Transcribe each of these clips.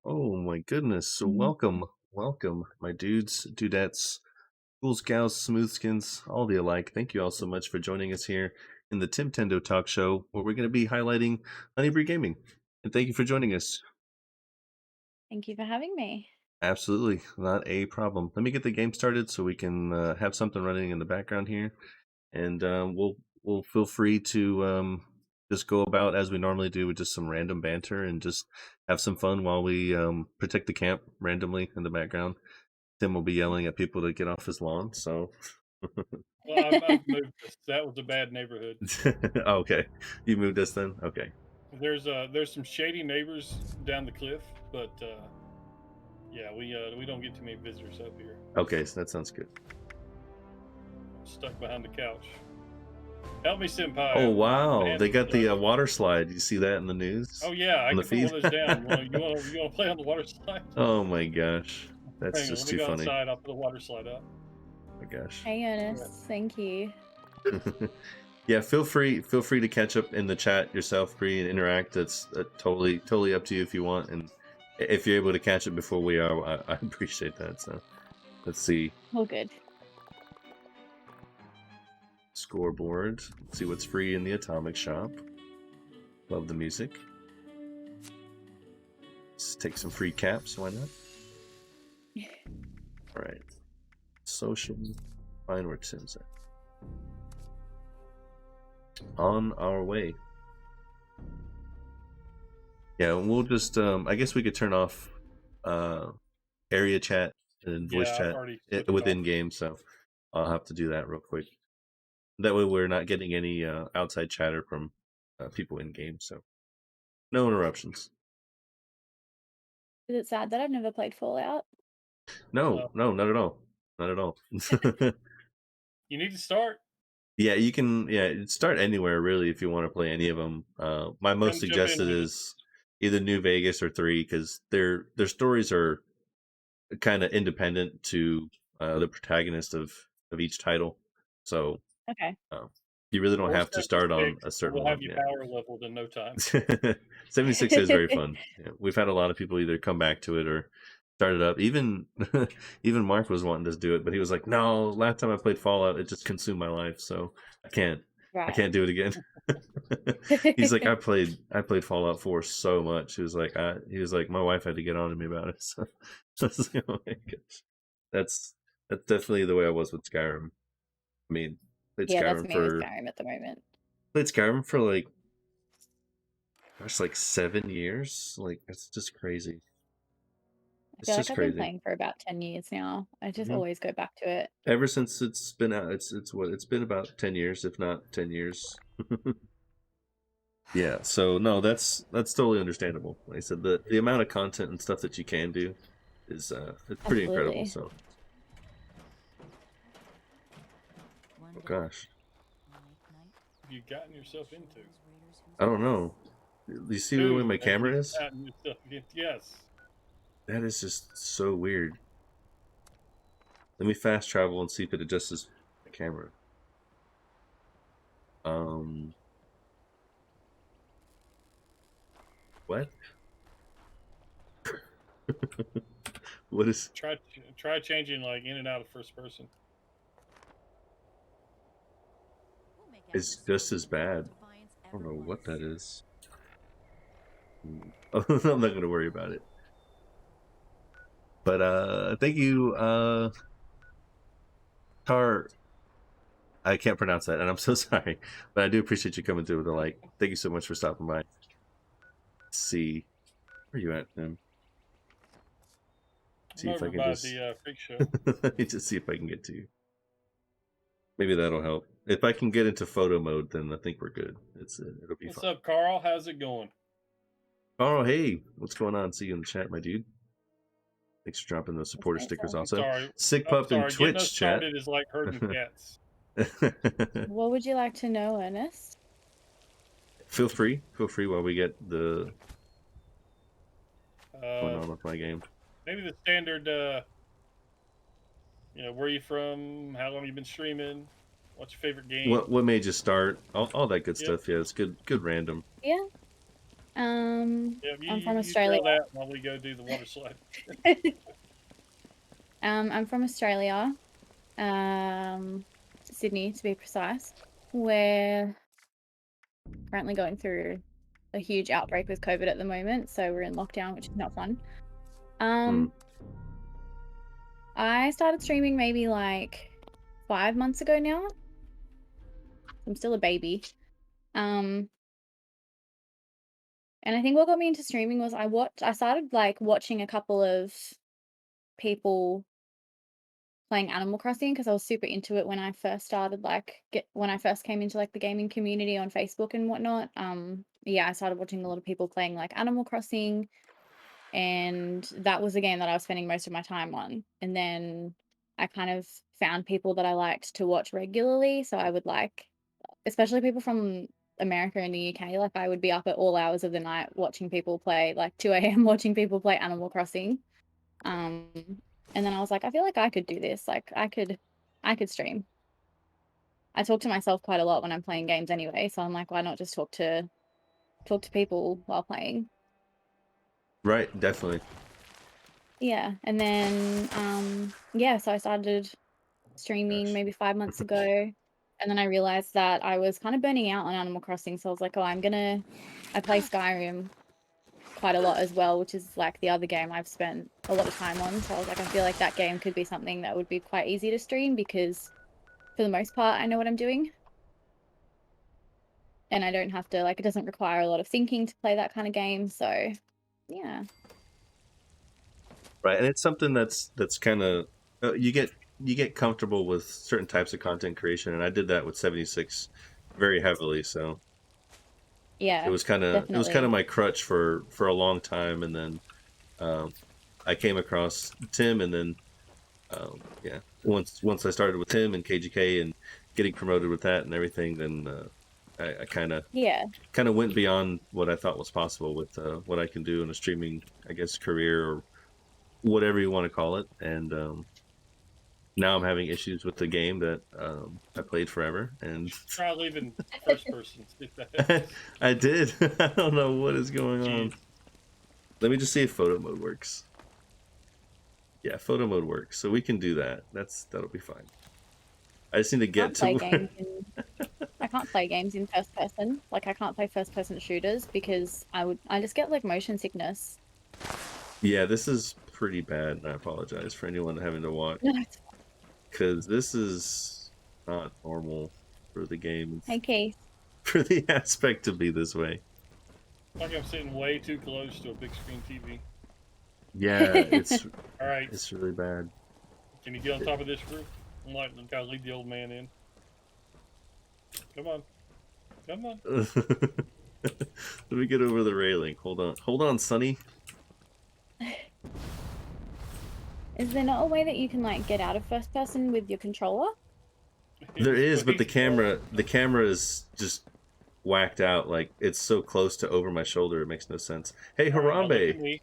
Oh my goodness. So welcome, my dudes, dudettes, ghouls, gals, smoothskins, all the alike. Thank you all so much for joining us here in the Tendo Talk Show, where we're going to be highlighting Honeybrew Gaming. And thank you for joining us. Thank you for having me. Absolutely, not a problem. Let me get the game started so we can have something running in the background here, and we'll feel free to just go about as we normally do with just some random banter and just have some fun while we protect the camp randomly in the background. Tim will be yelling at people to get off his lawn. So, Well, I've moved this. That was a bad neighborhood. Okay, you moved us then. Okay, There's some shady neighbors down the cliff, but yeah, we don't get too many visitors up here. okay, so that sounds good. I'm stuck behind the couch. Help me, senpai. Oh wow, they got the water slide. You see that in the news? Oh yeah, I on can the put feed? one of those down. You want to play on the water slide? Oh my gosh, that's Hang on, just let me too go funny. outside. I'll put the water slide up. Oh my gosh. Hey, Ernest. Thank you. Yeah, feel free to catch up in the chat yourself, Bree, and interact. That's totally up to you if you want, and if you're able to catch it before we are, I appreciate that. So let's see. All good. Scoreboard. Let's see what's free in the Atomic Shop. Love the music. Let's take some free caps. Why not? All right. Social. Find where Tim's at. On our way. Yeah, we'll just I guess we could turn off area chat and voice chat within game, so I'll have to do that real quick. That way we're not getting any outside chatter from people in game, so no interruptions. Is it sad that I've never played Fallout? No, not at all. Not at all. You need to start. Yeah, you can start anywhere really if you want to play any of them. My most suggested is either New Vegas or 3, because their stories are kind of independent to the protagonist of each title. So okay, you really don't have to start on a certain we'll one. Have you power leveled in no time. 76 is very fun. Yeah, we've had a lot of people either come back to it or start it up. Even Mark was wanting to do it, but he was like, "No, last time I played Fallout, it just consumed my life, so I can't do it again." He's like, I played Fallout 4 so much. He was like, my wife had to get on to me about it. So I was like, oh my gosh, that's definitely the way I was with Skyrim. I mean, played Skyrim with Skyrim at the moment. Played Skyrim for like 7 years. Like, it's just crazy. I feel like I've been playing for about 10 years now. I just always go back to it. Ever since it's been out, it's been about 10 years, if not 10 years. Yeah, so no, that's totally understandable. Like I said, the amount of content and stuff that you can do is it's pretty incredible. So, oh gosh, what have you gotten yourself into? I don't know. You see the way my camera is? Yes. That is just so weird. Let me fast travel and see if it adjusts the camera. What? What is? Try changing like in and out of first person. It's just as bad. I don't know what that is. I'm not gonna worry about it. But thank you, Tar. I can't pronounce that, and I'm so sorry, but I do appreciate you coming through with a like. Thank you so much for stopping by. Let's see, where are you at, Tim? See if I can just the freak show. Let me just see if I can get to you. Maybe that'll help. If I can get into photo mode, then I think we're good. It'll be fun. What's up, Carl? How's it going? Carl, hey, what's going on? See you in the chat, my dude. Thanks for dropping those supporter stickers also. Sick Pup in Twitch chat. It is like herding cats. What would you like to know, Ernest? Feel free while we get the going on with my game. Maybe the standard Where are you from? How long you been streaming? What's your favorite game? What made you start? All that good Yep. stuff. Yeah, it's good random. Yeah. Yeah, I'm from you Australia. tell that while we go do the water slide. I'm from Australia. Sydney to be precise. We're currently going through a huge outbreak with COVID at the moment, so we're in lockdown, which is not fun. Mm. I started streaming maybe like 5 months ago now. I'm still a baby. And I think what got me into streaming was I started like watching a couple of people playing Animal Crossing because I was super into it when I first started when I first came into like the gaming community on Facebook and whatnot. Yeah, I started watching a lot of people playing like Animal Crossing, and that was the game that I was spending most of my time on. And then I kind of found people that I liked to watch regularly, so I would like, especially people from America and the UK, like I would be up at all hours of the night watching people play, like 2 a.m. watching people play Animal Crossing. Um, and then I was like, I feel like I could do this. Like I could stream. I talk to myself quite a lot when I'm playing games anyway, so I'm like, why not just talk to people while playing? Right, definitely. Yeah. And then yeah, so I started streaming Gosh. maybe 5 months ago, and then I realized that I was kind of burning out on Animal Crossing, so I was like, oh, I play Skyrim quite a lot as well, which is like the other game I've spent a lot of time on. So I was like, I feel like that game could be something that would be quite easy to stream because for the most part, I know what I'm doing. And I don't have to, like, it doesn't require a lot of thinking to play that kind of game. So, yeah. Right, and it's something that's kind of you get comfortable with certain types of content creation, and I did that with 76 very heavily. So Yeah, it was kind of definitely. my crutch for a long time, and then um, I came across Tim, and then yeah, once I started with Tim and KGK and getting promoted with that and everything, then I Yeah. kind of went beyond what I thought was possible with what I can do in a streaming, I guess, career or whatever you want to call it. And now I'm having issues with the game that I played forever, and Try leaving first person. See if that helps. I did. I don't know what is going on. Jeez. Let me just see if photo mode works. Yeah, photo mode works, so we can do that. That'll be fine. I just need to get Can't play to. games in I can't play games in first person. Like I can't play first person shooters because I just get like motion sickness. Yeah, this is pretty bad, and I apologize for anyone having to watch No, because this is not normal for the game, hey Keith. for the aspect to be this way. Like I'm sitting way too close to a big screen TV. Yeah, it's All right. it's really bad. Can you get on top of this roof? I'm like, gotta lead the old man in. Come on. Come on. Let me get over the railing. Hold on, Sonny. Is there not a way that you can like get out of first person with your controller? There is, but Please, the camera is just whacked out. Like it's so close to over my shoulder, it makes no sense. Hey, all right, now look at Harambe. me.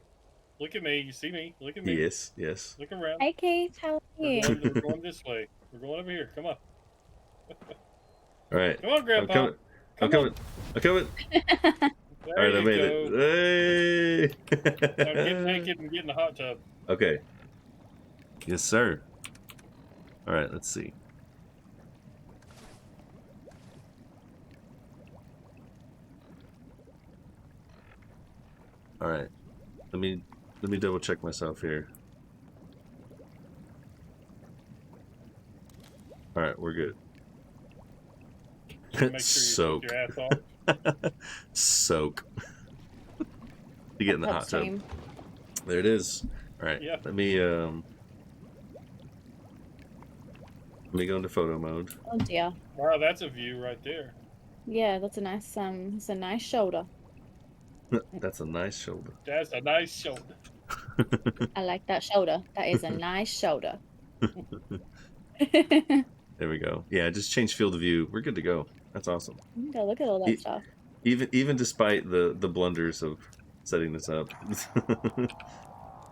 Look at me. You see me? Look at me. Yes. Look around. Hey Keith, how are you? We're going this way. We're going over here. Come on. All right. Come on, Grandpa. I'm Come on. coming. There All right, I you made go. it. Now get Hey. naked and get in the hot tub. Okay. Yes, sir. All right, let's see. All right. Let me double check myself here. All right, we're good. Make sure you take your ass off. Soak. You get in the hot tub. Stream. There it is. All right. Yeah. Let me go into photo mode. Oh dear. Wow, that's a view right there. Yeah, that's it's a nice shoulder. That's a nice shoulder. That's a nice shoulder. I like that shoulder. That is a nice shoulder. There we go. Yeah, just change field of view. We're good to go. That's awesome. Go look at all that stuff. Even despite the blunders of setting this up.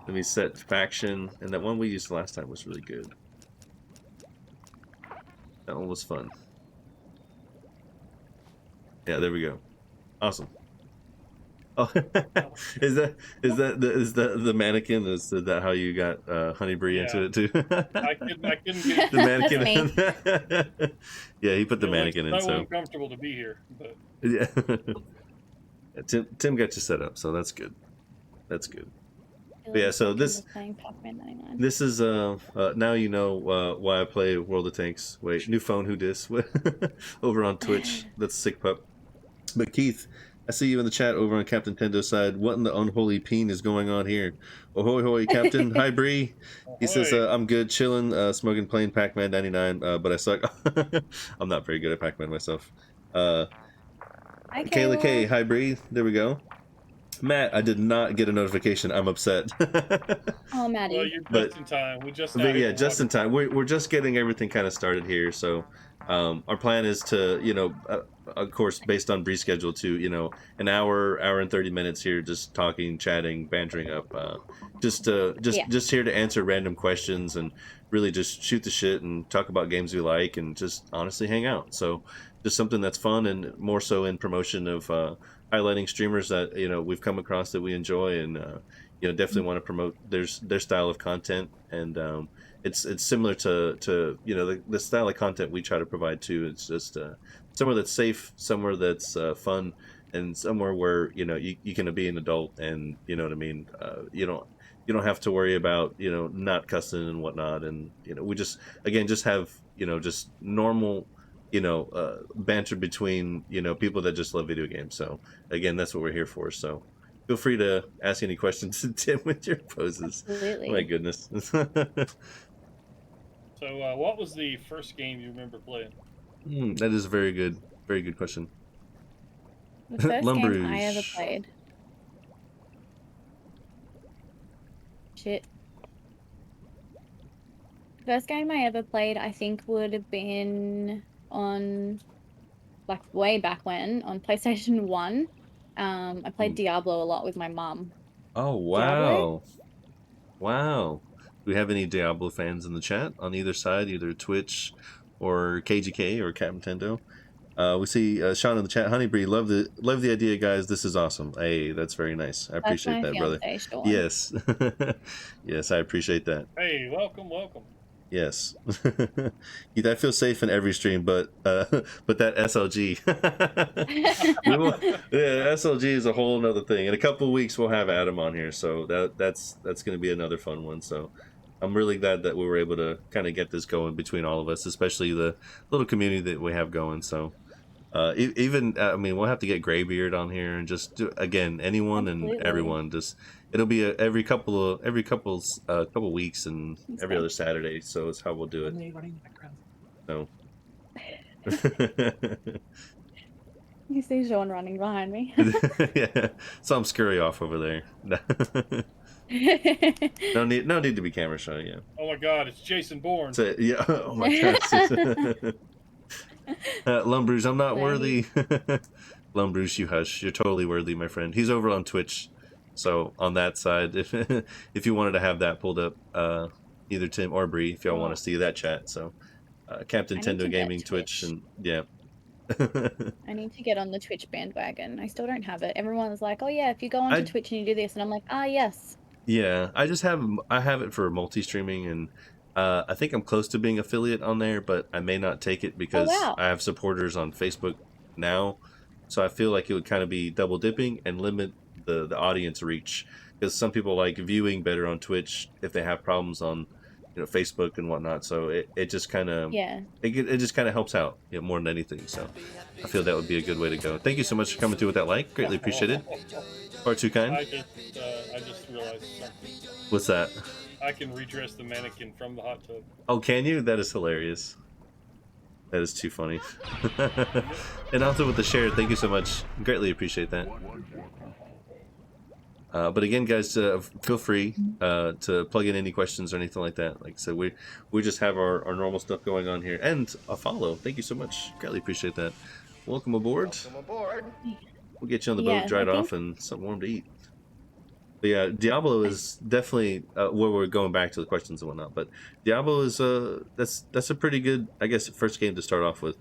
Let me set faction, and that one we used last time was really good. That one was fun. Yeah, there we go. Awesome. Oh, is that the mannequin? Is that how you got Honeybee Yeah, into it too? I couldn't get The it. That's mannequin. me. Yeah, he put the It looks mannequin in. so So uncomfortable to be here, but yeah, Tim got you set up, so that's good. That's good. Feel But yeah, like so second of playing Pac-Man 99. this is now you know why I play World of Tanks. Wait, new phone, who dis? Over on Twitch. That's sick pup. But Keith, I see you in the chat over on Captain Tendo's side. What in the unholy peen is going on here? Ahoy hoy, Captain. Hi Bree. He says ahoy. I'm good, chilling, smoking, playing Pac-Man 99, but I suck. I'm not very good at Pac-Man myself. Hi, Kayla K, Kayla. hi Bree. There we go. Matt, I did not get a notification. I'm upset. Oh, Well, Maddie. you're But just in time. We just now but hit yeah, the just water in time. park. We're just getting everything kind of started here. So our plan is to, of course, based on Bree's schedule, to, an hour and 30 minutes here, just talking, chatting, bantering up, Yeah. just here to answer random questions and really just shoot the shit and talk about games we like and just honestly hang out. So just something that's fun and more so in promotion of highlighting streamers that we've come across that we enjoy and definitely want to promote their style of content. And it's similar to the style of content we try to provide too. It's just somewhere that's safe, somewhere that's fun, and somewhere where you can be an adult and you know what I mean. You don't have to worry about not cussing and whatnot. And we just again just have just normal banter between people that just love video games. So again, that's what we're here for. So feel free to ask any questions to Tim with your poses. Absolutely. My goodness. So, what was the first game you remember playing? That is a very good question. The first game I ever Lumbridge. played. Shit. The first game I ever played, I think, would have been on, like, way back when, on PlayStation 1. I played Diablo a lot with my mum. Oh Diablo? wow. Do we have any Diablo fans in the chat on either side, either Twitch or KGK or Captain Tendo? We see Sean in the chat. Honeybee, love the idea, guys. This is awesome. Hey, that's very nice. I That's appreciate my that, brother. fiance, Sean. Yes. Yes, I appreciate that. Hey, welcome. Yes. Keith, I feel safe in every stream, but that SLG. Yeah, SLG is a whole nother thing. In a couple of weeks we'll have Adam on here, so that's gonna be another fun one. So I'm really glad that we were able to kind of get this going between all of us, especially the little community that we have going. So even I mean, we'll have to get Graybeard on here and just do, again, anyone and Absolutely. everyone. Just it'll be every couple weeks and Thanks, every babe. other Saturday. So it's how we'll do it. Running in the background. So You see Sean running behind me. yeah, some scurry off over there. No need to be camera shy. Yeah. Oh my God, it's Jason Bourne. So, yeah. Oh my gosh. Lumbruge, I'm not worthy. Lumbruge, you hush. You're totally worthy, my friend. He's over on Twitch, so on that side, if you wanted to have that pulled up, either Tim or Bree, if y'all want to see that chat. So Captain I need to Tendo get Gaming Twitch, and yeah. I need to get on the Twitch bandwagon. I still don't have it. Everyone's like, "Oh yeah, if you go onto Twitch and you do this," and I'm like, "Ah, yes." Yeah, I have it for multi-streaming, and I think I'm close to being affiliate on there, but I may not take it because wow. I have supporters on Facebook now, so I feel like it would kind of be double dipping and limit the audience reach, because some people like viewing better on Twitch if they have problems on Facebook and whatnot. So it just kind of Yeah. it just kind of helps out more than anything. So I feel that would be a good way to go. Thank you so much for coming through with that like, greatly appreciated. Far too kind. I just realized something. What's that? I can redress the mannequin from the hot tub. Oh, can you? That is hilarious. That is too funny. And also with the share, thank you so much. Greatly appreciate that. But again, guys, feel free to plug in any questions or anything like that. Like I said, we just have our normal stuff going on here. And a follow. Thank you so much. Greatly appreciate that. Welcome aboard. Welcome aboard. We'll get you on the boat, dried off, and something warm to eat. But yeah, Diablo is definitely where we're going back to the questions and whatnot. But Diablo is that's a pretty good, I guess, first game to start off with.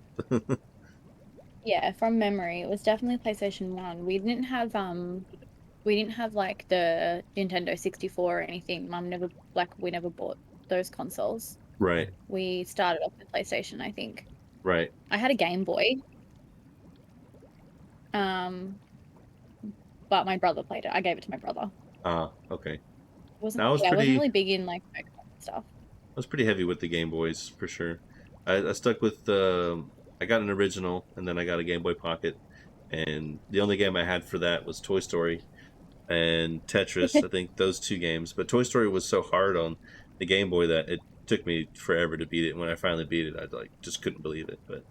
Yeah, from memory, it was definitely PlayStation 1. We didn't have like the Nintendo 64 or anything. Mum never like we never bought those consoles. Right, We started off with PlayStation, I think. right. I had a Game Boy, um, but my brother played it. I gave it to my brother. Okay. Wasn't Now yeah, I wasn't really big in like Pokemon stuff. I was pretty heavy with the Game Boys for sure. I stuck with I got an original and then I got a Game Boy Pocket, and the only game I had for that was Toy Story and Tetris. I think those two games. But Toy Story was so hard on the Game Boy that it took me forever to beat it. When I finally beat it, I like just couldn't believe it. But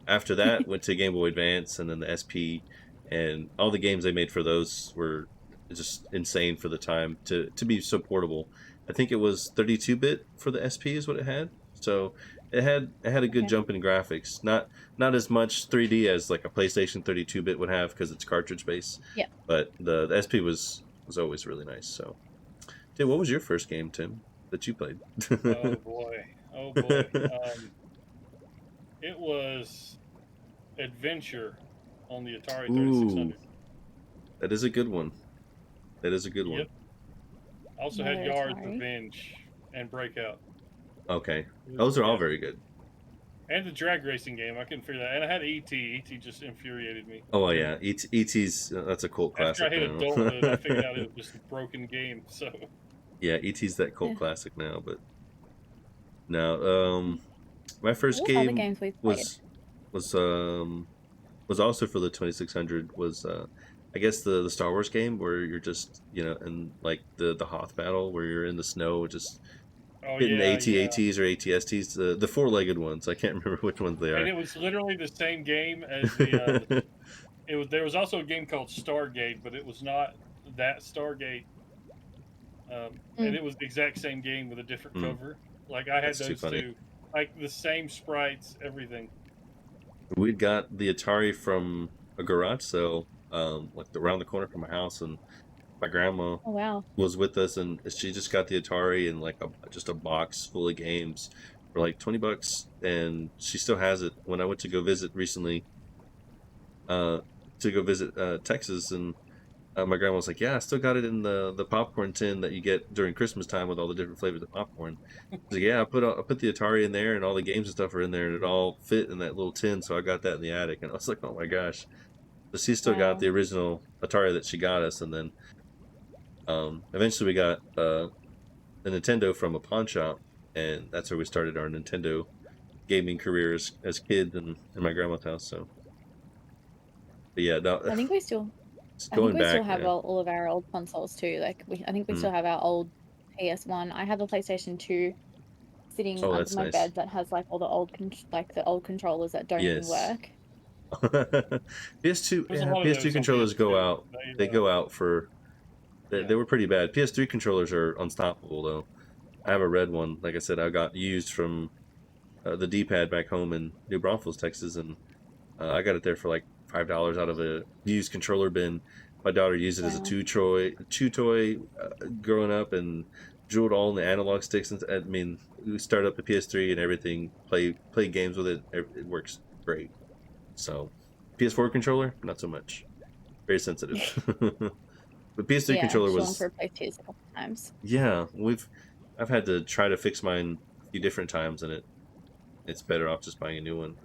after that, went to Game Boy Advance and then the SP, and all the games they made for those were just insane for the time to be so portable. I think it was 32-bit for the SP is what it had. So it had a good Okay. jump in graphics. Not as much 3D as like a PlayStation 32-bit would have because it's cartridge based. Yeah. But the SP was always really nice. So, dude, what was your first game, Tim, that you played? Oh boy, oh boy. It was Adventure on the Atari Ooh, 3600. that is a good one. That is a good one. Yep. I also had No, Yard's sorry. Revenge and Breakout. Okay, those are all Yeah. very good. And the drag racing game, I couldn't figure that. And I had ET. ET just infuriated me. Oh well, yeah, ET's that's a cult After I classic hit now. adulthood, I figured out it was just a broken game. So Yeah, ET's that cult Yeah. classic now. But now, my first What other game games we've played? was was um was also for the 2600. Was I guess the Star Wars game where you're just in like the Hoth battle where you're in the snow just oh hitting yeah, yeah. AT-ATs or ATSTs, the four-legged ones. I can't remember which ones they And are. it was literally the same game as it was. There was also a game called Stargate, but it was not that Stargate. And Mm. it was the exact same game with a different Mm, cover. Like I had that's too those funny. two, like the same sprites, everything. We'd got the Atari from a garage sale, like around the corner from my house, and my grandma Oh wow. was with us, and she just got the Atari and like just a box full of games for like $20, and she still has it. When I went to go visit recently, uh, Texas, and my grandma was like, "Yeah, I still got it in the popcorn tin that you get during Christmas time with all the different flavors of popcorn." She's like, "Yeah, I put the Atari in there, and all the games and stuff are in there, and it all fit in that little tin, so I got that in the attic." And I was like, "Oh my gosh!" But she still got Wow. the original Atari that she got us, and then eventually we got a Nintendo from a pawn shop, and that's where we started our Nintendo gaming careers as kids in my grandma's house. So, but yeah, no, I think we still I think going we still back, have yeah. all of our old consoles too. I think we Mm. still have our old PS1. I have a PlayStation 2 sitting Oh, under that's my nice. bed that has like all the like the old controllers that don't even Yes. work. PS2, There's a yeah, lot of PS2 those on controllers go PS2. out. They go out for Yeah. they were pretty bad. PS3 controllers are unstoppable though. I have a red one. Like I said, I got used from the D-pad back home in New Braunfels, Texas, and I got it there for like $5 out of a used controller bin. My daughter used it as a Wow. chew toy growing up, and drew it all in the analog sticks. And I mean, we start up the PS3 and everything. Play games with it. It works great. So, PS4 controller, not so much. Very sensitive. But PS3 Yeah, controller Sean's was, replaced his a couple times. yeah. I've had to try to fix mine a few different times, and it's better off just buying a new one.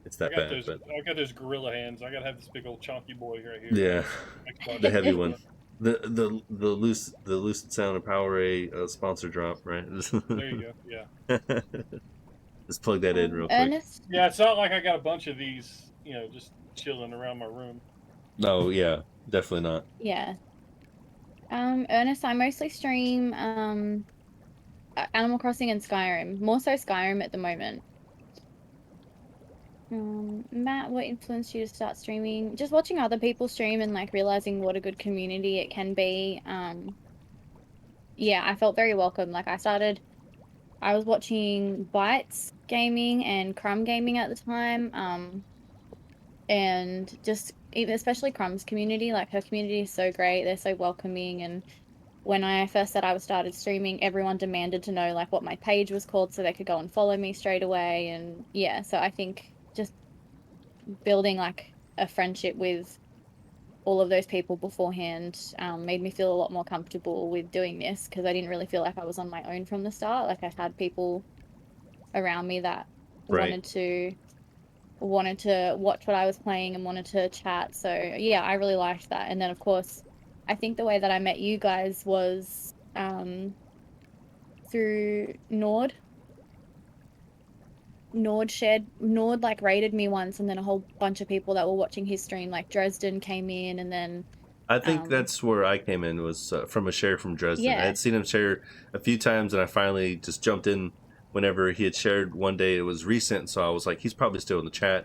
It's that bad, but I got those gorilla hands. I gotta have this big old chunky boy right here. yeah, Xbox the heavy controller. one. The lucid sound of Power sponsor drop, right? There you go. Yeah. Just plug that in real quick. Ernest, Yeah, it's not like I got a bunch of these, just chilling around my room. No, yeah, definitely not. yeah. Ernest, I mostly stream Animal Crossing and Skyrim. More so Skyrim at the moment. Matt, what influenced you to start streaming? Just watching other people stream and like realizing what a good community it can be. Yeah, I felt very welcome. I was watching Bytes Gaming and Crumb Gaming at the time. And just even especially Crumb's community, like her community is so great. They're so welcoming. And when I first said I started streaming, everyone demanded to know like what my page was called so they could go and follow me straight away. And yeah, so I think just building like a friendship with all of those people beforehand made me feel a lot more comfortable with doing this, because I didn't really feel like I was on my own from the start. Like I had people around me that Right. wanted to watch what I was playing and wanted to chat. So yeah, I really liked that. And then of course, I think the way that I met you guys was through Nord. Nord like raided me once, and then a whole bunch of people that were watching his stream, like Dresden came in, and then I think um that's where I came in, was from a share from Dresden. I yeah, had seen him share a few times, and I finally just jumped in whenever he had shared one day. It was recent, so I was like, he's probably still in the chat.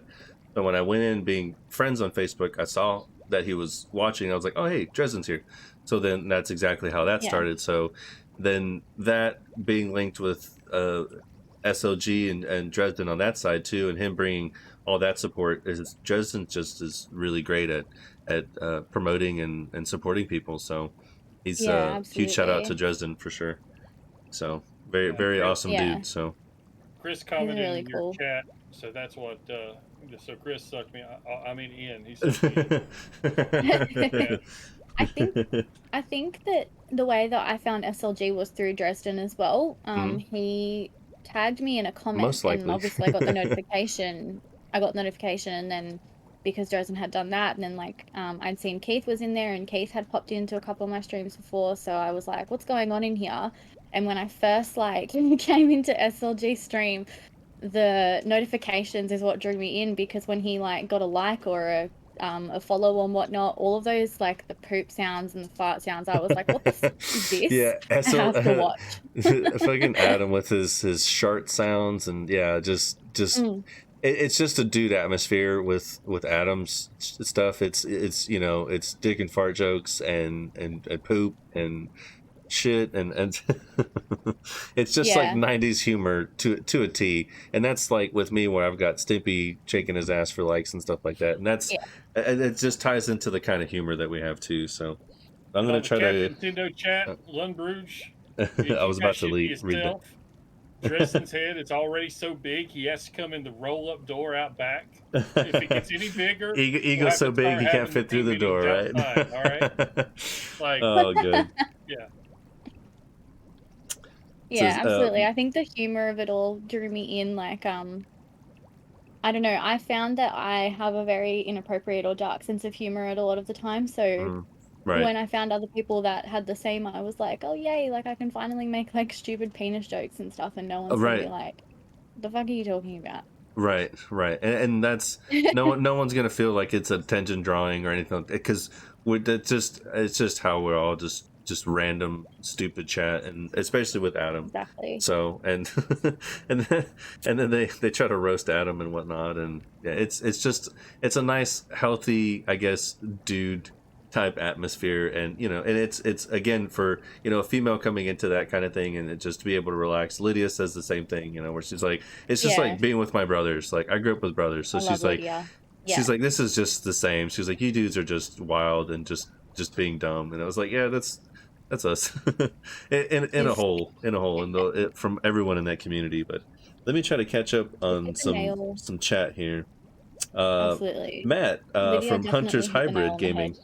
So when I went in, being friends on Facebook, I saw that he was watching. I was like, oh, hey, Dresden's here. So then that's exactly how that yeah, started. So then that being linked with SLG and Dresden on that side too, and him bringing all that support, is Dresden just is really great at promoting and supporting people. So he's yeah, huge shout out to absolutely. Dresden for sure. So very, Yeah, very awesome Yeah, dude. So Chris he's commented really in your cool. chat, so that's what. So Chris sucked me. I mean, Ian. He sucked me in the chat. I think I think that the way that I found SLG was through Dresden as well. Mhm. He tagged me in a comment, Most and likely. obviously I got the notification. I got notification, and then because Dresden had done that, and then like I'd seen Keith was in there, and Keith had popped into a couple of my streams before, so I was like, "What's going on in here?" And when I first like came into SLG stream, the notifications is what drew me in, because when he like got a like or a follow and whatnot, all of those like the poop sounds and the fart sounds, I was like, what the fuck is this? Yeah, I so have to watch. fucking Adam with his shart sounds, and yeah, just Mm, it's just a dude atmosphere with Adam's stuff. It's it's dick and fart jokes and poop and shit and it's just like yeah, 90s humor to a T. And that's like with me, where I've got Stimpy shaking his ass for likes and stuff like that, and that's yeah, and it just ties into the kind of humor that we have too. So I'm And gonna on the try to Captain Tendo chat, Lundbruge, if I you was got about to shit to read yourself, Dresden's head is already so big he has to come in the roll-up door out back. If it that. gets any bigger, we'll Ego's have so to big start he can't having fit through team the meetings door, right? outside. All right, like Oh, good. yeah, yeah, Says absolutely. I think the humor of it all drew me in. Like, I don't know. I found that I have a very inappropriate or dark sense of humor at a lot of the time. So right. when I found other people that had the same, I was like, oh yay! Like I can finally make like stupid penis jokes and stuff, and no one's gonna be Right. like, "The fuck are you talking about?" Right, and that's no one's gonna feel like it's attention drawing or anything, because that's just it's just how we're all just random stupid chat, and especially with Adam. Exactly. So and then, and then they try to roast Adam and whatnot, and yeah, it's just it's a nice healthy, I guess, dude type atmosphere. And and it's again, for a female coming into that kind of thing, and it just to be able to relax. Lydia says the same thing, where she's like, it's just Yeah, like being with my brothers. Like, I grew up with brothers, so I love she's like, Lydia. she's Yeah, like, this is just the same. She's like, you dudes are just wild and just being dumb. And I was like, yeah, that's us. In a she's whole, from everyone in that community. But let me try to catch up she on hit the nail. some chat here. uh Absolutely, Matt, Lydia from Hunter's definitely hit the nail Hybrid on the head. Gaming.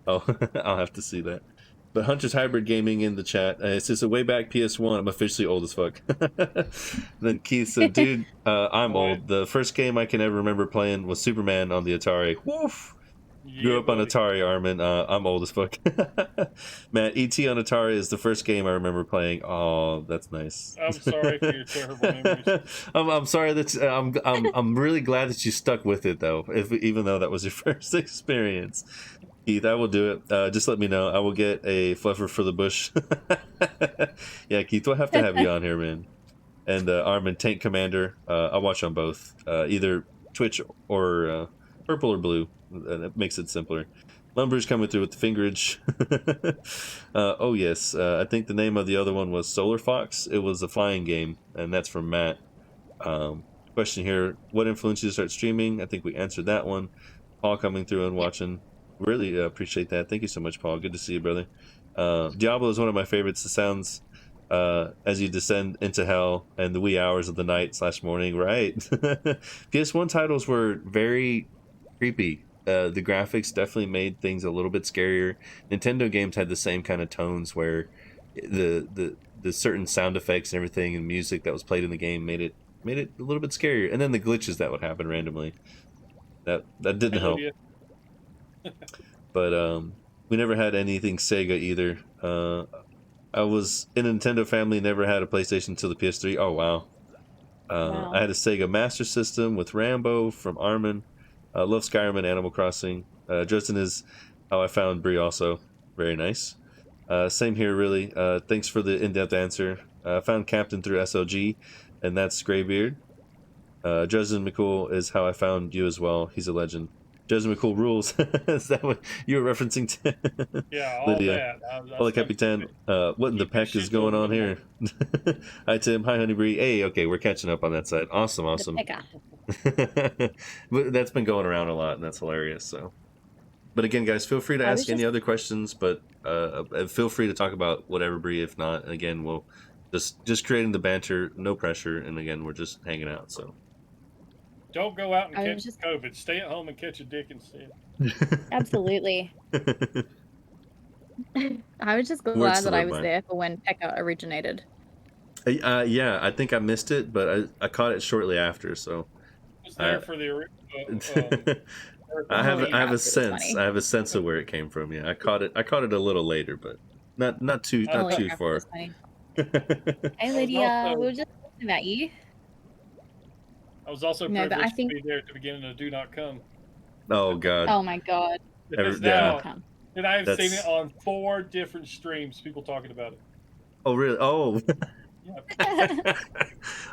Oh, I'll have to see that. But Hunter's Hybrid Gaming in the chat, it says, way back PS1, I'm officially old as fuck. Then Keith said, dude, I'm what? old. The first game I can ever remember playing was Superman on the Atari. Woof. Grew Yeah, up on buddy. Atari, Armin. I'm old as fuck. Matt, ET on Atari is the first game I remember playing. Oh, that's nice. I'm sorry for your terrible memories. I'm sorry that I'm really glad that you stuck with it though. Even though that was your first experience. Keith, I will do it. Just let me know. I will get a fluffer for the bush. Yeah, Keith, we'll have to have you on here, man. And Armin, Tank Commander. I'll watch on both, either Twitch or purple or blue. That makes it simpler. Lumber's coming through with the fingerage. Oh yes, I think the name of the other one was Solar Fox. It was a flying game, and that's from Matt. Question here: what influenced you to start streaming? I think we answered that one. Paul coming through and Yeah. watching. Really appreciate that. Thank you so much, Paul. Good to see you, brother. Diablo is one of my favorites. The sounds as you descend into hell and the wee hours of the night / morning. Right. PS1 titles were very creepy. The graphics definitely made things a little bit scarier. Nintendo games had the same kind of tones where the certain sound effects and everything and music that was played in the game made it a little bit scarier. And then the glitches that would happen randomly that Hey, didn't help. Lydia. But we never had anything Sega either. I was in a Nintendo family, never had a PlayStation until the PS3. Oh wow. I Wow. had a Sega Master System with Rambo from Armin. I love Skyrim and Animal Crossing. Justin is how I found Brie also. Very nice. Same here, really. Thanks for the in-depth answer. I found Captain through SLG, and that's Graybeard. Justin McCool is how I found you as well. He's a legend. Justin McCool rules. Is that what you were referencing to? Yeah, all Lydia. that. I Hola, stuck to Capitan. What in the keep your peck is shit to a going on minimum. here? Hi, Tim. Hi, Honeybee. Hey, okay, we're catching up on that side. Awesome, The awesome. picker. But that's been going around a lot, and that's hilarious. So, but again, guys, feel free to I was ask any just other questions, but feel free to talk about whatever, Bree. If not, and again, we'll just creating the banter, no pressure, and again, we're just hanging out. So. Don't go out and I catch was just COVID. Stay at home and catch a dick instead. absolutely. I was just Words glad to that I live was by. there for when Pekka originated. Yeah, I think I missed it, but I caught it shortly after. So I was I there for the I Oh have yeah, it was I funny. have a sense of where it came from. Yeah, I caught it a little later, but not Holy too crap, it far. was funny. Hey I was Lydia, we also were just talking about you. I was also No, but I privileged to think be there at the beginning of Do Not Come. Oh God, oh my god, Because do Yeah, not now come. that I have seen it that's on 4 different streams, people talking about it. oh really oh. Yeah.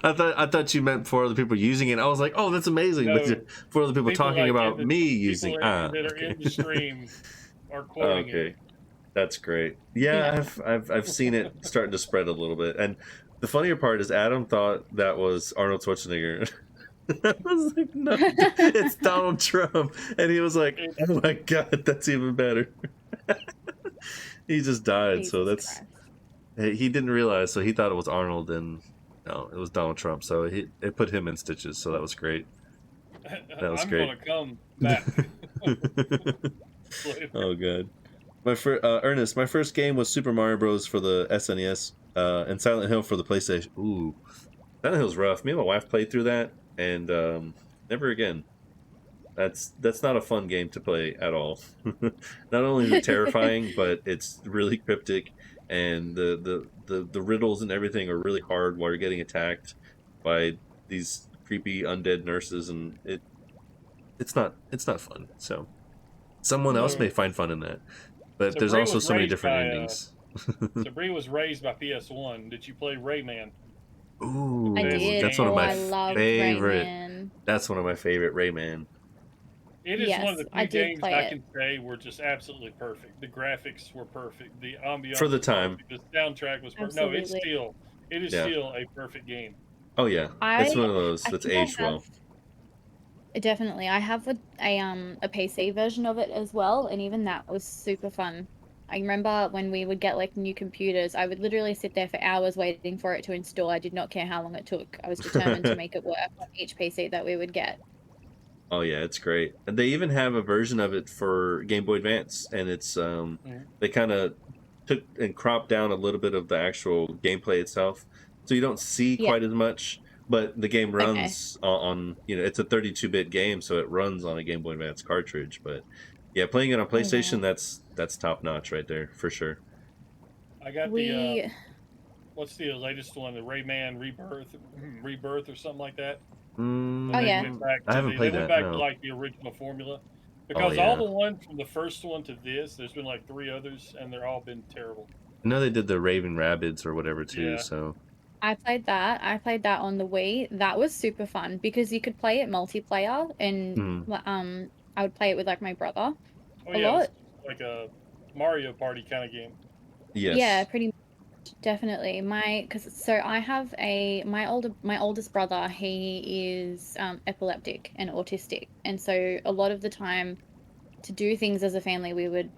I thought you meant for other people using it. I was like, oh, that's amazing. But No, for other people people talking like in about the me people using that are okay. in the stream are quoting it. Okay. That's great. No, Yeah, no. I've seen it starting to spread a little bit. And the funnier part is Adam thought that was Arnold Schwarzenegger. I was like, no, it's Donald Trump. And he was like, It, oh my God, that's even better. He just died. So Jesus that's, Christ. he didn't realize. So he thought it was Arnold and no, it was Donald Trump. So it put him in stitches. So that was great. That was I'm great. gonna come back later. Oh God. My first, Ernest, my first game was Super Mario Bros. For the SNES, and Silent Hill for the PlayStation. Ooh, Silent Hill's rough. Me and my wife played through that, and never again. That's not a fun game to play at all. Not only is it terrifying, but it's really cryptic, and the riddles and everything are really hard while you're getting attacked by these creepy undead nurses, and it's not fun. So someone else So may find fun in that, but so there's Bree also was so many raised different by endings. PS1. Did you play Rayman? The I best Ooh, did. that's one of game Oh, my I ever loved introduced. favorite. Rayman. That's one of my favorite Rayman. It is one of Yes, the I few did games play I it. can say were just absolutely perfect. The graphics were perfect. The For ambiance the was time. perfect. The soundtrack was perfect. No, Absolutely. it is Yeah. still a perfect game. Oh yeah. It's one I of those I that's think I aged have well. definitely. I have a PC version of it as well, and even that was super fun. I remember when we would get like new computers, I would literally sit there for hours waiting for it to install. I did not care how long it took. I was determined to make it work on each PC that we would get. Oh yeah, it's great. And they even have a version of it for Game Boy Advance, and it's Mhm. they kind of took and cropped down a little bit of the actual gameplay itself, so you don't see Yeah. quite as much. But the game Okay. runs on it's a 32-bit game, so it runs on a Game Boy Advance cartridge. But yeah, playing it on Oh PlayStation, wow. that's top notch right there for sure. I got the We what's the latest one? The Rayman Rebirth or something like that. When oh yeah. I haven't they played went that. back to No. like the original formula. Oh Because all yeah, the ones from the first one to this, there's been like 3 others and they're all been terrible. I know they did the Raven Rabbids or whatever too. Yeah. So I played that. I played that on the Wii. That was super fun because you could play it multiplayer and mm, I would play it with like my brother Oh a yeah, it was lot. like a Mario Party kind of game. Yeah, yes, pretty much. Definitely. So I have my oldest brother, he is epileptic and autistic. And so a lot of the time to do things as a family, we would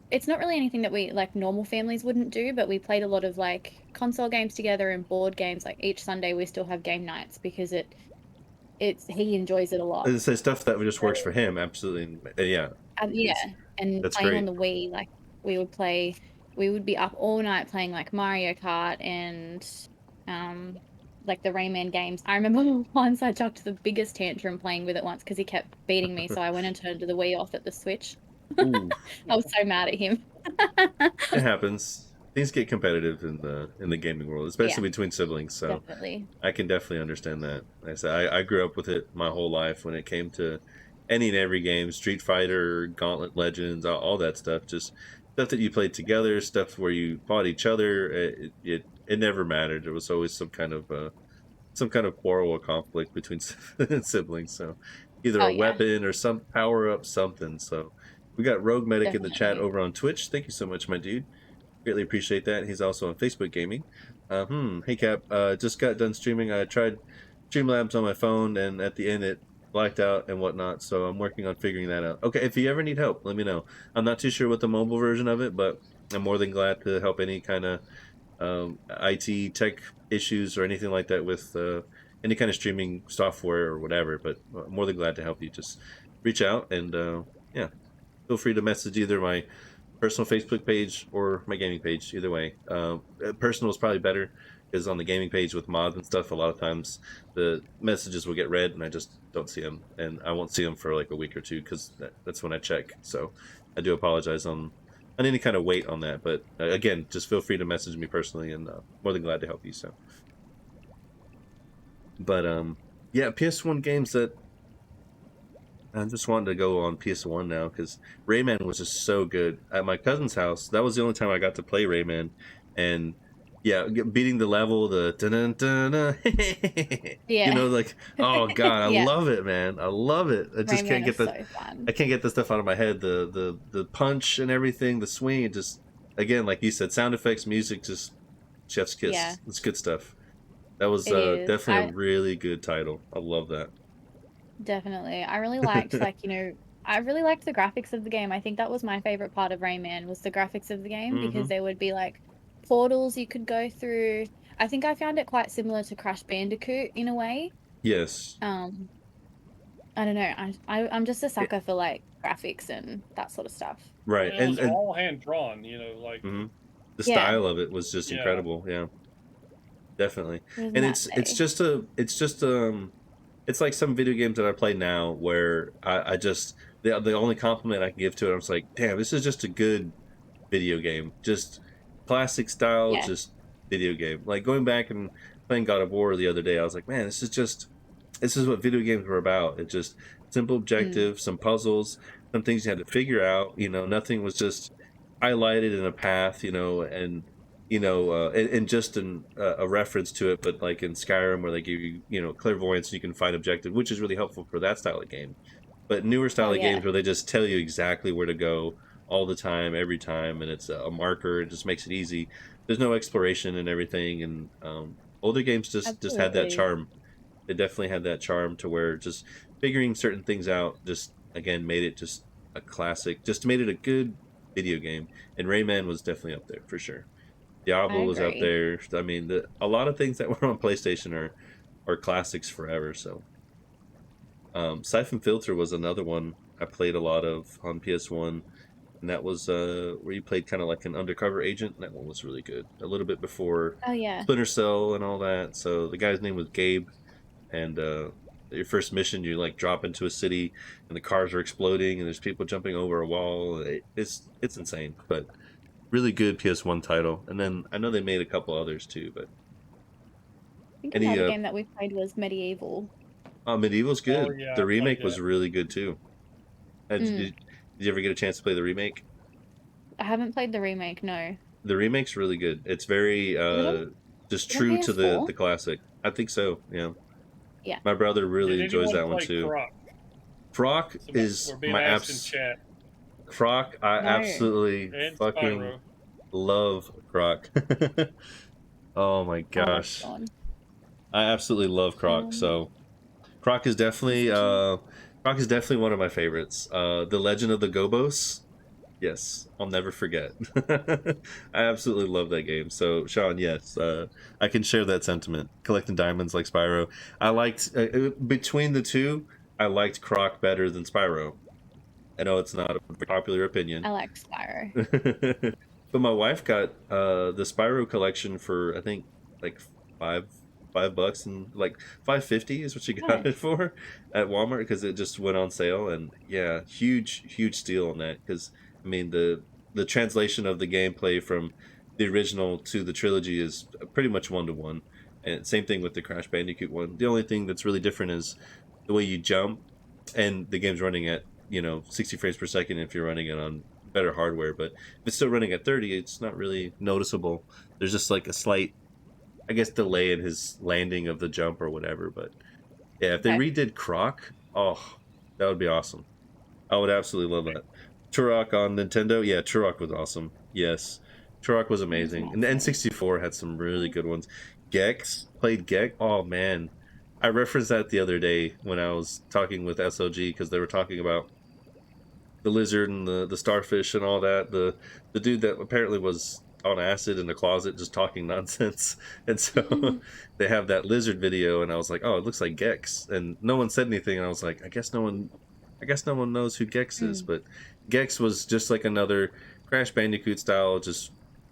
it's not really anything that we like normal families wouldn't do, but we played a lot of like console games together and board games. Like each Sunday we still have game nights because it's he enjoys it a lot. It's stuff that just works So for him, absolutely. Yeah, yeah, it's and that's playing on great. the Wii, like, we would be up all night playing, like, Mario Kart and, um, like, the Rayman games. I remember once I chucked the biggest tantrum playing with it once because he kept beating me, so I went and turned the Wii off at the Switch. Ooh, I was so mad at him. it happens. Things get competitive in the gaming world, Yeah, especially between siblings. So definitely. I can definitely understand that. Like I said, I grew up with it my whole life when it came to any and every game, Street Fighter, Gauntlet Legends, all that stuff. Just stuff that you played together, stuff where you fought each other. It never mattered. There was always some kind of quarrel or conflict between siblings. So either Oh, a yeah, weapon or some power up something. So we got Rogue Medic in the chat definitely. over on Twitch. Thank you so much, my dude. Greatly appreciate that. He's also on Facebook Gaming. Hey Cap, just got done streaming. I tried Streamlabs on my phone, and at the end it blacked out and whatnot. So I'm working on figuring that out. Okay, if you ever need help, let me know. I'm not too sure what the mobile version of it, but I'm more than glad to help any kind of IT tech issues or anything like that with any kind of streaming software or whatever. But more than glad to help you. Just reach out and yeah, feel free to message either my personal Facebook page or my gaming page. Either way, personal is probably better because on the gaming page with mods and stuff, a lot of times the messages will get read and I just don't see them, and I won't see them for like a week or two because that's when I check. So I do apologize on any kind of weight on that. But again, just feel free to message me personally, and more than glad to help you. So, but yeah, PS1 games that I just wanted to go on PS1 now because Rayman was just so good. At my cousin's house, that was the only time I got to play Rayman, and yeah, beating the level, the dun dun dun, Yeah. like, oh god, I Yeah, love it, man, I love it. I just can't Rayman get is the, so fun. I can't get the stuff out of my head. The punch and everything, the swing, it just again, like you said, sound effects, music, just chef's Yeah, kiss. It's good stuff. That was it is. definitely a really good title. I love that. Definitely. I really liked, like, I really liked the graphics of the game. I think that was my favorite part of Rayman was the graphics of the game because hmm there would be like portals you could go through. I think I found it quite similar to Crash Bandicoot in a way. Yes. Um, I don't know. I'm just a sucker for like graphics and that sort of stuff. Right, And it was and all hand drawn, like mhm. The Yeah, style of it was just yeah. incredible. Yeah, definitely. it was And night and it's day. just it's like some video games that I play now where I just the only compliment I can give to it, I was like, damn, this is just a good video game. Just classic style, Yeah. just video game. Like going back and playing God of War the other day, I was like, man, this is what video games were about. It just simple Mm. objectives, some puzzles, some things you had to figure out. Nothing was just highlighted in a path. And and just a reference to it, but like in Skyrim, where they give you clairvoyance, and you can find objective, which is really helpful for that style of game. But newer Oh style of yeah, games where they just tell you exactly where to go all the time, every time, and it's a marker. It just makes it easy. There's no exploration and everything, and older games just had that absolutely. charm. It definitely had that charm to where just figuring certain things out just again made it just a classic, just made it a good video game. And Rayman was definitely up there for sure. I Diablo was up agree. there. I mean, a lot of things that were on PlayStation are classics forever. So Siphon Filter was another one I played a lot of on PS1, and that was where you played kind of like an undercover agent. That one was really good. A little bit before Oh yeah. Splinter Cell and all that. So the guy's name was Gabe, and your first mission, you like drop into a city, and the cars are exploding, and there's people jumping over a wall. It's insane, but really good PS1 title. And then I know they made a couple others too, but I think any another game that we played was Medieval. Medieval's Oh good. yeah, The I played remake was that. really good too. Mm. Did you ever get a chance to play the remake? I haven't played the remake, no. The remake's really good. It's very Is it on just is it on true to the PS4? the classic. I think so. Yeah, Yeah. my brother really Did enjoys anyone that one play too. Croc? Croc We're is being my asked in apps. chat. Croc, I No. absolutely And fucking Spyro. love Croc. Oh my I love gosh, Sean. I absolutely love Croc. Um, So Croc is definitely especially Croc is definitely one of my favorites. The Legend of the Gobos. Yes, I'll never forget. I absolutely love that game. So, Sean, yes, I can share that sentiment. Collecting diamonds like Spyro. I liked between the two. I liked Croc better than Spyro. I know it's not a very popular opinion, I like Spyro. but my wife got the Spyro collection for I think like five $5 and like 5.50 is what she got it Nice. for at Walmart because it just went on sale. And yeah, huge steal on that because I mean the translation of the gameplay from the original to the trilogy is pretty much 1-to-1. And same thing with the Crash Bandicoot one. The only thing that's really different is the way you jump, and the game's running at 60 frames per second if you're running it on better hardware. But if it's still running at 30, it's not really noticeable. There's just like a slight, I guess, delay in his landing of the jump or whatever. But yeah, if they Okay. redid Croc, oh, that would be awesome. I would absolutely love that. Turok on Nintendo, yeah, Turok was awesome. Yes, Turok was What is amazing, my and the phone? N64 had some really good ones. Gex played Gex. Oh man, I referenced that the other day when I was talking with SOG because they were talking about the lizard and the starfish and all that. The dude that apparently was on acid in the closet just talking nonsense. And so they have that lizard video, and I was like, oh, it looks like Gex. And no one said anything, and I was like, I guess no one knows who Gex is. Mm, But Gex was just like another Crash Bandicoot style, just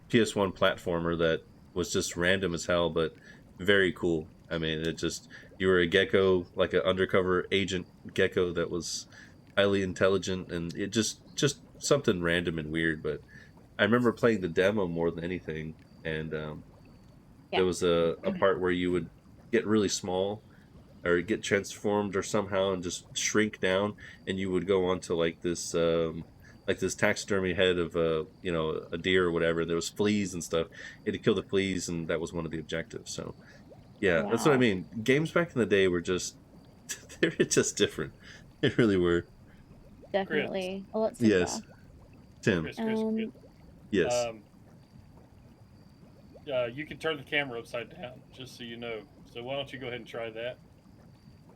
PS1 platformer that was just random as hell, but very cool. I mean, it just, you were a gecko, like an undercover agent gecko that was highly intelligent, and it just something random and weird. But I remember playing the demo more than anything. And yeah. there was a part where you would get really small or get transformed or somehow and just shrink down, and you would go onto like this taxidermy head of a deer or whatever. There was fleas and stuff. You had to kill the fleas, and that was one of the objectives. So yeah, that's what I Wow. mean. Games back in the day were just they were just different. They really were. Chris, Definitely a lot simpler. Yes, Tim. Chris. Um, Yes. Um, you can turn the camera upside down, just so you know. So why don't you go ahead and try that?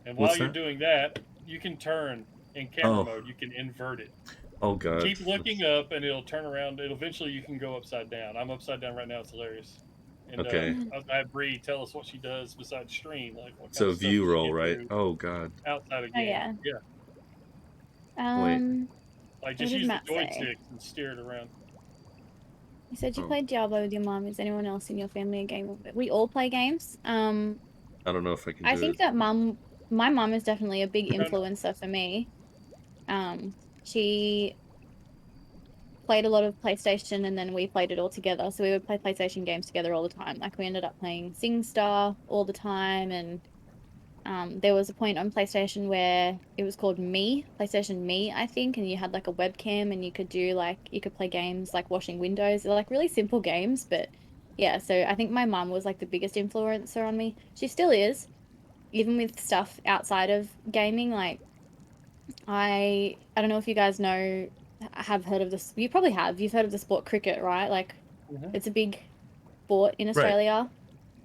And while What's you're that? doing that, you can turn in camera Oh, mode. You can invert it. oh God. Keep looking up, and it'll turn around. It'll eventually you can go upside down. I'm upside down right now. It's hilarious. And Okay. I had Bree tell us what she does besides stream, like what kind So of stuff view she roll, can right? do Oh God. outside of oh game. yeah. Yeah, Wait. like What just did use the Matt say? joysticks and steer it around. You said you Oh, played Diablo with your mom. Is anyone else in your family a gamer? We all play games. I don't know if I can I do think it. that my mum is definitely a big No, no. influencer for me. She played a lot of PlayStation and then we played it all together. So we would play PlayStation games together all the time. Like we ended up playing SingStar all the time. And there was a point on PlayStation where it was called PlayStation Me, I think, and you had like a webcam and you could play games like washing windows. They're like really simple games, but yeah, so I think my mum was like the biggest influencer on me. She still is, even with stuff outside of gaming. Like I don't know if you guys have heard of this. You probably have. You've heard of the sport cricket, right? Like Mhm. it's a big sport in Right. Australia.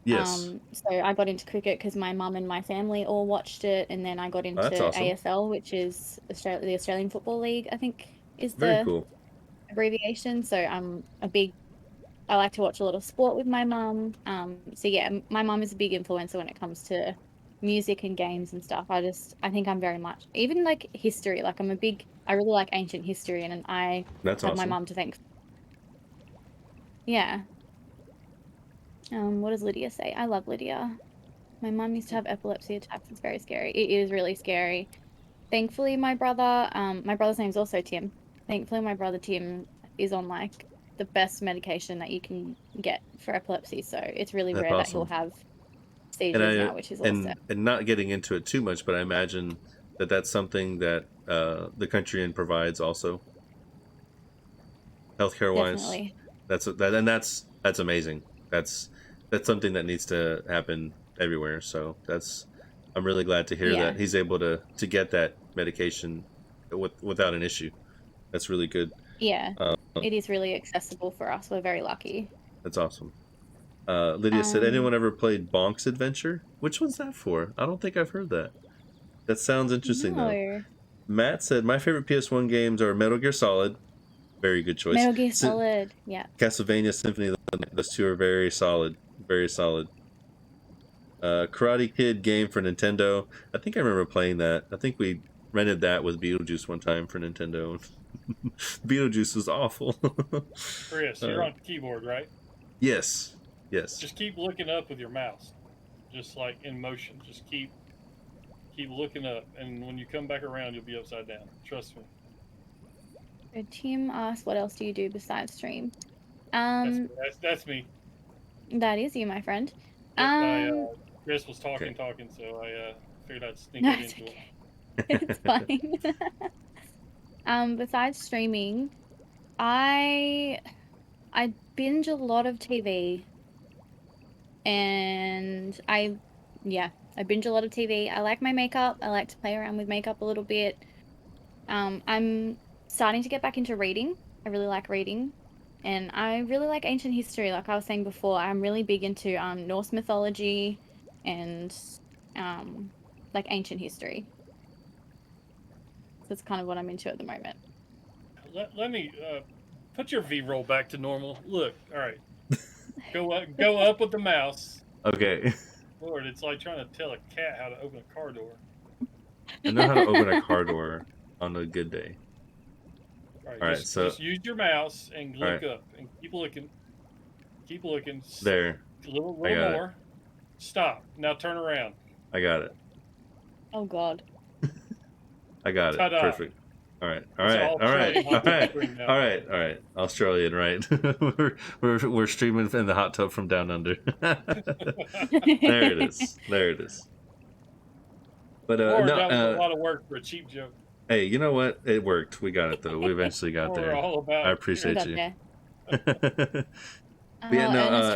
Yes. So I got into cricket because my mum and my family all watched it, and then I got Oh, that's into awesome. AFL, which is the Australian Football League, I think is Very the cool. abbreviation. So I like to watch a lot of sport with my mum. So yeah, my mum is a big influencer when it comes to music and games and stuff. I think I'm very much, even like history, like I really like ancient history, and I That's have my awesome. mum to thank. Yeah. What does Lydia say? I love Lydia. My mum used to have epilepsy attacks. It's very scary. It is really scary. Thankfully, my brother's name's also Tim. Thankfully, my brother Tim is on like the best medication that you can get for epilepsy. So it's really That's rare that he'll awesome. have And seizures I now, which is awesome. and not getting into it too much, but I imagine that that's something that the country in provides also healthcare wise. Definitely. That's amazing. That's something that needs to happen everywhere. So that's I'm really glad to hear Yeah. that he's able to get that medication without an issue. That's really good. Yeah. it is really accessible for us. We're very lucky. That's awesome. Lydia said, Um, anyone ever played Bonk's Adventure? Which one's that for? I don't think I've heard that. That sounds interesting, though. no. Matt said, my favorite PS1 games are Metal Gear Solid. Very good choice. Metal Gear Solid. Yeah. Castlevania Symphony of the Night. Those two are very solid. Very solid. Karate Kid game for Nintendo. I think I remember playing that. I think we rented that with Beetlejuice one time for Nintendo. Beetlejuice was awful. Chris, you're on the keyboard, right? Yes. Yes. Just keep looking up with your mouse, just like in motion. Just keep looking up, and when you come back around, you'll be upside down. Trust me. Tim asked, "What else do you do besides stream?" That's me. That is you, my friend. Yep, Chris was talking, so I figured I'd sneak it into okay. it. It's fine. Besides streaming, I binge a lot of TV, and I binge a lot of TV. I like my makeup. I like to play around with makeup a little bit. I'm starting to get back into reading. I really like reading. And I really like ancient history. Like I was saying before, I'm really big into Norse mythology and like ancient history. So that's kind of what I'm into at the moment. Let me put your V-roll back to normal. Look, all right. Go up with the mouse. Okay. Lord, it's like trying to tell a cat how to open a car door. I know how to open a car door on a good day. All right, All right, just use your mouse and look right. up and keep looking. Keep looking. There. A little more. Stop. Now turn around. I got it. Oh God. I got it. Ta-da. Perfect. All right. Australian, right? we're streaming in the hot tub from down under. There it is. But that was a lot of work for a cheap joke. Hey, you know what? It worked. We got it though. We eventually got there. I appreciate you. Ernest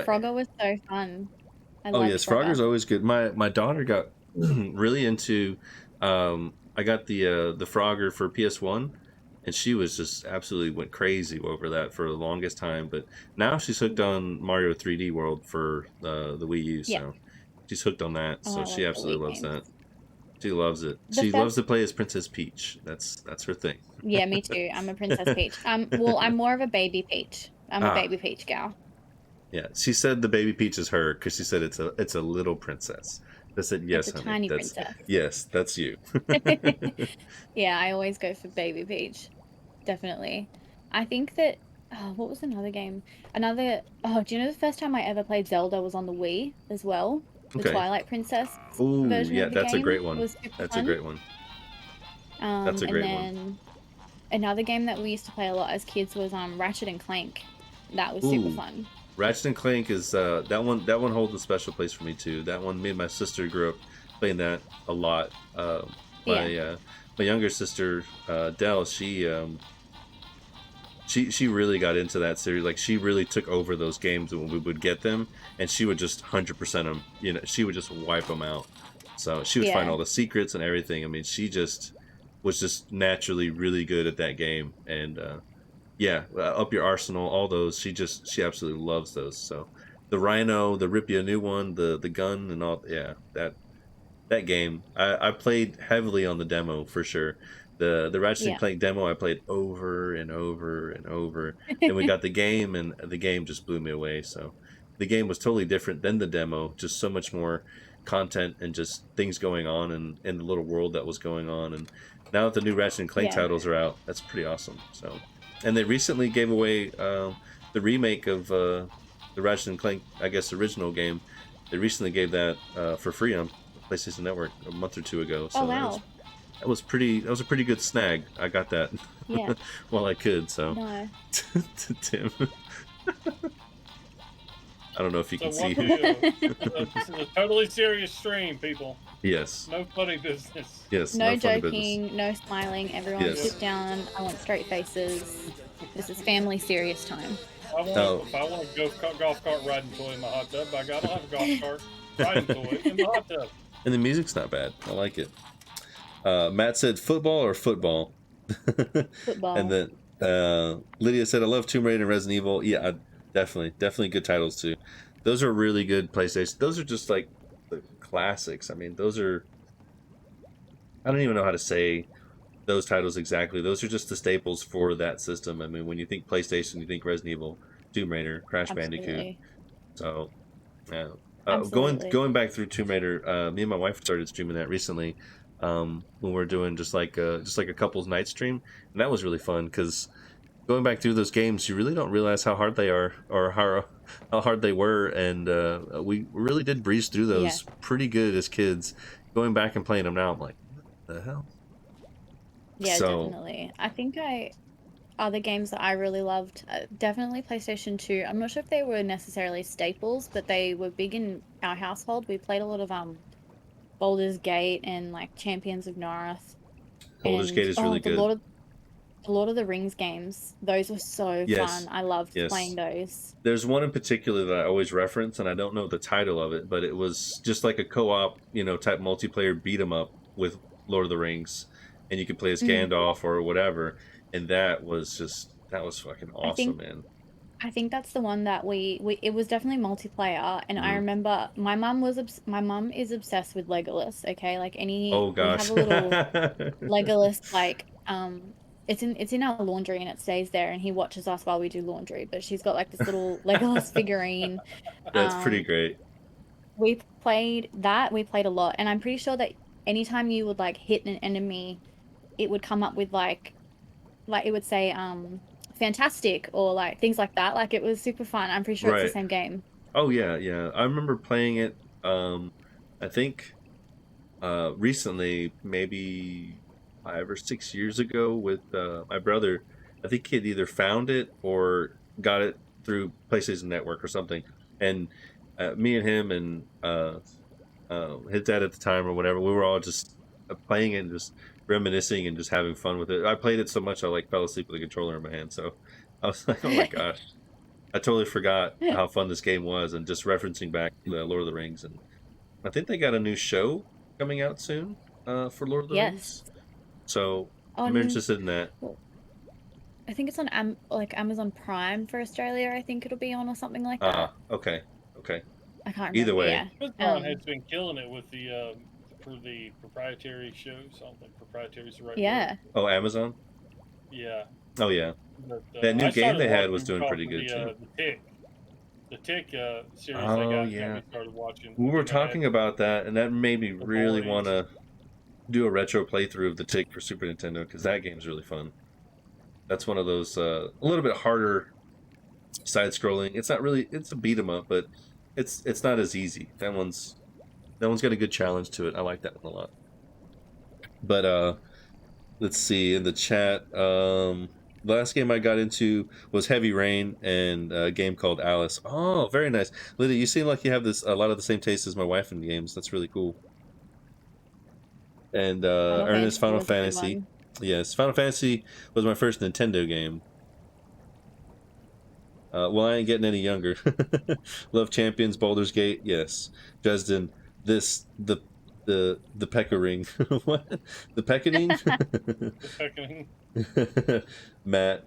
Frogger was so fun. Yes, Frogger's always good. My daughter got really into. I got the Frogger for PS1, and she was just absolutely went crazy over that for the longest time. But now she's hooked on Mario 3D World for the Wii U. So she's hooked on that. So she absolutely loves that. She loves it. She loves to play as Princess Peach. That's her thing. Yeah, me too. I'm a Princess Peach. Well, I'm more of a Baby Peach. I'm a Baby Peach gal. Yeah, she said the Baby Peach is her because she said it's a little princess. I said yes, it's a honey. Tiny princess. Yes, that's you. Yeah, I always go for Baby Peach. Definitely. I think that. Oh, what was another game? Do you know the first time I ever played Zelda was on the Wii as well? The Twilight Princess version of the that's game a great one. That's a great one. That's a great one. Another game that we used to play a lot as kids was Ratchet and Clank. That was super fun. Ratchet and Clank is that one holds a special place for me too. That one, me and my sister grew up playing that a lot. My younger sister Dell, she really got into that series. Like she really took over those games when we would get them, and she would just 100% them. You know, she would just wipe them out. So she would find all the secrets and everything. I mean, she just was just naturally really good at that game. And up your arsenal, all those. She absolutely loves those. So the Rhino, the Rip You a New One, the gun, and all. Yeah, that game. I played heavily on the demo for sure. The Ratchet and Clank demo I played over and over and over. Then we got the game, and the game just blew me away. So the game was totally different than the demo. Just so much more content and just things going on in the little world that was going on. And now that the new Ratchet and Clank titles are out, that's pretty awesome. So, and they recently gave away the remake of the Ratchet and Clank, I guess, original game. They recently gave that for free on PlayStation Network a month or two ago. So that was a pretty good snag. I got that while I could. So Tim, I don't know if you can see. This is a totally serious stream, people. Yes. No funny business. Yes. No joking. No smiling. Everyone sit down. I want straight faces. This is family serious time. If I want a golf cart riding toy in my hot tub, I gotta have a golf cart riding toy in the hot tub. And the music's not bad. I like it. Matt said football or football. Football. And then Lydia said, "I love Tomb Raider and Resident Evil." Yeah, definitely good titles too. Those are really good PlayStation. Those are just like the classics. I mean, those are. I don't even know how to say those titles exactly. Those are just the staples for that system. I mean, when you think PlayStation, you think Resident Evil, Tomb Raider, Crash Bandicoot. Absolutely. So, yeah. Absolutely. Going back through Tomb Raider, me and my wife started streaming that recently. When we're doing just like a couples night stream, and that was really fun because going back through those games, you really don't realize how hard they are or how hard they were, and we really did breeze through Yeah. those pretty good as kids. Going back and playing them now, I'm like, what the hell? Yeah, So definitely. I think other games that I really loved, definitely PlayStation 2. I'm not sure if they were necessarily staples, but they were big in our household. We played a lot of Baldur's Gate and like Champions of North Baldur's Gate and is really good. The Lord of the Rings games. Those were so fun. Yes, I loved playing yes. those. There's one in particular that I always reference, and I don't know the title of it, but it was just like a co-op, type multiplayer beat 'em up with Lord of the Rings, and you could play as Mm. Gandalf or whatever, and that was fucking I awesome, think man. I think that's the one that we it was definitely multiplayer, and I Mhm. remember my mum is obsessed with Legolas, okay? Like Oh we have gosh. a little Legolas like it's in our laundry and it stays there and he watches us while we do laundry, but she's got like this little Legolas figurine. That's pretty Um great. we played a lot, and I'm pretty sure that anytime you would like hit an enemy, it would come up with like it would say fantastic or like things like that. Like it was super fun. I'm pretty sure it's the Right. same game. Oh yeah, yeah. I remember playing it. I think recently, maybe 5 or 6 years ago, with my brother. I think he had either found it or got it through PlayStation Network or something. And me and him and his dad at the time or whatever, we were all just playing it and just reminiscing and just having fun with it. I played it so much I like fell asleep with the controller in my hand. So I was like, oh my gosh. I totally forgot how fun this game was, and just referencing back to Lord of the Rings, and I think they got a new show coming out soon for Lord of the Yes. Rings, so I'm On interested in that. well, I think it's on like Amazon Prime for Australia. I think it'll be on or something like that. Ah, okay, okay. I can't Either remember. way, Yeah. Amazon has been killing it with the for the proprietary shows. I don't think proprietary is the right word. Yeah. oh, Amazon. Yeah, Oh yeah, but that new I game started they had was watching doing because pretty of good too. the Tick series they Oh got yeah, me started watching, we and were then they had talking about that, and that made me the really want boys. to do a retro playthrough of the Tick for Super Nintendo because that game's really fun. That's one of those a little bit harder side scrolling. It's not really, it's a beat 'em up, but it's not as easy. That one's got a good challenge to it. I like that one a lot. But let's see in the chat. The last game I got into was Heavy Rain and a game called Alice. Oh, very nice. Lydia, you seem like you have this a lot of the same taste as my wife in games. That's really cool. And Final Ernest, Fantasy Final was a good Fantasy. one. Yes, Final Fantasy was my first Nintendo game. Well, I ain't getting any younger. Love Champions, Baldur's Gate, yes. Dresden, this the Peckering. What? The Peckening? The Pecking, Matt,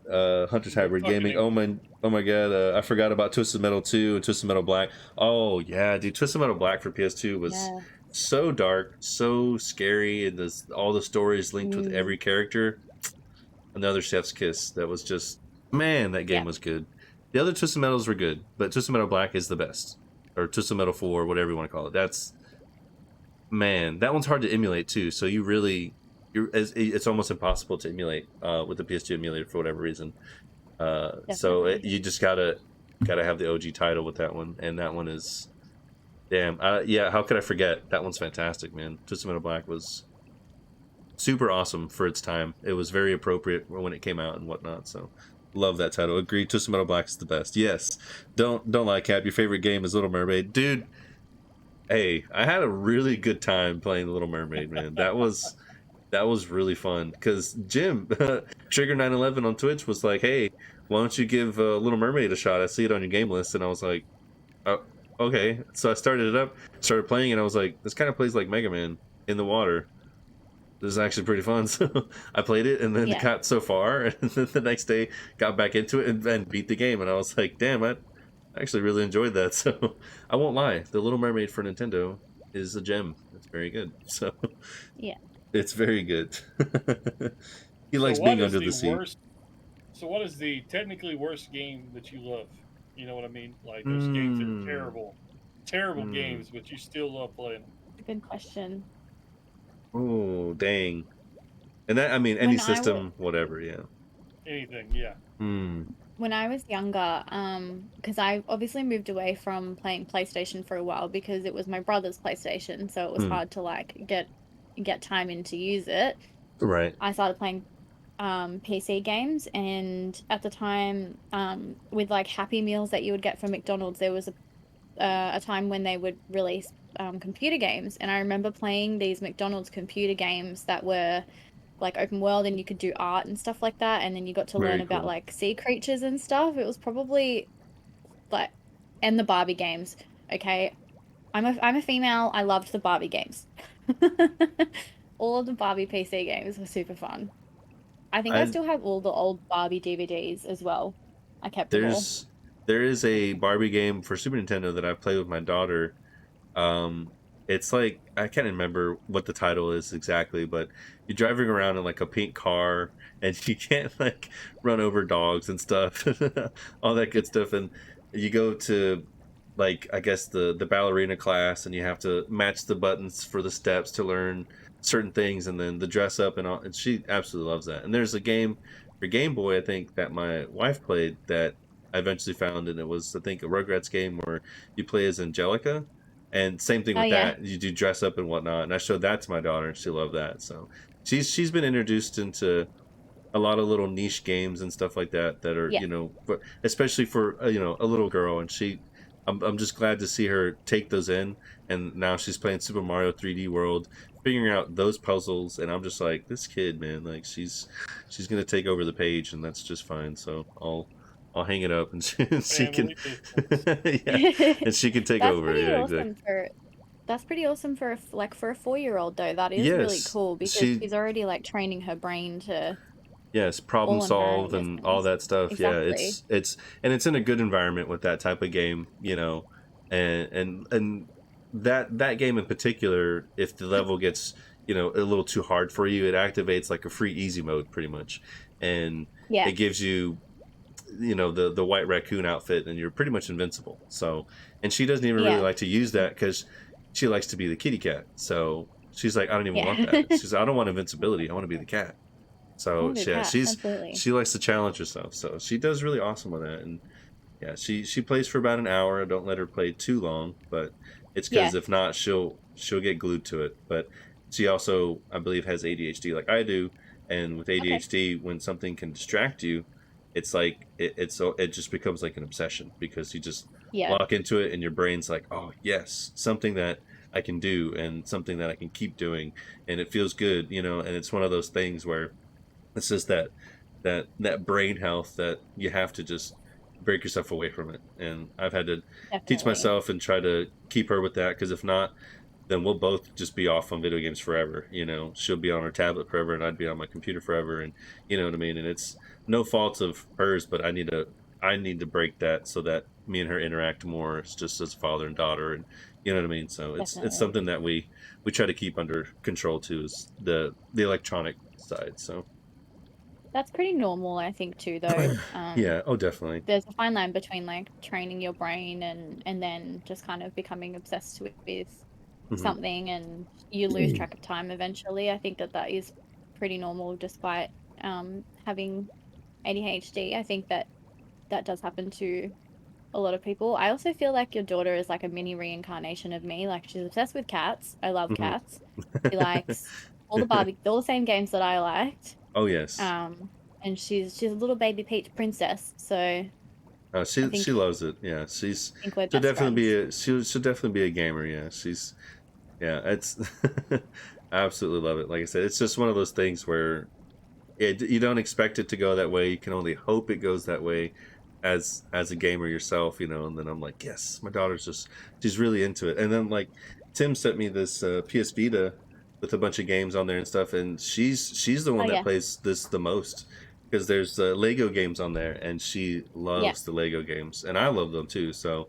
Hunter's the Hybrid Gaming. Puckening. Oh my god, I forgot about Twisted Metal 2 and Twisted Metal Black. Oh yeah, dude, Twisted Metal Black for PS2 was Yeah. so dark, so scary, and all the stories linked with Mm. every character. Another chef's kiss. That was just, man, that game Yeah. was good. The other Twisted Metals were good, but Twisted Metal Black is the best, or Twisted Metal 4, whatever you want to call it. That's, man, that one's hard to emulate too. So it's almost impossible to emulate with the PS2 emulator for whatever reason. Definitely. You just gotta have the OG title with that one, and that one is damn. Yeah, how could I forget? That one's fantastic, man. Twisted Metal Black was super awesome for its time. It was very appropriate when it came out and whatnot. So love that title. Agreed. Twisted Metal Black is the best. Yes. Don't lie, Cap. Your favorite game is Little Mermaid, dude. Hey, I had a really good time playing the Little Mermaid, man. That was really fun because Jim Trigger 911 on Twitch was like, "Hey, why don't you give Little Mermaid a shot? I see it on your game list," and I was like, "Oh, okay." So I started it up, started playing, and I was like, "This kind of plays like Mega Man in the water." this is actually pretty fun. So I played it and then Yeah. got so far, and then the next day got back into it and beat the game. And I was like, damn, I actually really enjoyed that. So I won't lie, The Little Mermaid for Nintendo is a gem. It's very good. So Yeah. it's very good. He So likes what being is under the the sea. worst? So what is the technically worst game that you love? You know what I mean? Like those games that are Mm, terrible, terrible mm. games, but you still love playing them. A good question. Oh, dang. And that, I mean, any When I was system, whatever. Yeah. Anything, yeah. Hmm. when I was younger, because I obviously moved away from playing PlayStation for a while because it was my brother's PlayStation, so it was Hmm. hard to like get time in to use it. Right. I started playing PC games, and at the time, with like Happy Meals that you would get from McDonald's, there was a time when they would release computer games, and I remember playing these McDonald's computer games that were like open world and you could do art and stuff like that, and then you got to learn Very about cool. like sea creatures and stuff. It was probably like and the Barbie games. Okay, I'm a female. I loved the Barbie games. All of the Barbie PC games were super fun. I think I I still have all the old Barbie DVDs as well. I kept them all. there's there is a Barbie game for Super Nintendo that I've played with my daughter. It's like I can't remember what the title is exactly, but you're driving around in like a pink car and you can't like run over dogs and stuff, all that Yeah, good stuff. And you go to like I guess the ballerina class and you have to match the buttons for the steps to learn certain things and then the dress up and all. And she absolutely loves that. And there's a game for Game Boy, I think, that my wife played that I eventually found, and it was I think a Rugrats game where you play as Angelica, and same thing oh with yeah, that. You do dress up and whatnot. And I showed that to my daughter and she loved that. So she's been introduced into a lot of little niche games and stuff like that that are, yeah, especially for a little girl. And I'm just glad to see her take those in. And now she's playing Super Mario 3D World, figuring out those puzzles. And I'm just like, this kid, man, like she's gonna take over the page, and that's just fine. So I'll hang it up, and she can, Family business. yeah, and she can take that's over. pretty Yeah, awesome exactly. for that's pretty awesome for like for a 4-year-old though. That is really Yes, cool because she she's already like training her brain to yes, problem all in solve various and all things. that stuff. Yeah, Exactly. and it's in a good environment with that type of game, and that game in particular, if the level gets, a little too hard for you, it activates like a free easy mode pretty much. And Yeah. it gives you, the white raccoon outfit, and you're pretty much invincible. So, and she doesn't even really Yeah. like to use that because she likes to be the kitty cat. So she's like, I don't even want Yeah. that. She's like, I don't want invincibility. I want to be the cat. I So want to be a yeah, cat. Absolutely. she likes to challenge herself. So she does really awesome with that. And yeah, she plays for about an hour. I don't let her play too long, but it's because Yeah. if not, she'll get glued to it. But she also, I believe, has ADHD like I do. And with Okay. ADHD, when something can distract you, it's like it just becomes like an obsession because you just Yeah. lock into it, and your brain's like, oh yes, something that I can do and something that I can keep doing, and it feels good, And it's one of those things where it's just that brain health that you have to just break yourself away from it. And I've had to teach Definitely. myself and try to keep her with that, because if not, then we'll both just be off on video games forever. She'll be on her tablet forever and I'd be on my computer forever, and you know what I mean. And it's no fault of hers, but I need to break that so that me and her interact more. It's just as father and daughter, and you know what I mean. So it's Definitely. something that we try to keep under control too, is the electronic side. So That's pretty normal, I think, too, though. yeah, oh definitely. There's a fine line between like training your brain and then just kind of becoming obsessed with Hmm. something and you lose track of time eventually. I think that that is pretty normal despite having ADHD. I think that that does happen to a lot of people. I also feel like your daughter is like a mini reincarnation of me. Like she's obsessed with cats. I love Hmm. cats. She likes all the same games that I liked. Oh yes. Um, and she's a little baby peach princess. So I She loves it. Yeah, think we're she'll best definitely friends. she'll definitely be a gamer. Yeah, yeah, it's I absolutely love it. Like I said, it's just one of those things where you don't expect it to go that way. You can only hope it goes that way as a gamer yourself, And then I'm like, yes, my daughter's she's really into it. And then like Tim sent me this PS Vita with a bunch of games on there and stuff, and she's the Oh one that yeah. plays this the most because there's Lego games on there, and she Yeah. loves the Lego games, and I love them too. So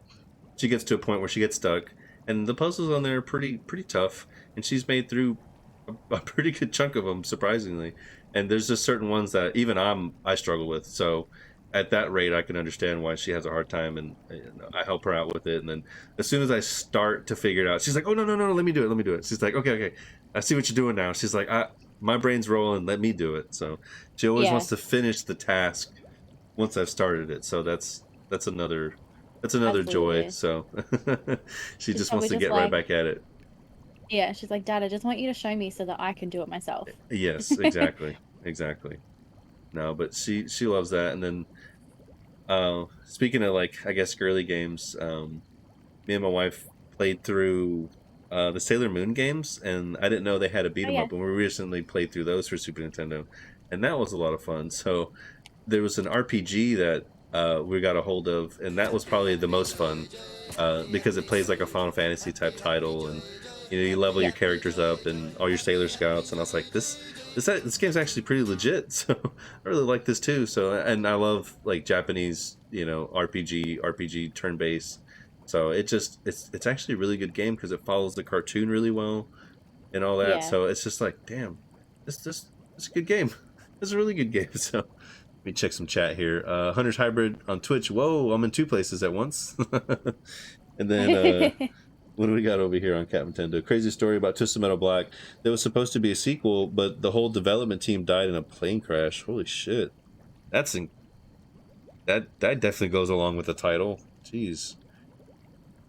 she gets to a point where she gets stuck, and the puzzles on there are pretty tough, and she's made through a pretty good chunk of them, surprisingly. And there's just certain ones that even I struggle with. So at that rate, I can understand why she has a hard time, and I help her out with it. And then as soon as I start to figure it out, she's like, "Oh, no, let me do it, let me do it." She's like, "Okay, I see what you're doing now." She's like, My brain's rolling, let me do it." So she always Yeah. wants to finish the task once I've started it. So that's another that's another joy. Absolutely. So she She's just wants probably to just get right like, back at it. yeah, she's like, Dad, I just want you to show me so that I can do it myself. Yes, exactly. No, but she loves that. And then speaking of, like, I guess girly games, me and my wife played through the Sailor Moon games, and I didn't know they had a beat Oh 'em yeah. up, and we recently played through those for Super Nintendo, and that was a lot of fun. So there was an RPG that we got a hold of, and that was probably the most fun because it plays like a Final Fantasy type title, and you level Yeah. your characters up and all your Sailor Scouts, and I was like, this game's actually pretty legit. So I really like this too. So, and I love like Japanese, RPG turn based. So it's actually a really good game because it follows the cartoon really well and all that. Yeah. So it's just like, damn, this is a good game. It's a really good game. So let me check some chat here. Hunter's Hybrid on Twitch. Whoa, I'm in two places at once. And then what do we got over here on Captain Tendo? Crazy story about Twisted Metal Black. There was supposed to be a sequel, but the whole development team died in a plane crash. Holy shit. That's in, that definitely goes along with the title. Jeez.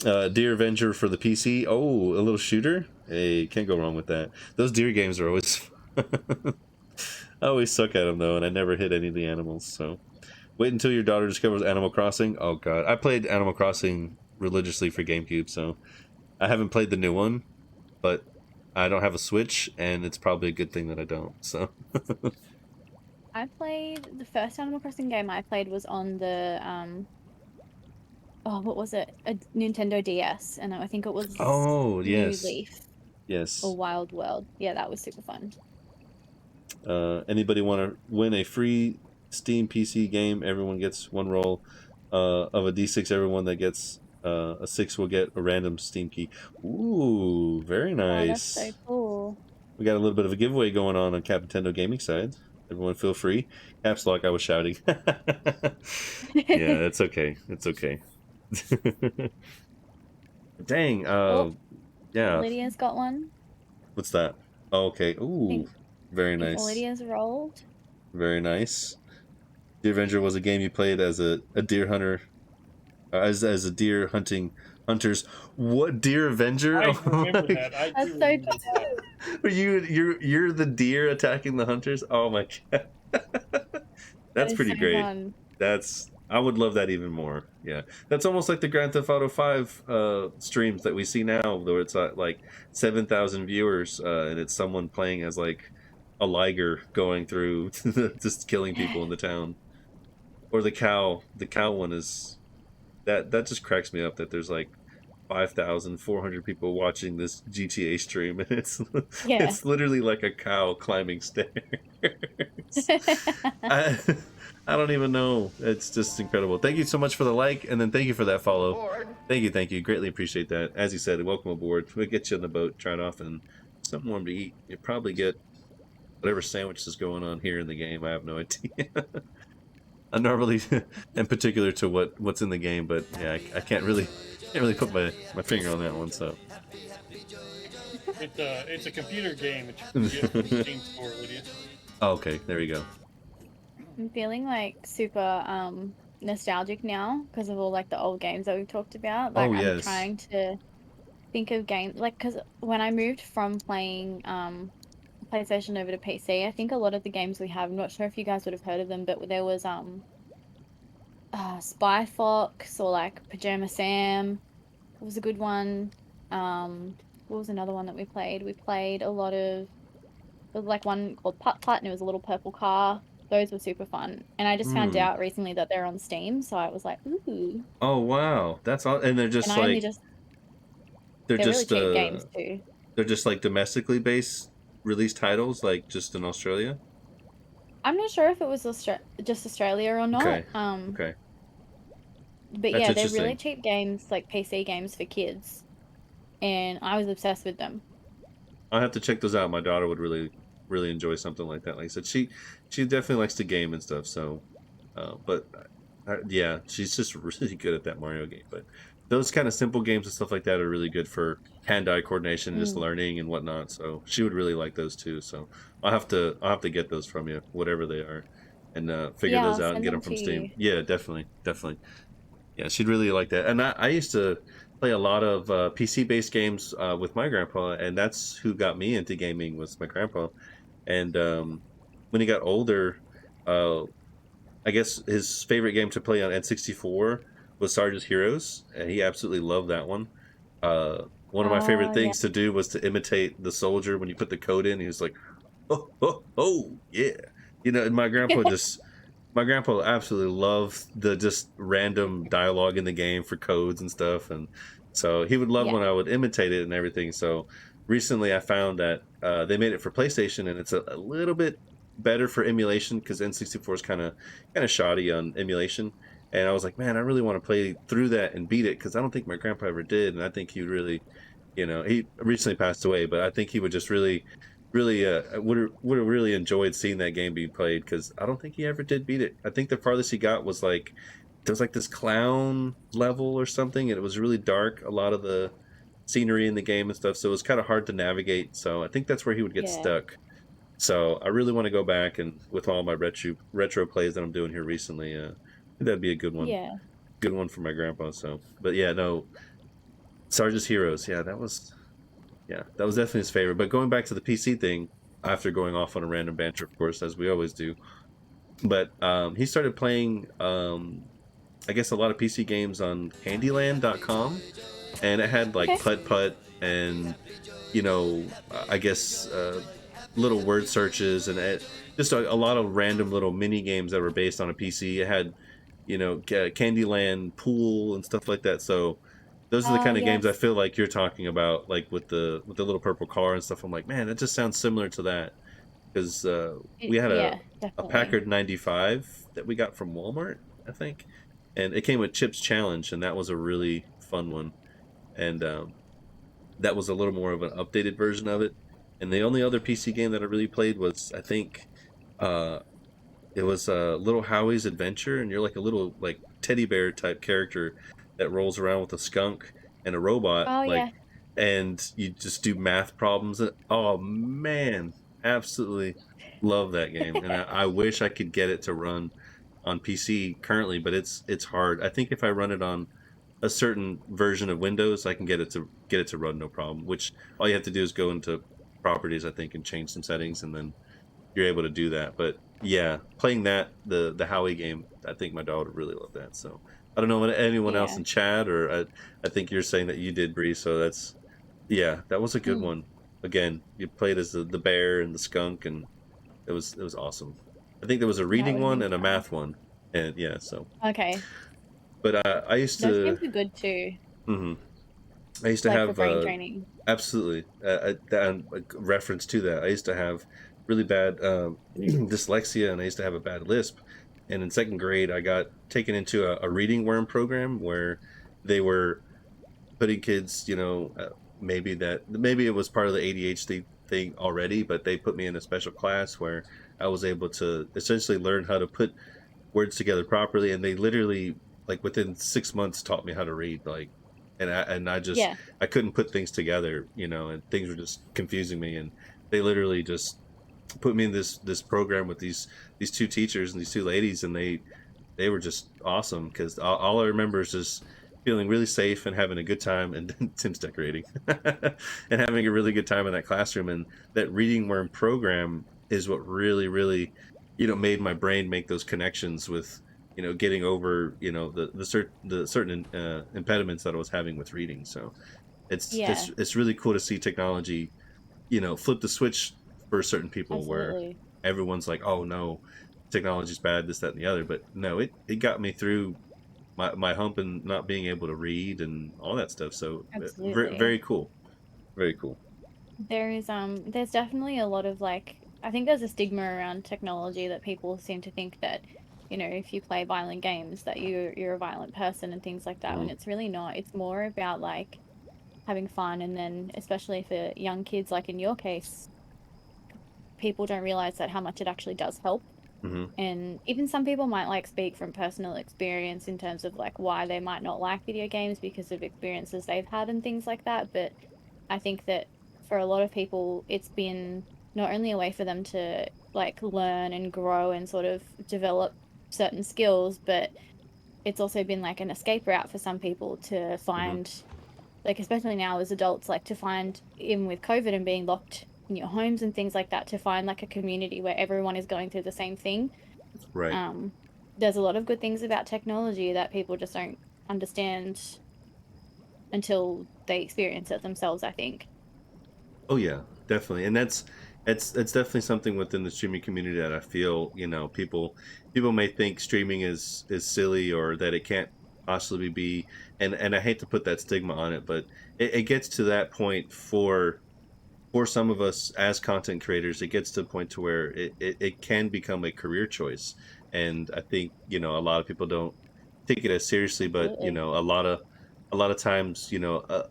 Deer Avenger for the PC. Oh, a little shooter. Hey, can't go wrong with that. Those deer games are always I always suck at them though, and I never hit any of the animals. So wait until your daughter discovers Animal Crossing. Oh god, I played Animal Crossing religiously for GameCube, so I haven't played the new one, but I don't have a Switch, and it's probably a good thing that I don't. So I played the first Animal Crossing game I played was on the oh, what was it? A Nintendo DS, and I think it was oh New yes, Leaf or yes. Wild World. Yeah, that was super fun. Anybody want to win a free Steam PC game? Everyone gets one roll of a D6. Everyone that gets a 6 will get a random Steam key. Ooh, very Oh, that's so nice. cool. We got a little bit of a giveaway going on Cap Nintendo Gaming side. Everyone feel free. Caps lock, I was shouting. Yeah, it's okay. It's okay. Dang. Oh, Yeah. Lydia's got one. What's that? Oh, okay. I think Ooh, very I think nice. Lydia's rolled. Very nice. Deer Avenger was a game you played as a deer hunter, as a deer hunters. What, Deer Avenger? I Oh remember my, that. I That's do so remember that. cool. are you're the deer attacking the hunters? Oh my god. That That's is pretty so great. fun. I would love that even more. Yeah. That's almost like the Grand Theft Auto 5 streams that we see now, though it's like 7,000 viewers and it's someone playing as like a liger going through just killing people in the town. Or the cow one is that just cracks me up that there's like 5,400 people watching this GTA stream, and it's Yeah. it's literally like a cow climbing stairs. I I don't even know. It's just incredible. Thank you so much for the like, and then thank you for that follow. Thank you. Greatly appreciate that. As you said, welcome aboard. We'll get you on the boat, try it off, and something warm to eat. You probably get whatever sandwich is going on here in the game. I have no idea. I normally, in particular to what's in the game, but yeah, I can't really put my finger on that one. So It's a computer game that you can get from the Steam store, Lydia. oh, okay, there you go. I'm feeling like super nostalgic now because of all like the old games that we've talked about. Like Oh I'm yes, trying to think of games like because when I moved from playing PlayStation over to PC, I think a lot of the games we have, I'm not sure if you guys would have heard of them, but there was Spy Fox or like Pajama Sam. It was a good one. What was another one that we played? We played a lot of there was like one called Putt Putt and it was a little purple car. Those were super fun. And I just found hmm. out recently that they're on Steam, so I was like, ooh. Oh wow, that's all. And they're And just I only like just they're they're really just cheap games too. they're just like domestically based released titles like just in Australia? I'm not sure if it was just Australia or not. Okay. Okay. But That's yeah, they're really interesting. cheap games, like PC games for kids, and I was obsessed with them. I'll have to check those out. My daughter would really enjoy something like that. Like I said, she definitely likes to game and stuff. So, but yeah, she's just really good at that Mario game. But those kind of simple games and stuff like that are really good for hand-eye coordination and just Mm. learning and whatnot. So she would really like those too. So I'll have to get those from you, whatever they are, and figure Yeah, those I'll out and send get them them to from Steam. you. Yeah, definitely. Yeah, she'd really like that. And I used to play a lot of PC based games with my grandpa, and that's who got me into gaming was my grandpa. And when he got older, uh, I guess his favorite game to play on N64 was Sarge's Heroes, and he absolutely loved that one. One of my favorite Oh, yeah. things to do was to imitate the soldier when you put the code in. He was like, "Oh, oh, oh, yeah," and my grandpa absolutely loved the just random dialogue in the game for codes and stuff, and so he would love Yeah, when I would imitate it and everything. So recently, I found that they made it for PlayStation, and it's a little bit better for emulation because N64 is kind of shoddy on emulation. And I was like, man, I really want to play through that and beat it because I don't think my grandpa ever did, and I think he would really, he recently passed away, but I think he would just really would have really enjoyed seeing that game being played because I don't think he ever did beat it. I think the farthest he got was like there was like this clown level or something, and it was really dark. A lot of the scenery in the game and stuff, so it was kind of hard to navigate. So I think that's where he would get yeah, stuck. So I really want to go back and with all my retro plays that I'm doing here recently, that'd be a yeah. good one for my grandpa. So, but yeah, no, Sarge's Heroes, yeah, that was definitely his favorite. But going back to the PC thing, after going off on a random banter, of course, as we always do. But he started playing, I guess, a lot of PC games on Candyland.com, and it had like Okay. Putt Putt and I guess little word searches and just a lot of random little mini games that were based on a PC. It had Candyland pool and stuff like that. So those are the Oh, kind of games I yes. feel like you're talking about, like with the little purple car and stuff. I'm like, man, that just sounds similar to that because we had Yeah, a definitely. Packard 95 that we got from Walmart, I think, and it came with Chips Challenge, and that was a really fun one. And that was a little more of an updated version of it. And the only other PC game that I really played was, I think, uh, it was Little Howie's Adventure, and you're like a little like teddy bear type character that rolls around with a skunk and a robot, Oh, like, yeah. and you just do math problems. Oh man, absolutely love that game, and I wish I could get it to run on PC currently, but it's hard. I think if I run it on a certain version of Windows, I can get it to run no problem. Which all you have to do is go into properties, I think, and change some settings, and then you're able to do that. But yeah, playing the Howie game, I think my dog would really love that. So I don't know about anyone else Yeah. in chat, or I think you're saying that you did, Bree. So that's yeah, that was a good Mm, one. Again, you played as the bear and the skunk, and it was awesome. I think there was a that reading would one be and a fun. math one, and yeah. So, Okay. but I used Those to. games are good too, Mhm. I used to like for have brain training. absolutely a reference to that. I used to have really bad dyslexia, and I used to have a bad lisp. And in second grade, I got taken into a reading worm program where they were putting kids, maybe it was part of the ADHD thing already, but they put me in a special class where I was able to essentially learn how to put words together properly, and they literally like within 6 months taught me how to read, like, and I just Yeah. I couldn't put things together, and things were just confusing me, and they literally just put me in this program with these two teachers and these two ladies, and they were just awesome because all I remember is just feeling really safe and having a good time, and Tim's decorating and having a really good time in that classroom. And that reading worm program is what really made my brain make those connections with getting over the certain impediments that I was having with reading. So Yeah, it's really cool to see technology flip the switch for certain people where absolutely. everyone's like, oh no, technology's bad, this, that, and the other. But no, it got me through my hump and not being able to read and all that stuff. So very, Absolutely. very cool. Very cool. There's definitely a lot of like, I think there's a stigma around technology that people seem to think that, if you play violent games that you're a violent person and things like that, when Hmm. it's really not. It's more about like having fun, and then especially for young kids, like in your case, people don't realize that how much it actually does help. Hmm. And even some people might like speak from personal experience in terms of like why they might not like video games because of experiences they've had and things like that. But I think that for a lot of people, it's been not only a way for them to like learn and grow and sort of develop certain skills, but it's also been like an escape route for some people to Hmm. find, like, especially now as adults, like to find, even with COVID and being locked in your homes and things like that, to find like a community where everyone is going through the same thing. Right. um, there's a lot of good things about technology that people just don't understand until they experience it themselves, I think. Oh yeah, definitely, and that's definitely something within the streaming community that I feel, people may think streaming is silly or that it can't possibly be, and I hate to put that stigma on it, but it gets to that point for some of us as content creators. It gets to a point to where it can become a career choice. And I think, a lot of people don't take it as seriously, but Absolutely. a lot of times,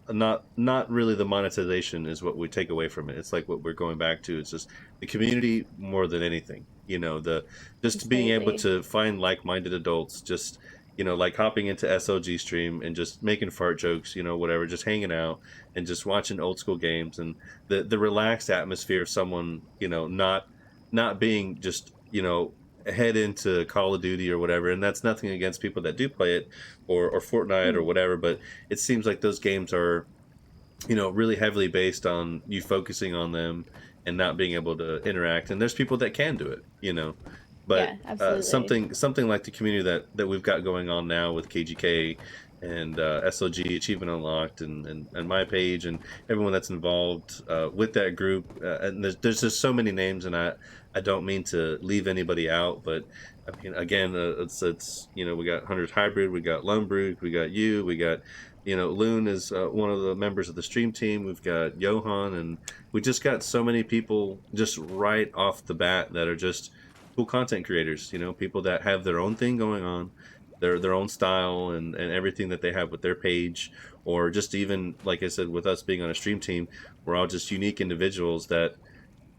not really the monetization is what we take away from it. It's like what we're going back to. It's just the community more than anything. The just being able Completely. to find like-minded adults, just like hopping into SLG stream and just making fart jokes, whatever, just hanging out and just watching old school games, and the relaxed atmosphere of someone, not being just, head into Call of Duty or whatever. And that's nothing against people that do play it, or Fortnite or Mm, whatever, but it seems like those games are, really heavily based on you focusing on them and not being able to interact. And there's people that can do it, but yeah, absolutely. something like the community that we've got going on now with KGK and SLG Achievement Unlocked, and my page and everyone that's involved with that group. And there's just so many names, and I don't mean to leave anybody out, but I mean, again, it's we got Hunter's Hybrid, we got Lumbrook, we got you, we got, Loon is one of the members of the stream team. We've got Johan, and we just got so many people just right off the bat that are just cool content creators. People that have their own thing going on, their own style, and everything that they have with their page, or just even like I said, with us being on a stream team, we're all just unique individuals that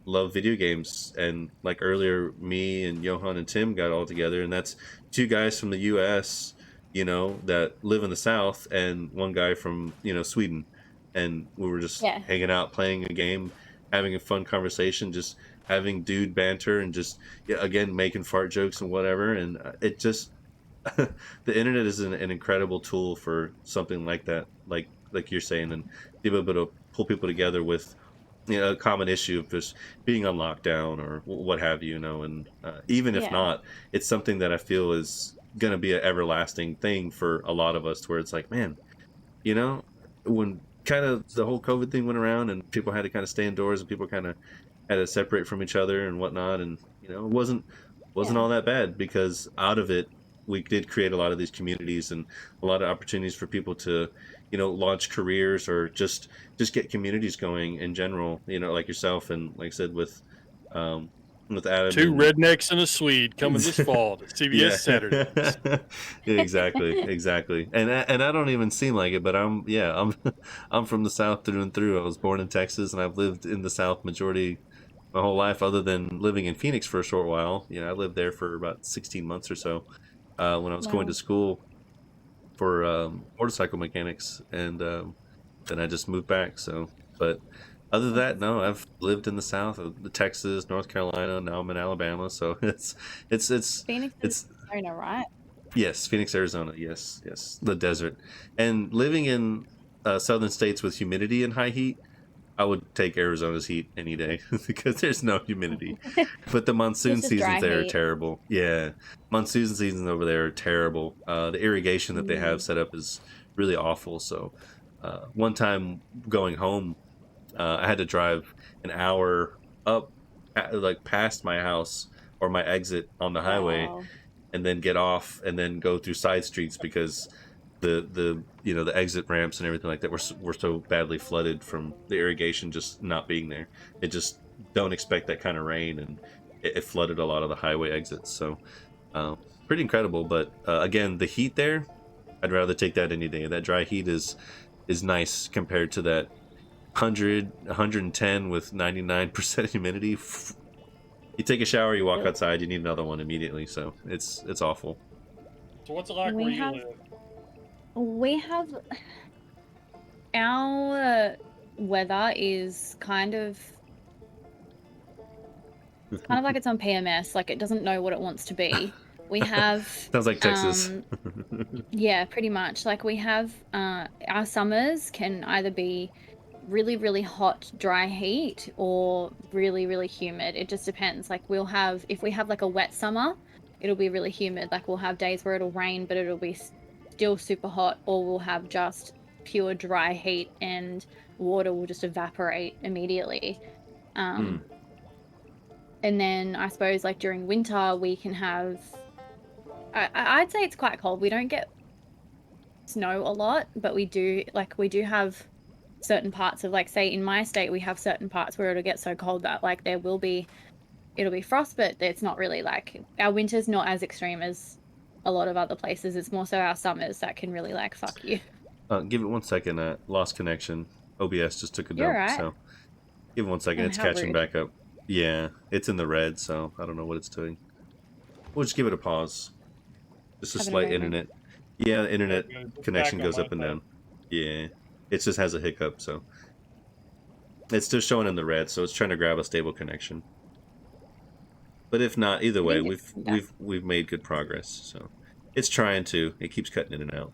love video games. And like earlier, me and Johan and Tim got all together, and that's two guys from the US, that live in the South, and one guy from, Sweden. And we were just Yeah. hanging out, playing a game, having a fun conversation, just having dude banter, and just, yeah, again, making fart jokes and whatever. And it just the internet is an incredible tool for something like that, like you're saying, and be able to pull people together with, a common issue of just being on lockdown or what have you. And even if Yeah. not, it's something that I feel is going to be an everlasting thing for a lot of us, where it's like, man, you know, when kind of the whole COVID thing went around and people had to kind of stay indoors and people kind of had to separate from each other and whatnot. And, it wasn't Yeah. all that bad, because out of it, we did create a lot of these communities and a lot of opportunities for people to, launch careers, or just get communities going in general, like yourself. And like I said, um, with Adam Two and rednecks and a Swede coming this fall to CBS yeah. Saturdays. Yeah, exactly. And I don't even seem like it, but I'm I'm from the South through and through. I was born in Texas, and I've lived in the South majority my whole life, other than living in Phoenix for a short while. I lived there for about 16 months or so, when I was going to Wow. school for motorcycle mechanics, and then I just moved back. So, but other than that, That's no, I've lived in the South, Texas, North Carolina. Now I'm in Alabama, so it's it's Phoenix is it's Arizona, right? yes, Phoenix, Arizona. Yes, yes, the desert. And living in southern states with humidity and high heat, I would take Arizona's heat any day because there's no humidity. But the monsoon It's just seasons dry there are heat. terrible. Yeah, monsoon seasons over there are terrible. The irrigation that they have Mm, set up is really awful. So, one time going home, I had to drive an hour up, like past my house or my exit on the highway, wow. and then get off and then go through side streets because the the exit ramps and everything like that were so badly flooded from the irrigation just not being there. It just don't expect that kind of rain, and it flooded a lot of the highway exits. So pretty incredible. But again, the heat there, I'd rather take that any day. That dry heat is nice compared to that 110 with 99% humidity. You take a shower, you walk Yep. outside, you need another one immediately. So it's awful. So what's it like We where you have- live? We have our weather is kind of like it's on PMS, like it doesn't know what it wants to be. We have Sounds like Texas. yeah, pretty much. Like we have our summers can either be really, really hot, dry heat or really, really humid. It just depends. Like we'll have, if we have like a wet summer, it'll be really humid. Like we'll have days where it'll rain, but it'll be still super hot, or we'll have just pure dry heat and water will just evaporate immediately. And then I suppose like during winter we can have, I'd say it's quite cold. We don't get snow a lot, but we do have certain parts of, like, say in my state we have certain parts where it'll get so cold that like it'll be frost, but it's not really, like, our winter's not as extreme as a lot of other places. It's more so our summers that can really like fuck you. Give it 1 second. Lost connection. OBS just took a You're dump. right. So give it 1 second. Oh, It's how catching rude. back up. Yeah, it's in the red, so I don't know what it's doing. We'll just give it a pause. Just a Having a slight moment. internet. Yeah, the internet Okay, it's connection back on goes my up and side. down. Yeah, it just has a hiccup, so it's still showing in the red, so it's trying to grab a stable connection. But if not, either way, think it's back. we've made good progress. So it's trying to. It keeps cutting in and out.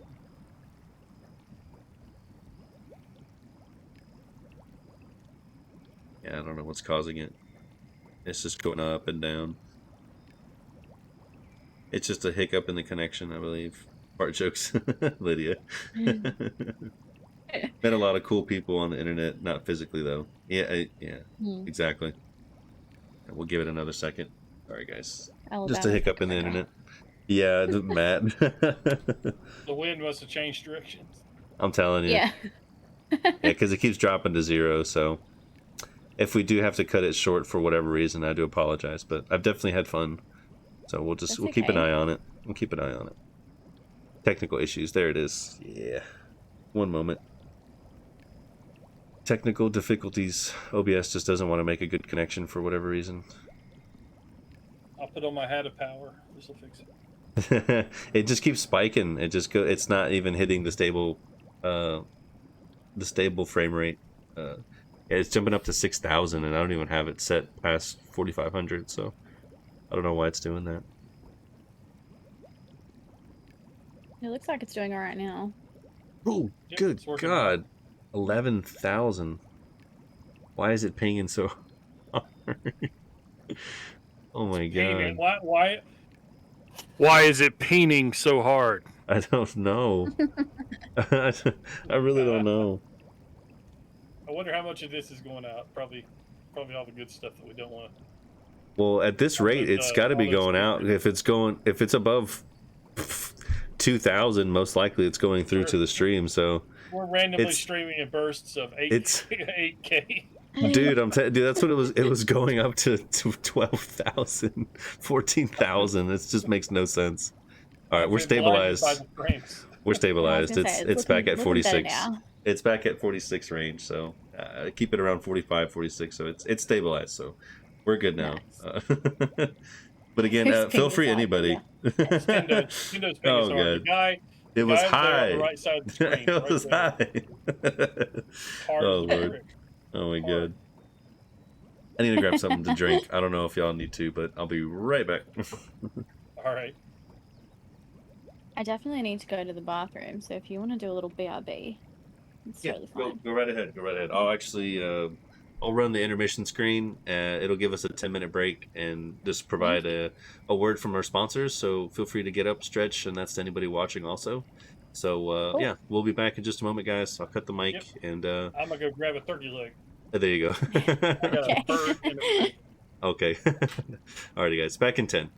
Yeah, I don't know what's causing it. It's just going up and down. It's just a hiccup in the connection, I believe. Fart jokes, Lydia. Met a lot of cool people on the internet, not physically though. Yeah, exactly. We'll give it another second. Sorry, guys. Just a Alabama hiccup in the Dakota. internet. Yeah, Matt. The wind must have changed directions. I'm telling you. Yeah. Yeah, because it keeps dropping to 0. So if we do have to cut it short for whatever reason, I do apologize. But I've definitely had fun. So we'll That's keep an okay. eye on it. We'll keep an eye on it. Technical issues. There it is. Yeah. 1 moment. Technical difficulties. OBS just doesn't want to make a good connection for whatever reason. I'll put on my hat of power. This will fix it. It just keeps spiking. It's not even hitting the stable frame rate. It's jumping up to 6,000, and I don't even have it set past 4,500. So I don't know why it's doing that. It looks like it's doing all right now. Oh, Yep, good it's working God. 11,000. Why is it pinging so hard? Oh my Painting. God. Why is it painting so hard? I don't know. I really don't know. I wonder how much of this is going out. Probably all the good stuff that we don't want. Well, at this rate, it's got to be going out. If it's above 2,000, most likely it's going through to the stream. So, We're randomly It's- streaming in bursts of 8, it's- 8K. dude, dude, that's what it was. It was going up to 12,000, 14,000. It just makes no sense. All right, we're I've been blinded stabilized. by the frames. We're stabilized. gonna say, It's back at looking better 46. now. It's back at 46 range. So keep it around 45, 46. So it's stabilized. So we're good now. But again, Whose feel ping free, is that? anybody. Tendo's ping Oh, is hard. good. The guy It was guy up there on high. the right side of the screen. It was right there. high. Hard Oh, as a Lord. brick. Oh my Hard. God. I need to grab something to drink. I don't know if y'all need to, but I'll be right back. All right. I definitely need to go to the bathroom, so if you want to do a little BRB, it's totally go, fine. go right ahead. Go right ahead. I'll actually, I'll run the intermission screen. It'll give us a 10-minute break and just provide a word from our sponsors. So feel free to get up, stretch, and that's to anybody watching also. So Cool. yeah, we'll be back in just a moment, guys. I'll cut the mic Yep. and I'm gonna go grab a turkey leg. there you go. I got Okay. a bird and a Okay. Alrighty, guys. Back in 10.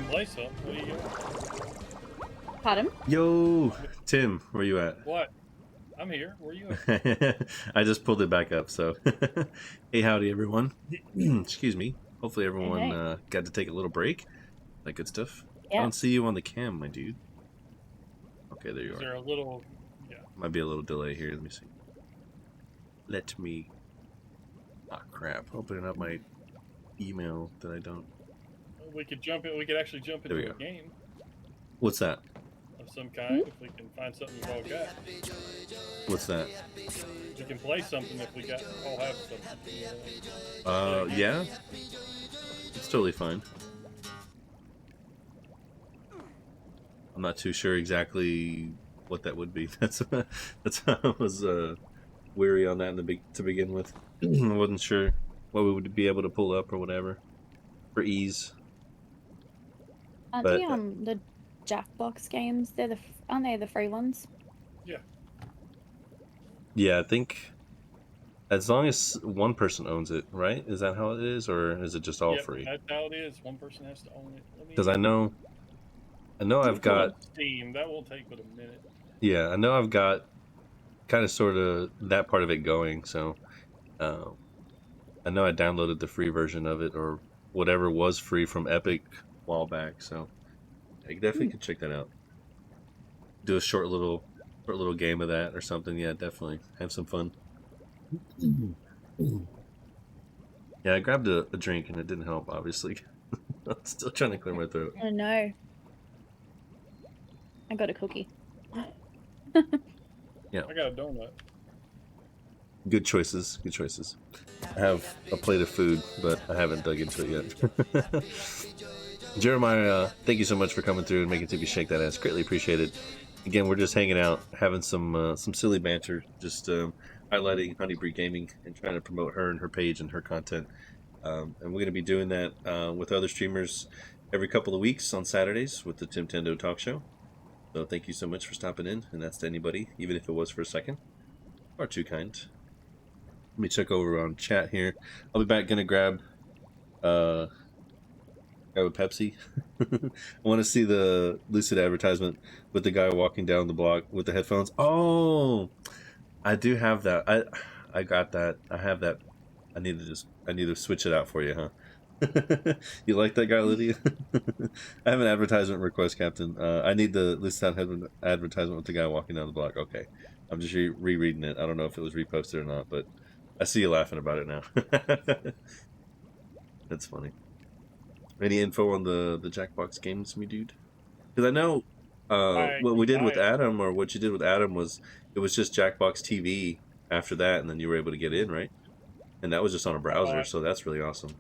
play something. What do you got? Pardon? Yo, Tim, where you at? What? I'm here. Where you at? I just pulled it back up, so hey, howdy everyone. Excuse me. Hopefully everyone Hey. got to take a little break. That good stuff. I Yeah. don't see you on the cam, my dude. Okay, there you Is are. there a little? Yeah. Might be a little delay here. Let me see. Let me. Ah, crap. Opening up my email that I don't. We could jump in. We could actually jump There we into a go. game What's that? of some kind if we can find something we've all got. What's that? We can play something if we all have something. Yeah. It's totally fine. I'm not too sure exactly what that would be. That's how I was weary on that to begin with. I wasn't sure what we would be able to pull up or whatever for ease. Aren't But the Jackbox games? Aren't they the free ones? yeah, I think as long as one person owns it, right? Is that how it is, or is it just all free? That's how it is. One person has to own it. Because I know I've got Steam. That won't take but a minute. Yeah, I know I've got kind of sort of that part of it going. So I know I downloaded the free version of it or whatever was free from Epic a while back. So I definitely could check that out. Do a short little game of that or something. Yeah, definitely have some fun. Yeah, I grabbed a drink and it didn't help. Obviously, I'm still trying to clear my throat. Oh no. I got a cookie. Yeah. I got a donut. Good choices. Good choices. I have a plate of food, but I haven't dug into it yet. Jeremiah, thank you so much for coming through and making Tippy shake that ass. Greatly appreciate it. Again, we're just hanging out, having some silly banter, just highlighting Honeybreed Gaming and trying to promote her and her page and her content. And we're going to be doing that with other streamers every couple of weeks on Saturdays with the Tendo Talk Show. So thank you so much for stopping in, and that's to anybody, even if it was for a second. Or too kind. Let me check over on chat here. I'll be back. Gonna grab a Pepsi. I want to see the Lucid advertisement with the guy walking down the block with the headphones. Oh, I do have that. I got that. I have that. I need to switch it out for you, huh? You like that guy, Lydia? I have an advertisement request, Captain. I need the Lucid advertisement with the guy walking down the block. Okay, I'm just rereading it. I don't know if it was reposted or not, but I see you laughing about it now. That's funny. Any info on the Jackbox games, me dude? Because I know what we did with Adam, or what you did with Adam was it was just Jackbox TV after that, and then you were able to get in, right? And that was just on a browser, so that's really awesome.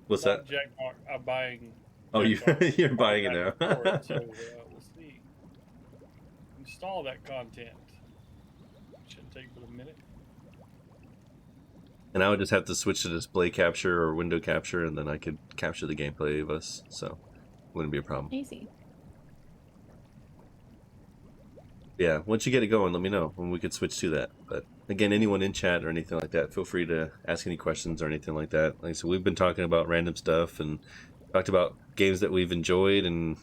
What's that? Jackbox. I'm buying. Oh, you're buying it now. So we'll see. Install that content. Shouldn't take but a minute. And I would just have to switch to display capture or window capture, and then I could capture the gameplay of us, so wouldn't be a problem. Easy. Yeah, once you get it going, let me know when we could switch to that. But again, anyone in chat or anything like that, feel free to ask any questions or anything like that. Like I said, we've been talking about random stuff and talked about games that we've enjoyed, and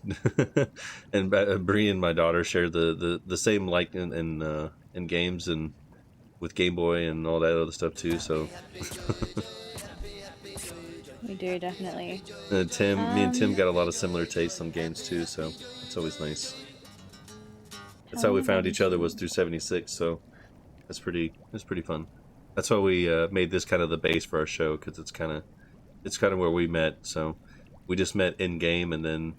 and Bree and my daughter share the same like in games and with Game Boy and all that other stuff too. So We do, definitely. Me and Tim got a lot of similar tastes on games too, so it's always nice. That's how we found each other, was through 76, so that's pretty fun. That's why we made this kind of the base for our show, because it's kind of where we met. So we just met in game, and then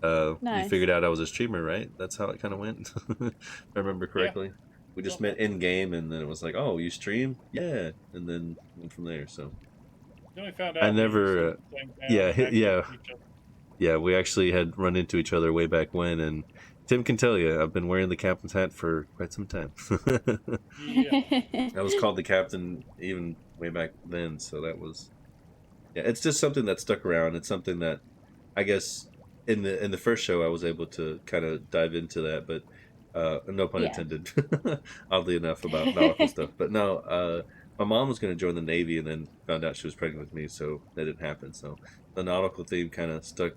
Nice. you figured out I was a streamer, right? That's how it kind of went. If I remember correctly. Yeah. We just met in game, and then it was like, oh, you stream? Yeah, and then went from there. So Then we found out I never, yeah, we actually had run into each other way back when, and Tim can tell you, I've been wearing the captain's hat for quite some time. I was called the captain even way back then, so that was, yeah, it's just something that stuck around. It's something that I guess in the first show I was able to kind of dive into that, but no pun intended, oddly enough, about nautical stuff. But no, my mom was going to join the Navy and then found out she was pregnant with me, so that didn't happen. So the nautical theme kind of stuck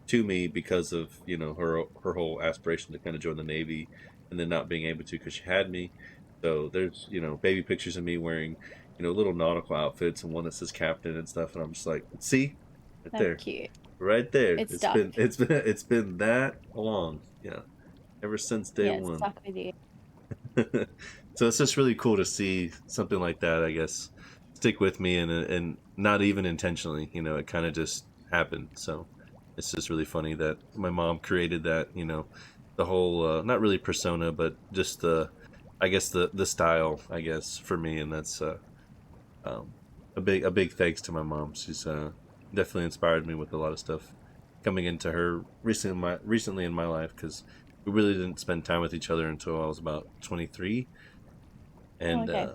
to me because of her whole aspiration to kind of join the Navy and then not being able to because she had me. So there's baby pictures of me wearing little nautical outfits and one that says captain and stuff, and I'm just like, see, right That's there, cute. right there. It's It's stuck. been it's been that long, yeah, ever since day Yeah, it's one. stuck with you. So it's just really cool to see something like that, I guess, stick with me and not even intentionally, it kind of just happened. So it's just really funny that my mom created that, the whole not really persona, but just I guess the style, I guess, for me, and that's um, a big thanks to my mom. She's definitely inspired me with a lot of stuff coming into her recently in my life because we really didn't spend time with each other until I was about 23, Oh, and okay.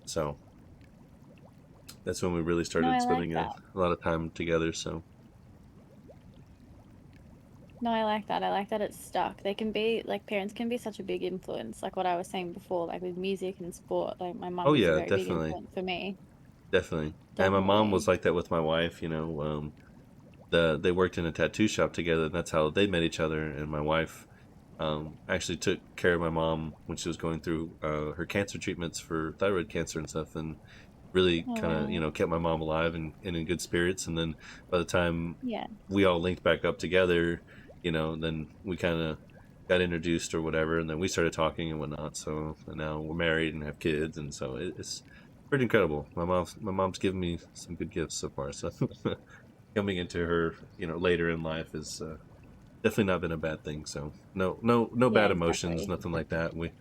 so that's when we really No, started I like spending a, that. a lot of time together. So No, I like that. I like that it's stuck. They can be like parents can be such a big influence. Like what I was saying before, like with music and sport. Like my oh mum was a yeah, very big definitely, influence for me. definitely. And my mom was Definitely. like that with my wife. They worked in a tattoo shop together, and that's how they met each other. And my wife actually took care of my mom when she was going through her cancer treatments for thyroid cancer and stuff, and really Oh kind of wow. kept my mom alive and in good spirits. And then by the time Yeah. we all linked back up together, then we kind of got introduced or whatever, and then we started talking and whatnot. So and now we're married and have kids, and so it's pretty incredible. My mom's given me some good gifts so far. So coming into her, later in life is definitely not been a bad thing. So no Yeah, bad emotions, exactly. nothing like that. We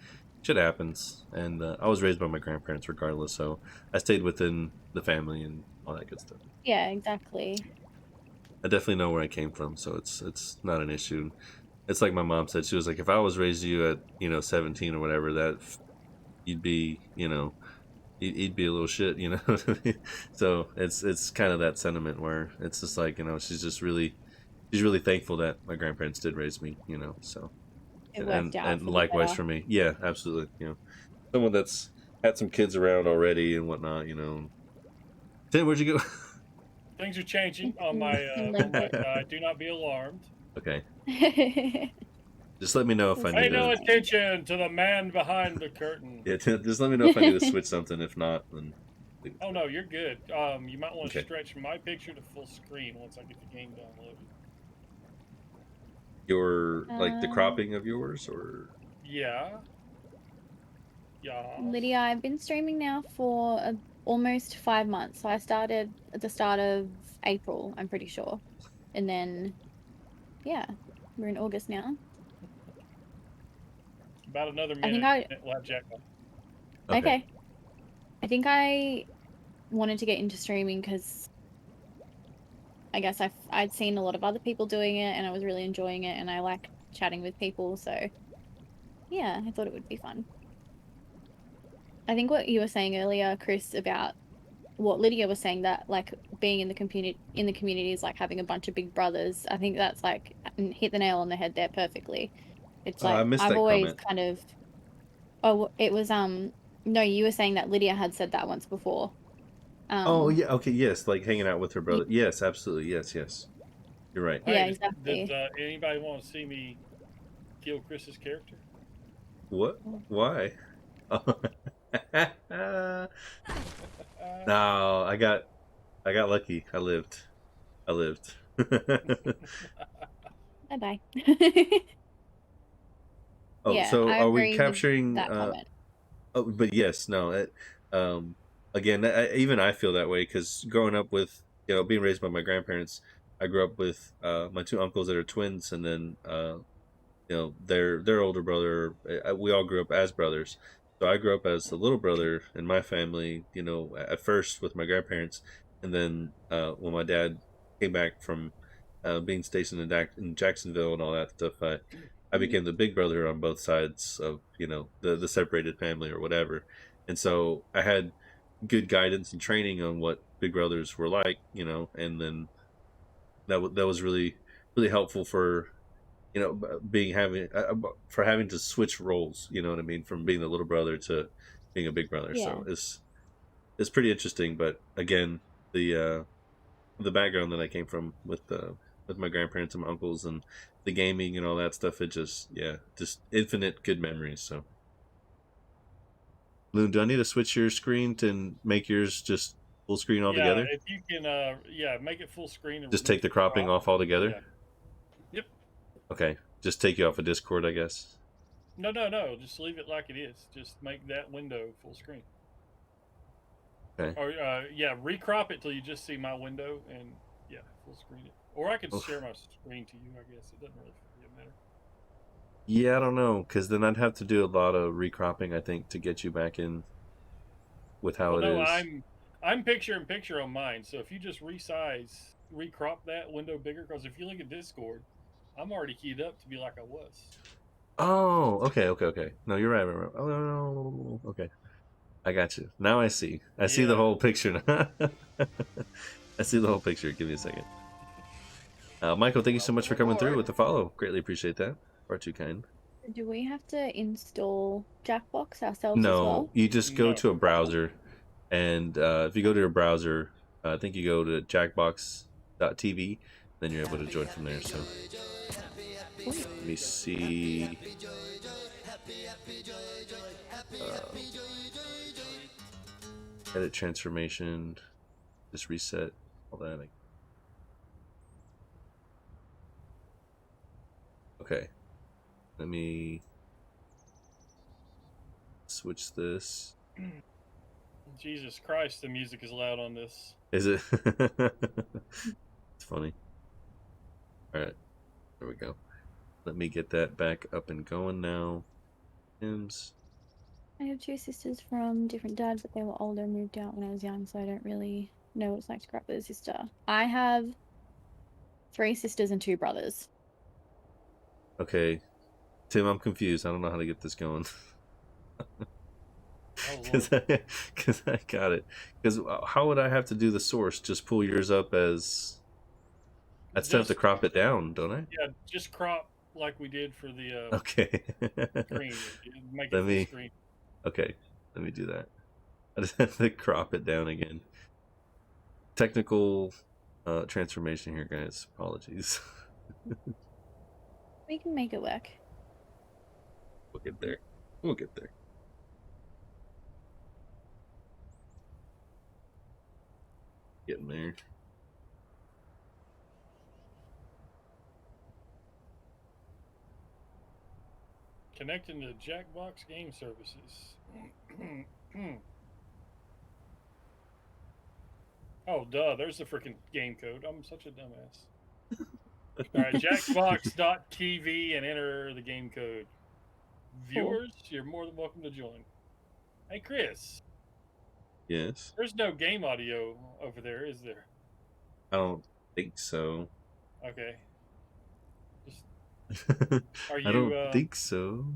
shit happens, and I was raised by my grandparents regardless, so I stayed within the family and all that good stuff. Yeah, exactly. I definitely know where I came from, so it's not an issue. It's like my mom said; she was like, if I was raised you at 17 or whatever, that you'd be he'd be a little shit, what I mean? So it's kind of that sentiment where it's just like she's really thankful that my grandparents did raise me, so It and worked out and for the likewise better. for me. Yeah, absolutely. Someone that's had some kids around already and whatnot. Tim, where'd you go? Things are changing Can on link my it. side. Do not be alarmed. Okay, just let me know if I This Pay need is no to. insane. attention to the man behind the curtain. Yeah, just let me know if I need to switch something. If not, then leave it Oh to it. no, you're good. You might want to Okay, stretch my picture to full screen once I get the game downloaded. your like the um, cropping of yours, or Yeah. Yes. Lydia, I've been streaming now for almost 5 months. So I started at the start of April, I'm pretty sure. And then, yeah, we're in August now. About another I think minute. I, We'll have Jack on. okay. okay. I think I wanted to get into streaming because I guess I'd seen a lot of other people doing it and I was really enjoying it and I like chatting with people. So yeah, I thought it would be fun. I think what you were saying earlier, Chris, about what Lydia was saying, that like being in the community is like having a bunch of big brothers. I think that's like hit the nail on the head there perfectly. It's I like missed I've that always comment. kind of it was no, you were saying that Lydia had said that once before. Oh Um yeah, okay, yes, like hanging out with her y- brother. Yes, absolutely. Yes, yes. You're right. yeah, Hey, did exactly. anybody want to see me kill Chris's character? What? Why? Uh, No, I got lucky. I lived. I lived. Bye bye. Oh, Yeah, so I are we agree with capturing that comment. oh, but yes, no, um again, even I feel that way cuz growing up with, being raised by my grandparents, I grew up with my two uncles that are twins, and then their older brother. We all grew up as brothers, so I grew up as the little brother in my family. At first with my grandparents, and then when my dad came back from being stationed in Jacksonville and all that stuff, I became the big brother on both sides of the separated family or whatever. And so I had good guidance and training on what big brothers were like, and then that was really really helpful for being having for having to switch roles. You know what I mean, from being the little brother to being a big brother. Yeah. So it's it's pretty interesting. But again, the background that I came from with my grandparents and my uncles and the gaming and all that stuff, it just infinite good memories. So, Loon, do I need to switch your screen to make yours just full screen Yeah, altogether? if you can, yeah, make it full screen and Just take remove the the cropping crop. off altogether? Yeah. Yep. Okay. Just take you off of Discord, I guess. No. Just leave it like it is. Just make that window full screen. Okay. Or yeah, recrop it till you just see my window, and yeah, full screen it. Or I could Oof. share my screen to you. I guess it doesn't really matter. Yeah, I don't know, because then I'd have to do a lot of recropping, I think, to get you back in with how Well, it no, is. I'm picture in picture on mine. So if you just recrop that window bigger, because if you look at Discord, I'm already keyed up to be like I was. Oh, okay. No, you're right. Oh, no. Okay. I got you. Now I see. I see the Yeah. whole picture now. I see the whole picture. Give me a second. Michael, thank you so much for Welcome coming through aboard. with the follow. Greatly appreciate that. Far too kind. Do we have to install Jackbox ourselves as No, well? you just go No. to a browser, and if you go to your browser, I think you go to jackbox.tv, then you're able to join from there. So let me see. Uh, edit transformation, just reset all that. Okay, let me switch this. Jesus Christ, the music is loud on this. Is it? It's funny. All right, there we go. Let me get that back up and going now. Hymns. I have two sisters from different dads, but they were older and moved out when I was young, so I don't really know what it's like to grow up with a sister. I have 3 sisters and 2 brothers. Okay, Tim, I'm confused. I don't know how to get this going. Oh Because Lord. I got it. Because how would I have to do the source? Just pull yours up as. I'd still have to Just crop it down, don't I? yeah, just crop like we did for the Okay. screen. Make it Let full me. screen. Okay, let me do that. I just have to crop it down again. Technical transformation here, guys. Apologies. We can make it work. We'll get there. We'll get there. Getting there. Connecting to Jackbox game services. Oh, duh. There's the freaking game code. I'm such a dumbass. All right, jackbox.tv and enter the game code. Viewers, you're more than welcome to join. Hey, Chris, Yes. there's no game audio over there, is there? I don't think so. Okay. Just, are I don't you think so.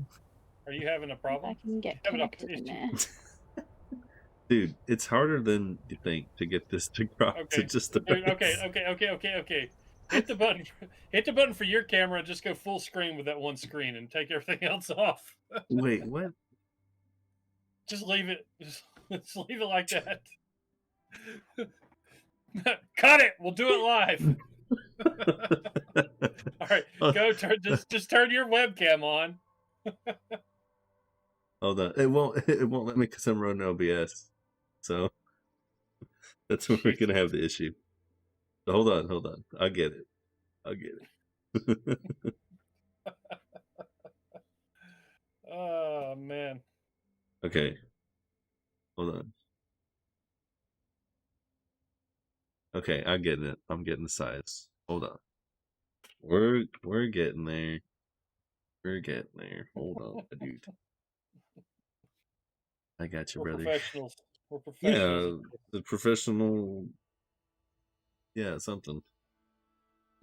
having a If problem? I can get Having a connected in issue? there. Dude, it's harder than you think to get this to crop to Okay. just the Dude, right. okay. Hit the button. Hit the button for your camera. Just go full screen with that one screen and take everything else off. Wait, what? Just leave it. Just leave it like that. Cut it. We'll do it live. All right, Oh, go turn. Just turn your webcam on. hold on. It won't let me because I'm running OBS. So that's where we're gonna Jesus. have the issue. So hold on. I'll get it. I'll get it. Oh man. Okay. Hold on. Okay, I'm getting it. I'm getting the size. Hold on. We're getting there. We're getting there. Hold on, dude. I got you, We're brother. professionals. We're professionals at Yeah, this. the professional. Yeah, something.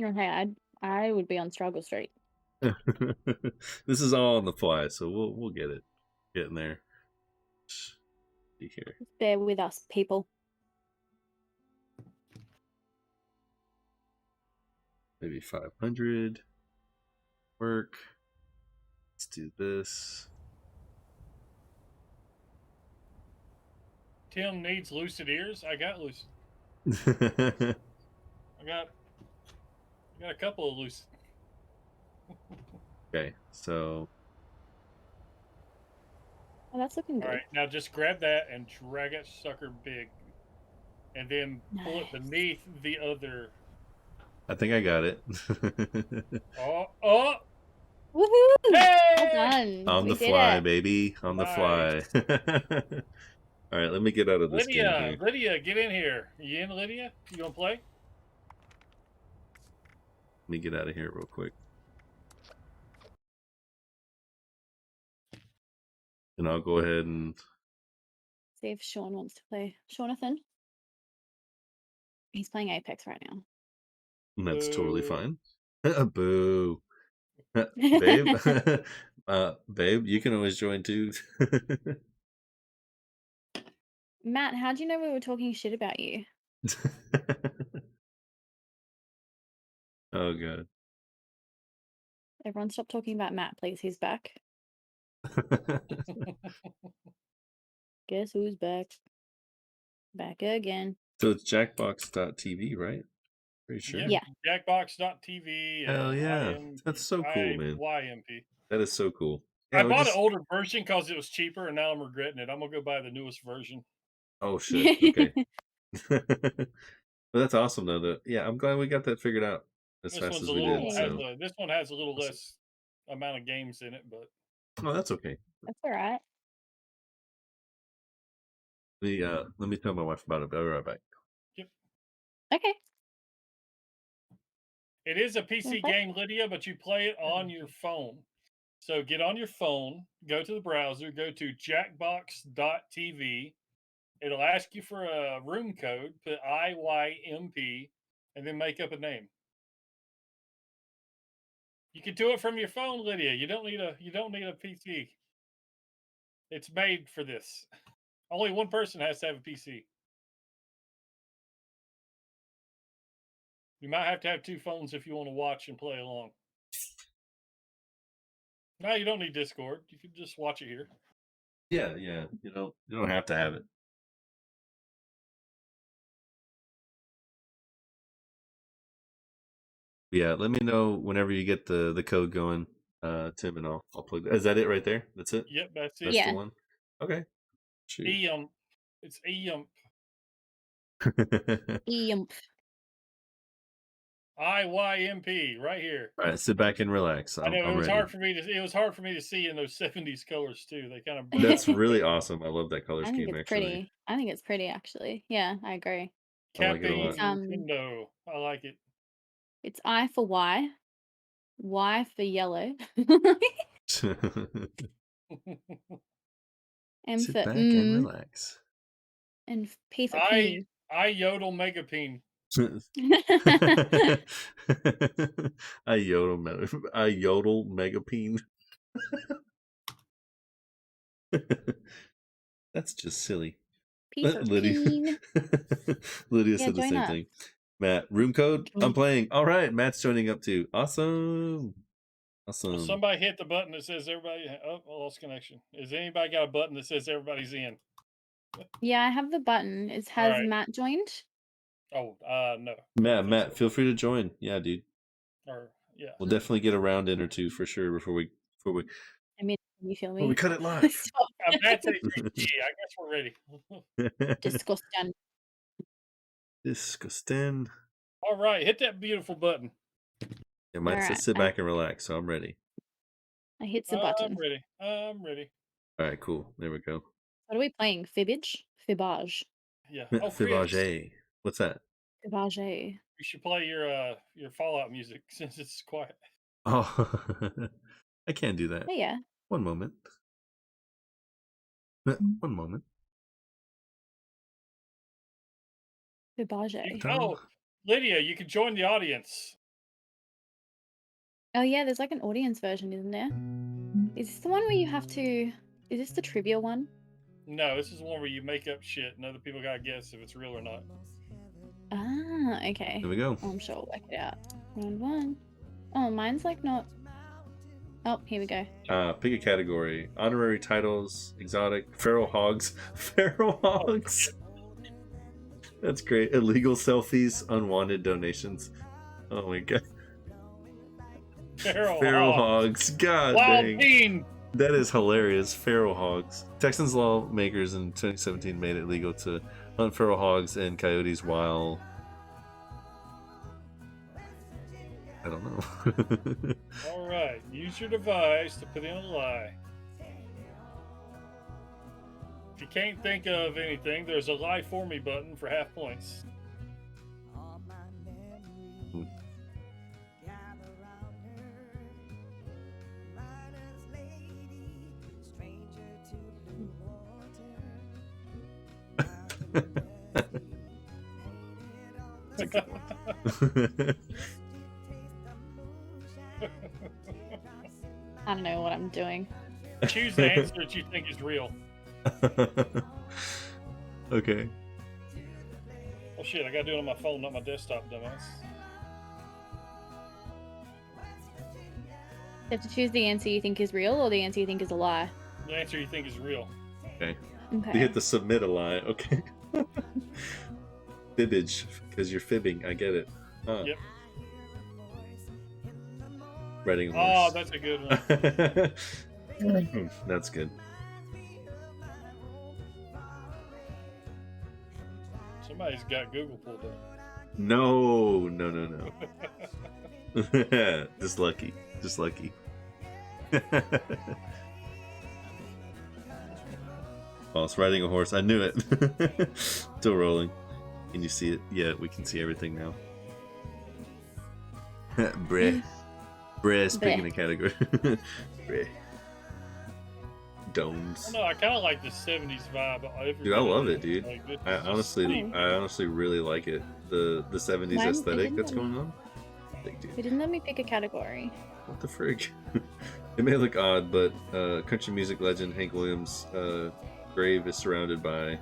Okay, I would be on Struggle Street. This is all on the fly, so we'll get it. Getting there. See here. Just bear with us, people. Maybe 500. Work. Let's do this. Tim needs lucid ears. I got lucid. I got a couple of lucid. Okay, so Oh, that's looking All good. right, now just grab that and drag that sucker big, and then pull it Nice. beneath the other. I think I got it. Oh! Woohoo! Well Hey! done. On We the did fly, it. baby. On the Nice. fly. All right, let me get out of this game Lydia, here. Lydia, get in here. You in, Lydia? You gonna play? Let me get out of here real quick. And I'll go ahead and See if Sean wants to play. Jonathan? He's playing Apex right now. that's totally Boo. fine. Boo. Babe. Babe, you can always join too. Matt, how'd you know we were talking shit about you? Oh god. Everyone stop talking about Matt, please. He's back. Guess who's back? Back again. So it's jackbox.tv, right? Pretty sure. Yep. Yeah. Jackbox.tv Hell and yeah. That's so cool, man. IYMP. That is so cool. Yeah, I we bought just... an older version because it was cheaper, and now I'm regretting it. I'm gonna go buy the newest version. Oh shit. Okay. Well, that's awesome though. Yeah, I'm glad we got that figured out as This fast one's as a we little did. Yay. So, this one has a little less amount of games in it, but oh, that's okay. That's all right. Let me tell my wife about it. But I'll be right back. yep. Okay. It is a You wanna PC play? game, Lydia, but you play it on your phone. So get on your phone, go to the browser, go to jackbox.tv. It'll ask you for a room code, put IYMP, and then make up a name. You can do it from your phone, Lydia. You don't need a PC. It's made for this. Only one person has to have a PC. You might have to have two phones if you want to watch and play along. No, you don't need Discord. You can just watch it here. Yeah, yeah. You don't have to have it. Yeah, let me know whenever you get the code going, Tim, and I'll plug that. Is that it right there? That's it? Yep, that's it. That's the Yeah. one? Okay. Shoot. EUMP. It's EUMP. Yump. IYMP right here. All right, sit back and relax. I know I'm it was ready. hard for me to see in those 70s colors too. They kind of That's really awesome. I love that color I think scheme, it's actually. pretty. I think it's pretty, actually. Yeah, I agree. I like it a lot. Capping Tendo. I like it. It's I for Y for yellow, M Sit for back and mm, relax. and P for I peen. I yodel megapeen. I yodel megapeen. That's just silly. P for Lydia peen. Lydia Yeah, said the join same up. thing. Matt, room code? I'm playing. All right, Matt's joining up too. Awesome. Well, Awesome. somebody hit the button that says everybody. Oh, I lost connection. Has anybody got a button that says everybody's in? Yeah, I have the button. Has Alright. Matt joined? Oh, no. Matt, feel free to join. Yeah, dude. Or yeah. We'll definitely get a round in or two for sure before we I mean, can you feel before we me? cut it live. Stop. Matt's ADD. I guess we're ready. Disgusting. Disgusting. All right, hit that beautiful button. Yeah, Matt said Alright, sit back and relax, so I'm ready. I hit the I'm button. ready. I'm ready. All right, cool. There we go. What are we playing? Fibbage? Fibbage. Yeah. Oh, Chris, Fibage. What's that? Fibbage. you should play your Fallout music since it's quiet. Oh, I can't do that. Oh, yeah. One moment. One moment. Fibbage. Oh, Lydia, you can join the audience. Oh, yeah, there's like an audience version, isn't there? Is this the one where you have to... Is this the trivia one? No, this is one where you make up shit and other people gotta guess if it's real or not. Ah, okay. There we go. I'm sure we'll work it out. Round one. Oh, mine's like not... Oh, here we go. Pick a category. Honorary titles, exotic, feral hogs. Feral hogs. That's great. Illegal selfies, unwanted donations. Oh my god. Feral hogs. God Wild dang. bean. That is hilarious. Feral hogs. Texans lawmakers in 2017 made it legal to hunt feral hogs and coyotes while... I don't know. All right. Use your device to put in a lie. If you can't think of anything, there's a lie for me button for half points. That's a good one. I don't know what I'm doing. Choose the answer that you think is real. Okay. Oh shit, I gotta do it on my phone, not my desktop, dumbass. You have to choose the answer you think is real or the answer you think is a lie. The answer you think is real. Okay. Okay. You hit the submit a lie. Okay. Fibbage, because you're fibbing. I get it. Huh. Yep. Riding a Oh, horse. that's a good one. That's good. Somebody's got Google pulled up. No. Just lucky. Just lucky. Oh, it's riding a horse. I knew it. Still rolling. Can you see it? Yeah, we can see everything now. Breh. Breh is picking a category. Breh. Domes. No, I kind of like the 70s vibe. Dude, I love it, dude. Like, it's I honestly really like it. The 70s Mine- aesthetic it that's didn't- going on. Like, dude, They didn't let me pick a category. what the frig? It may look odd, but country music legend Hank Williams' grave is surrounded by...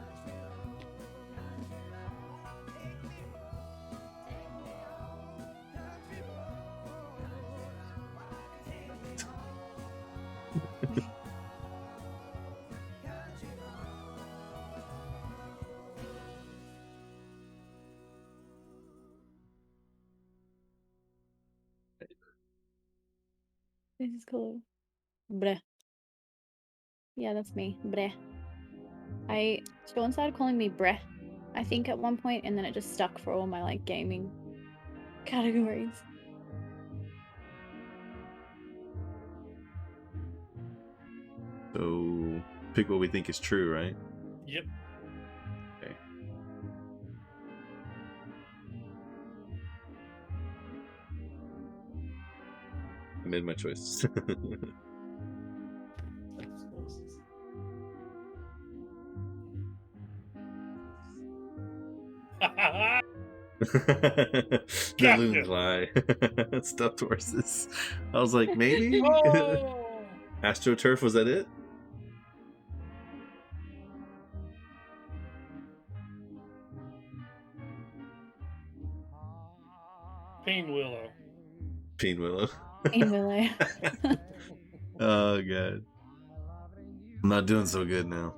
This is cool. Bleh. Yeah, that's me. Bleh. Sean started calling me Breh, I think, at one point, and then it just stuck for all my like gaming categories. So, pick what we think is true, right? Yep. Okay. I made my choice. The loon lie. Stuffed horses. I was like, maybe? Oh! AstroTurf, was that it? Peen Willow. Peen Willow. Willow. Oh, God. I'm not doing so good now.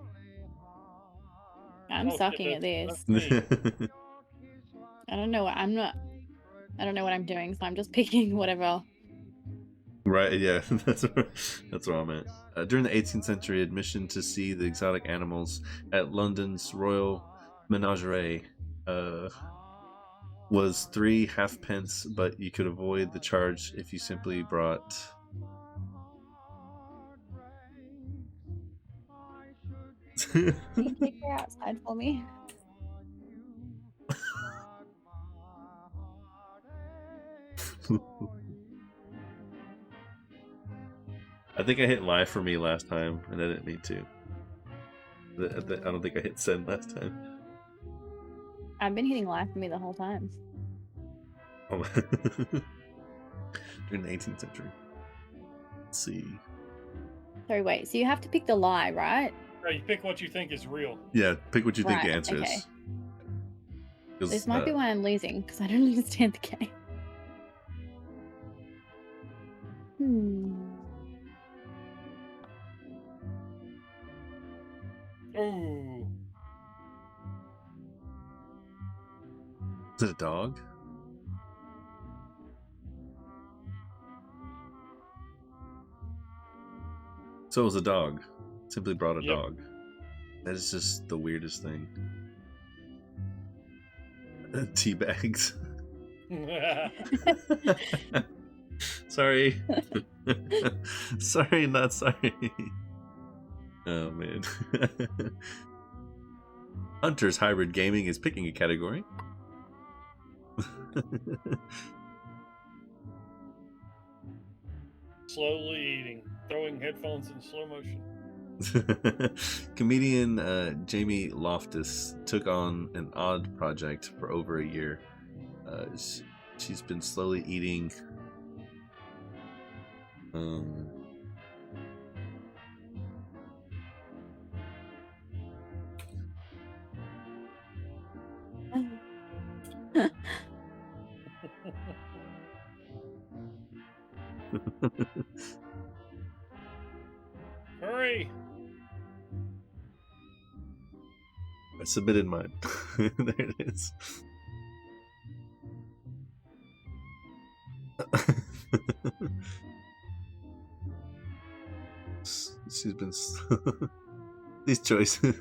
I'm Oh, sucking shit, at this. that's me. I don't know what I'm not. I don't know what I'm doing, so I'm just picking whatever. Right, yeah, that's what I meant. During the 18th century, admission to see the exotic animals at London's Royal Menagerie was 3 halfpence, but you could avoid the charge if you simply brought... Can you take her outside for me? I think I hit live for me last time, and I didn't mean to. I don't think I hit send last time. I've been hitting live for me the whole time. Oh. During the 18th century. Let's see. Sorry, wait. So you have to pick the lie, right? No, you pick what you think is real. Yeah, pick what you think the Right, answer okay. is. 'Cause, This might be why I'm losing, because I don't understand the game. Ooh. Is it a dog? So it was a dog. Simply brought a Yep. dog. That is just the weirdest thing. Tea bags. Sorry. Sorry, not sorry. Oh man. Hunter's hybrid gaming is picking a category. Slowly eating, throwing headphones in slow motion. Comedian Jamie Loftus took on an odd project for over a year. She's been slowly eating Hurry! I submitted mine. There it is. She's been these choices.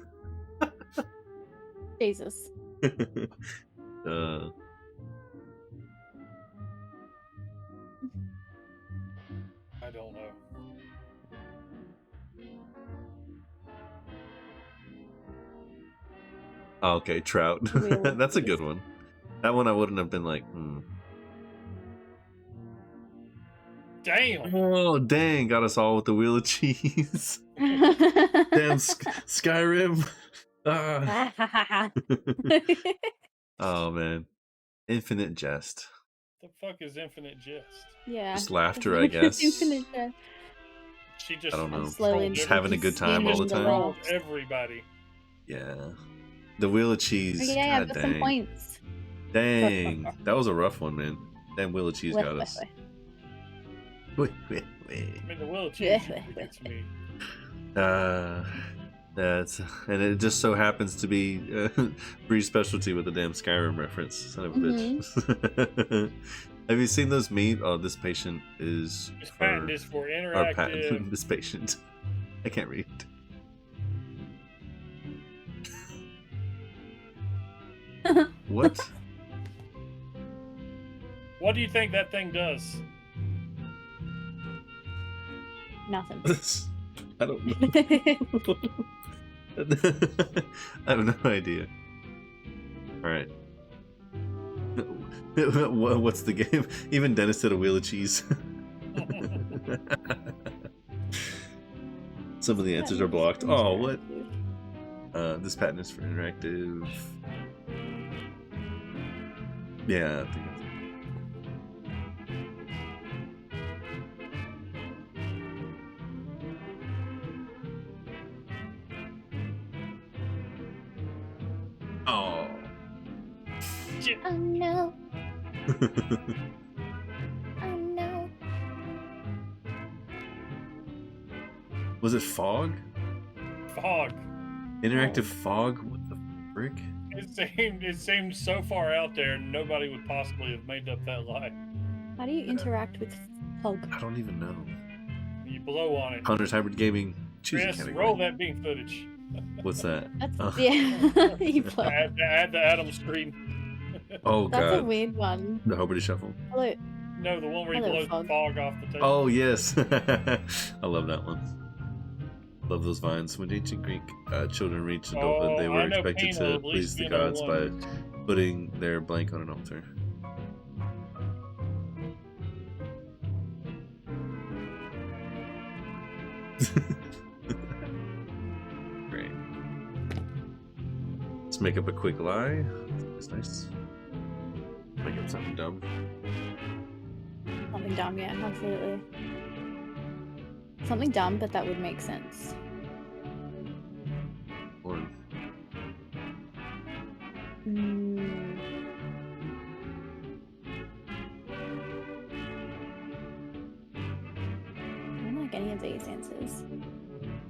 Jesus. I don't know. Oh, okay, trout. That's a good one. That one I wouldn't have been like, Damn! Oh, dang, got us all with the wheel of cheese. Damn, Skyrim. Ah. Oh, man. Infinite jest. The fuck is infinite jest? Yeah. Just laughter, I guess. Infinite jest. She just I don't know. Slowly Just having a good time all the time. trolled everybody. Yeah. The wheel of cheese. Okay, yeah, God I've got dang. some points. Dang. That was a rough one, man. Damn, wheel of cheese got us. I mean, the will of cheese gets me. That's and it just so happens to be Bree's specialty with the damn Skyrim reference. Son of a bitch. Have you seen those memes? Oh, this patient is This for, patent is for or patent. interactive. This patient. I can't read. What? What do you think that thing does? Nothing. I don't know. I have no idea. All right. What's the game? Even Dennis said a wheel of cheese. Some of the answers are blocked. Oh, what? This patent is for interactive. Yeah, I think that's Oh. Oh no. Oh no. Was it fog? Fog. Interactive fog? What the frick? It seemed so far out there, nobody would possibly have made up that lie. How do you interact with fog? I don't even know. You blow on it. Hunter's Hybrid Gaming. Choose a Chris, category. roll that beam footage. What's that? That's yeah. You play. Add the Adam screen. Oh That's a god. weird one. The Hobarty Shuffle. Hello. No, the one where he Hello, blows fog. the fog off the table. Oh yes. I love that one. Love those vines. When ancient Greek children reached adulthood, they Oh, were I know expected Penal, to at please least the you know gods by one. putting their blank on an altar. Great. Let's make up a quick lie. It's nice. Make up something dumb. Something dumb, yeah, absolutely. Something dumb, but that would make sense. Or Mm. I don't like any of these answers.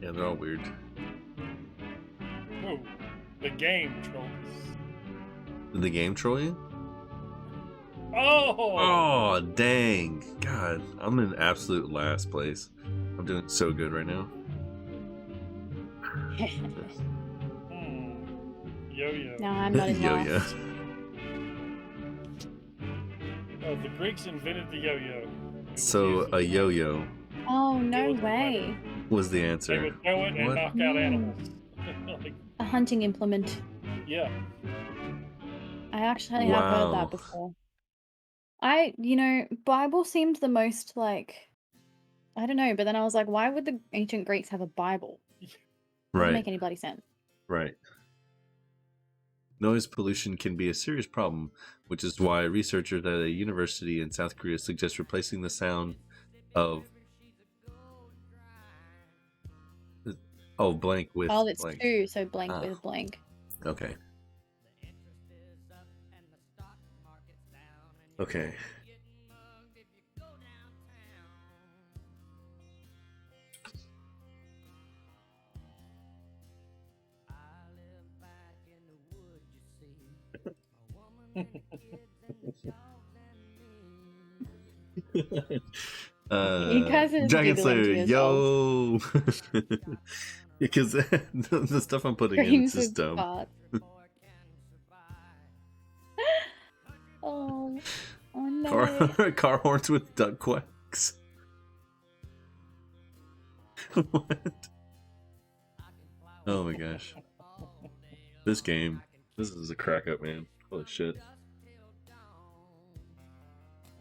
yeah, they're all weird. The game trolls. Did the game troll you? Oh! Oh, dang. God, I'm in absolute last place. I'm doing so good right now. Yo-yo. No, I'm not in Yo-yo. last. Oh, the Greeks invented the yo-yo. It was So used a as yo-yo Oh, no was way. was the They answer. would throw it and What? knock out No. animals. Like, A hunting implement. yeah. I actually have heard Wow. that before. Bible seemed the most like, I don't know, but then I was like, why would the ancient Greeks have a Bible? Doesn't Right. make any bloody sense. Right. Noise pollution can be a serious problem, which is why researchers at a university in South Korea suggest replacing the sound of blank with Oh, it's blank. two, so blank Ah. with blank. Okay. Okay. You guys are Dragon giggling to Slayer, yourselves. yo! Because the stuff I'm putting in is Screams just with dumb. farts. Oh no. Car horns with duck quacks. What? Oh my gosh. This is a crack up, man. Holy shit.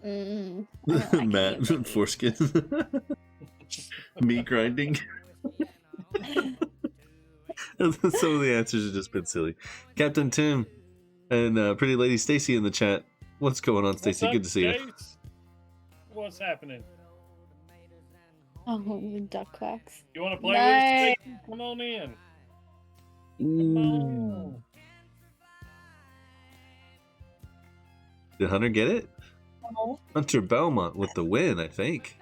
I don't like any of Matt, these. foreskin. Meat grinding. Some of the answers have just been silly. Captain Tim and Pretty Lady Stacy in the chat. What's going on, Stacy? Good to see you. Stace? What's happening? Oh, the duck quacks. You want to play No. with us, Stace? Come on in. Come on. Did Hunter get it? Oh. Hunter Belmont with the win, I think.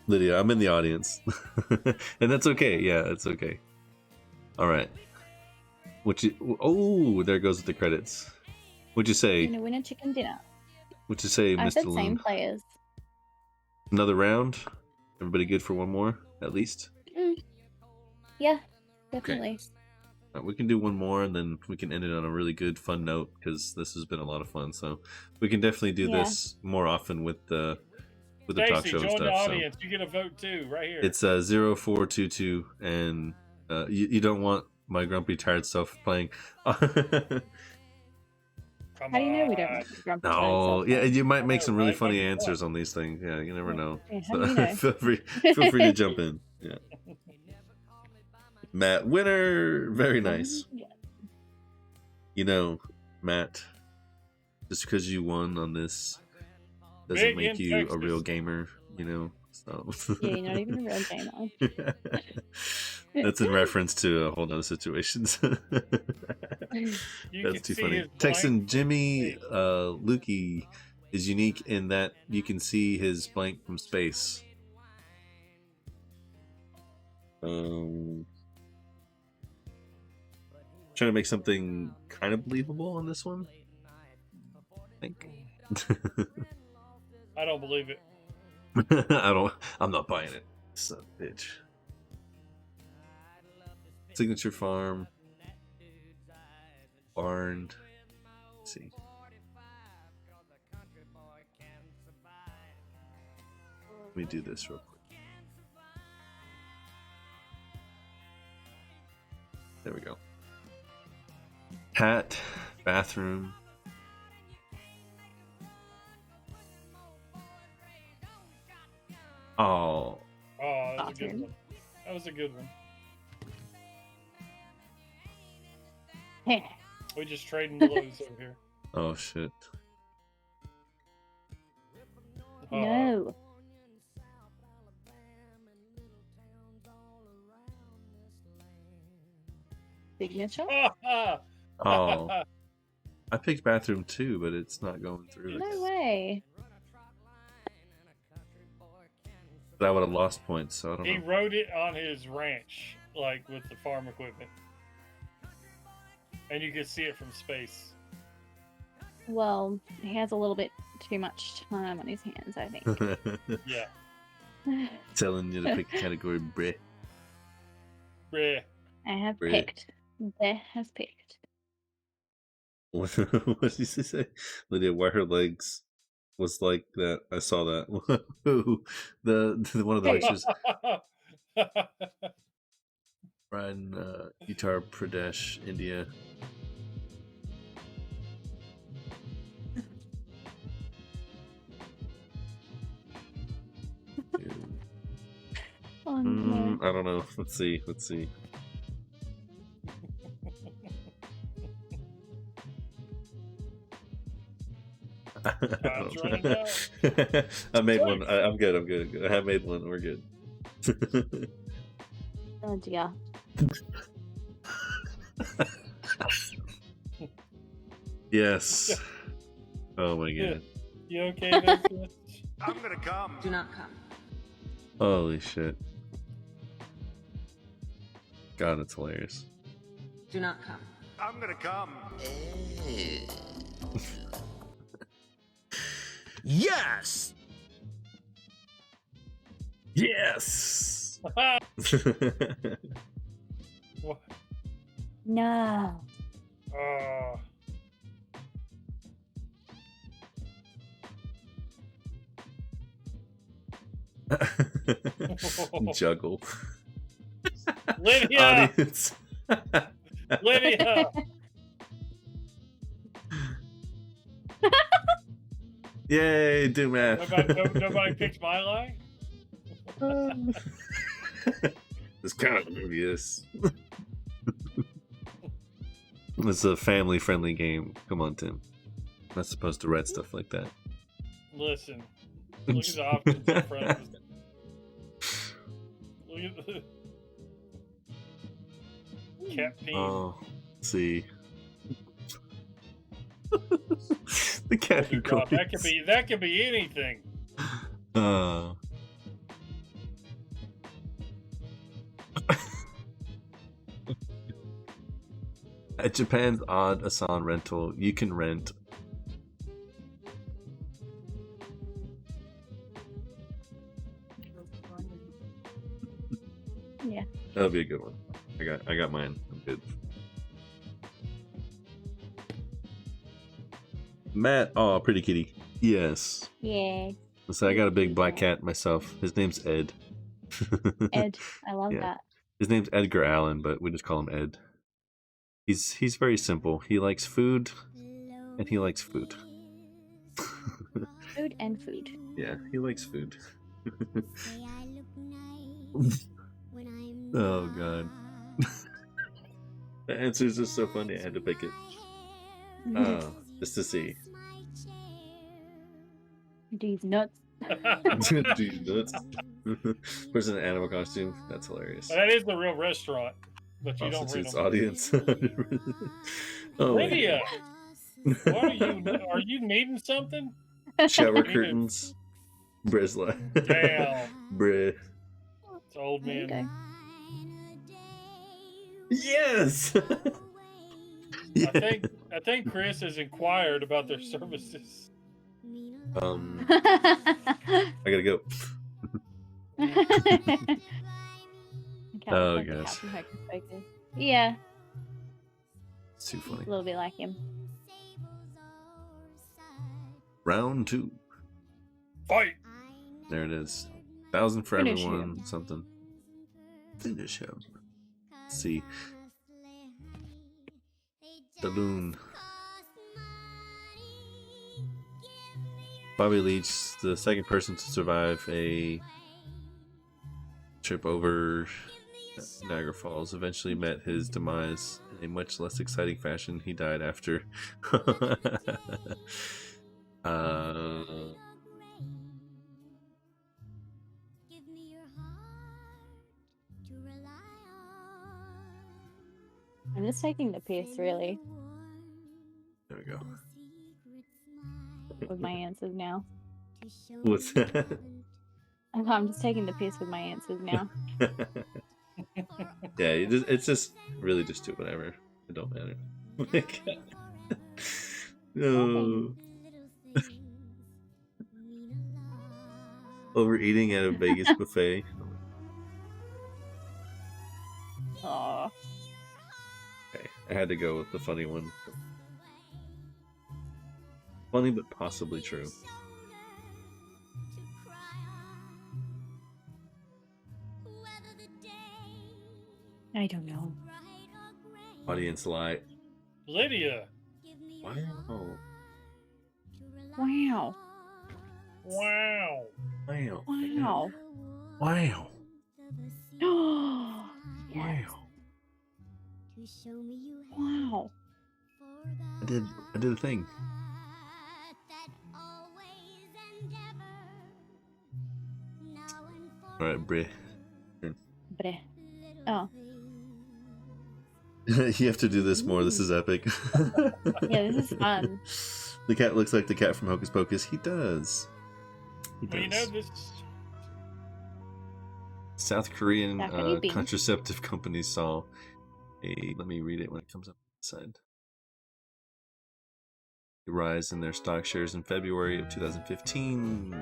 Lydia, I'm in the audience. And that's okay. Yeah, it's okay. All right. There goes the credits. What'd you say? Gonna win a chicken dinner. What'd you say, I Mr. said Loon? same players. Another round? Everybody good for one more, at least? Yeah, definitely. We can do one more, and then we can end it on a really good, fun note, because this has been a lot of fun. So we can definitely do Yeah. this more often with the talk Stacy, show and join the stuff. audience. You get a vote too, right here. So it's 0422, and you don't want my grumpy, tired self playing. Come How do you know we don't on. like the grumpy No, tired yeah, self? you might make know, some really right? funny Might be answers on these things. Yeah, you never know. Yeah, how So do you know? feel free to jump in. Yeah. Matt, winner. Very nice. Yeah. You know, Matt, just because you won on this doesn't Big make in you a Texas. real gamer, you know. So Yeah, you're not even a real gamer. That's in reference to a whole nother situations. You That's can too see funny. his Texan blank Jimmy face. Lukey is unique in that you can see his blank from space. Trying to make something kind of believable on this one, I think. I don't believe it. I'm not buying it. Son of a bitch. Signature farm. Barn. Let's see. Let me do this real quick. There we go. Hat, bathroom. Oh, Oh, that was a good Bathroom. one. That was a good one. We just trading blows over here. oh shit. No. Signature? Oh, I picked bathroom too, but it's not going through. No way. But I would have lost points, so I don't He know. rode it on his ranch, like with the farm equipment, and you could see it from space. Well, he has a little bit too much time on his hands, I think. Yeah. Telling you to pick a category, bruh. Bruh. I have Bruh. picked. Bear has picked. What did you say? Lydia, why her legs was like that? I saw that. the one of the lectures riding Uttar Pradesh, India. Oh no. I don't know. Let's see. Time's running out. I made one. I'm good. I have made one. We're good. Oh dear. Yes. Oh my god. You okay there, Chris? I'm gonna come. Do not come. Holy shit. God, that's hilarious. Do not come. I'm gonna come. Yes! Yes. What? No. Juggle. Lydia! Audience. Lydia! Yay, do math. Nobody picks my lie? It's kind of obvious. It's a family-friendly game. Come on, Tim. Not supposed to read stuff like that. Listen. Look at the options in front of us. Look at the... Captain. Oh, let's see. The category. That could be anything. At Japan's Odd Asan rental, you can rent Yeah. That'll be a good one. I got mine. I'm good. Matt, oh, pretty kitty. Yes. Yeah. So I got a big black cat myself. His name's Ed. Ed. I love Yeah. that. His name's Edgar Allan, but we just call him Ed. He's very simple. He likes food, and he likes food. Food and food. Yeah, he likes food. Oh god. The answers are so funny. I had to pick it. Oh, just to see. These nuts. Dude, nuts. Person in an animal costume. That's hilarious. That is the real restaurant, but you don't read Constitutes them. audience. Oh, Lydia, what are you needing something? shower curtains. Brisla. Damn. Bri. It's old There you man. go. Yes. I think Chris has inquired about their services. I gotta go. Oh, gosh. Yeah, It's too funny. a little bit like him. Round 2. Fight! There it is. 1,000 for Finish everyone. Something. Finish him. Let's see. Balloon. Bobby Leach, the second person to survive a trip over Niagara Falls, eventually met his demise in a much less exciting fashion. He died after. I'm just taking the piss, really, There we go. with my answers now. What's that? I'm just taking the piss with my answers now. Yeah, it's just really just do whatever. It don't matter. Like, no. Overeating at a Vegas buffet. Oh, Okay, I had to go with the funny one. Funny but possibly true. I don't know. Audience lie. Lydia. Wow. Wow. Wow. Wow. Wow. Wow. Oh, Wow. wow. I did a thing. Alright, Bri. Bleh. Oh, You have to do this more. This is epic. yeah, this is fun. The cat looks like the cat from Hocus Pocus. He does. He Well, you does. know this. South Korean How can you be? contraceptive companies saw a. Let me read it when it comes up on the side. A rise in their stock shares in February of 2015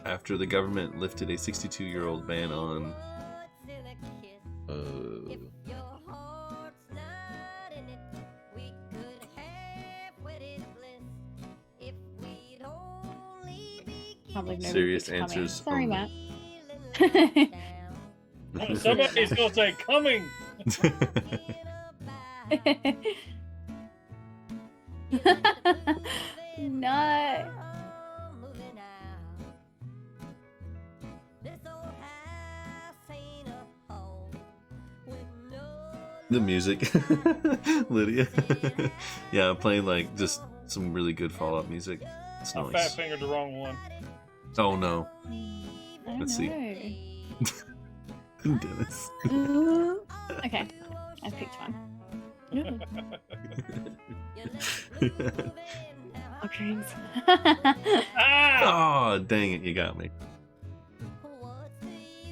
after the government lifted a 62-year-old ban on. Sounds like no Serious coming. answers Sorry, only. Matt. Somebody's gonna say coming. No. The music. Lydia. Yeah, I'm playing like just some really good Fallout music. It's I fat nice. fingered the wrong one. Oh no. I Let's see. Dennis. Okay, I picked one. Oh, dreams. Ah! Oh, dang it, you got me.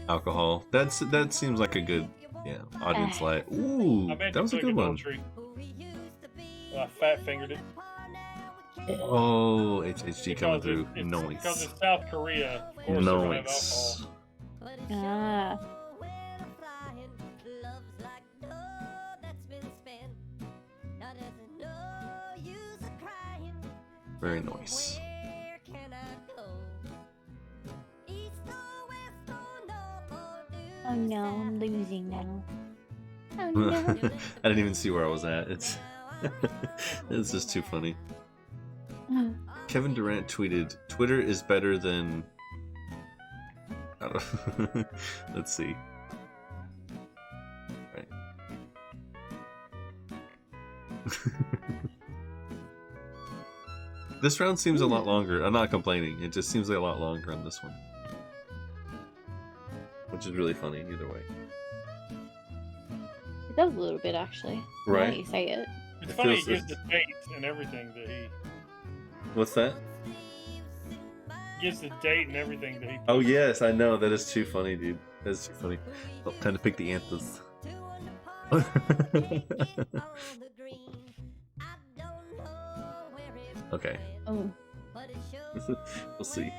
Alcohol. That seems like a good audience light. Ooh, I meant that was a to good one. adultery. I fat fingered it. Oh, HHG coming through. Because Noise. it's South Korea. Of course, they're gonna have Noise. alcohol. Ah. Very nice. Oh no, I'm losing now. Oh no. I didn't even see where I was at. It's it's just too funny. Kevin Durant tweeted, "Twitter is better than." I don't... Let's see. Right. This round seems a lot longer. I'm not complaining. It just seems like a lot longer on this one, which is really funny either way. It does a little bit actually. Now Right. that you say it. It's It funny, he feels- gives the date and everything that he What's that? gives the date and everything that he. Oh yes, I know. That is too funny, dude. That is too funny. Oh, time to pick the anthers. Okay. Oh. We'll see.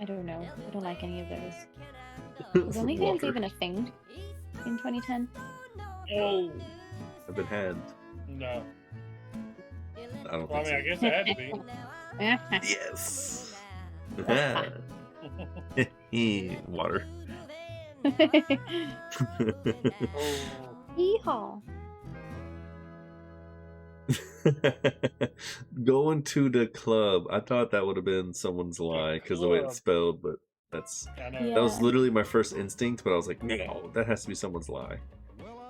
I don't know. I don't like any of those. Was OnlyFans Walker. even a thing in 2010? Oh I've been had. no! I don't Well, I think mean, I guess it had to be. so. Yes. Water. Oh, Yeehaw. Going to the club. I thought that would have been someone's lie because the way club. it's spelled, but that's I know. Yeah. that was literally my first instinct. But I was like, no, that has to be someone's lie,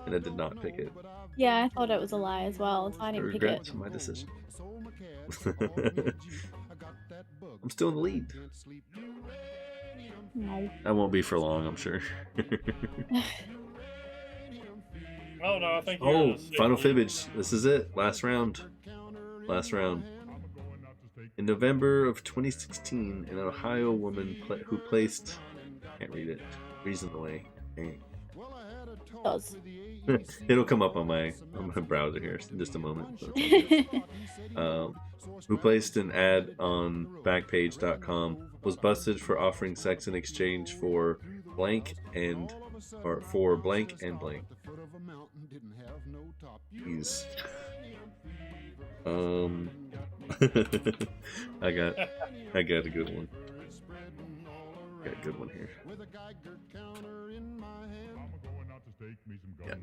and I did not pick it. Yeah, I thought it was a lie as well, so I I didn't pick regret it. my decision. I'm still in the lead. No. I won't be for long, I'm sure. Oh no, I think you're Oh, the sixth final lead. fibbage. This is it. Last round. Last round. In November of 2016, an Ohio woman who placed, can't read it, reason the way. Does. It'll come up on my browser here in just a moment. So who placed an ad on Backpage.com was busted for offering sex in exchange for blank and blank. Jeez. I got a good one. Got a good one here. Yeah.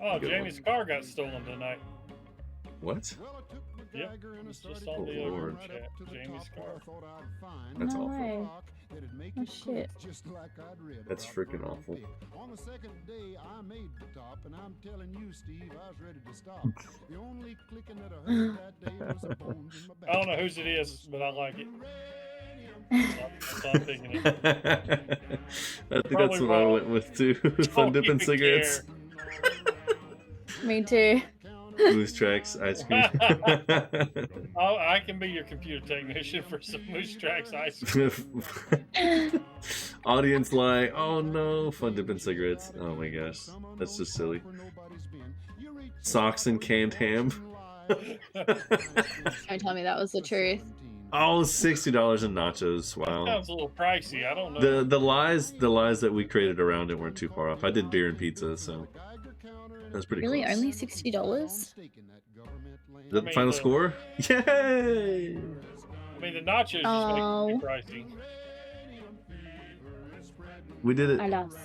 Oh, Good Jamie's car got stolen tonight. What? Yep, it's just on Oh, the Lord. group chat. Jamie's car. That's No awful. way. Oh shit. That's freaking awful. On the second day, I made the top, and I'm telling you, Steve, I was ready to stop. The only clicking that I heard that day was the bones in my back. I don't know whose it is, but I like it. So I'm picking it. I think Probably that's what I wrong. went with too. Fun Don't dipping even cigarettes, Me too. moose tracks, ice cream. Oh, I can be your computer technician for some Moose Tracks ice cream. Audience lie. Oh no, fun dipping cigarettes. Oh my gosh, that's just silly. Socks and canned ham. Don't tell me that was the truth. Oh, $60 in nachos. Wow. Sounds a little pricey. I don't know. The lies that we created around it weren't too far off. I did beer and pizza, so that's pretty Really, close. only $60? The I mean, final the- score? Yay! I mean, the nachos Oh. just make it pricey. We did I it. lost.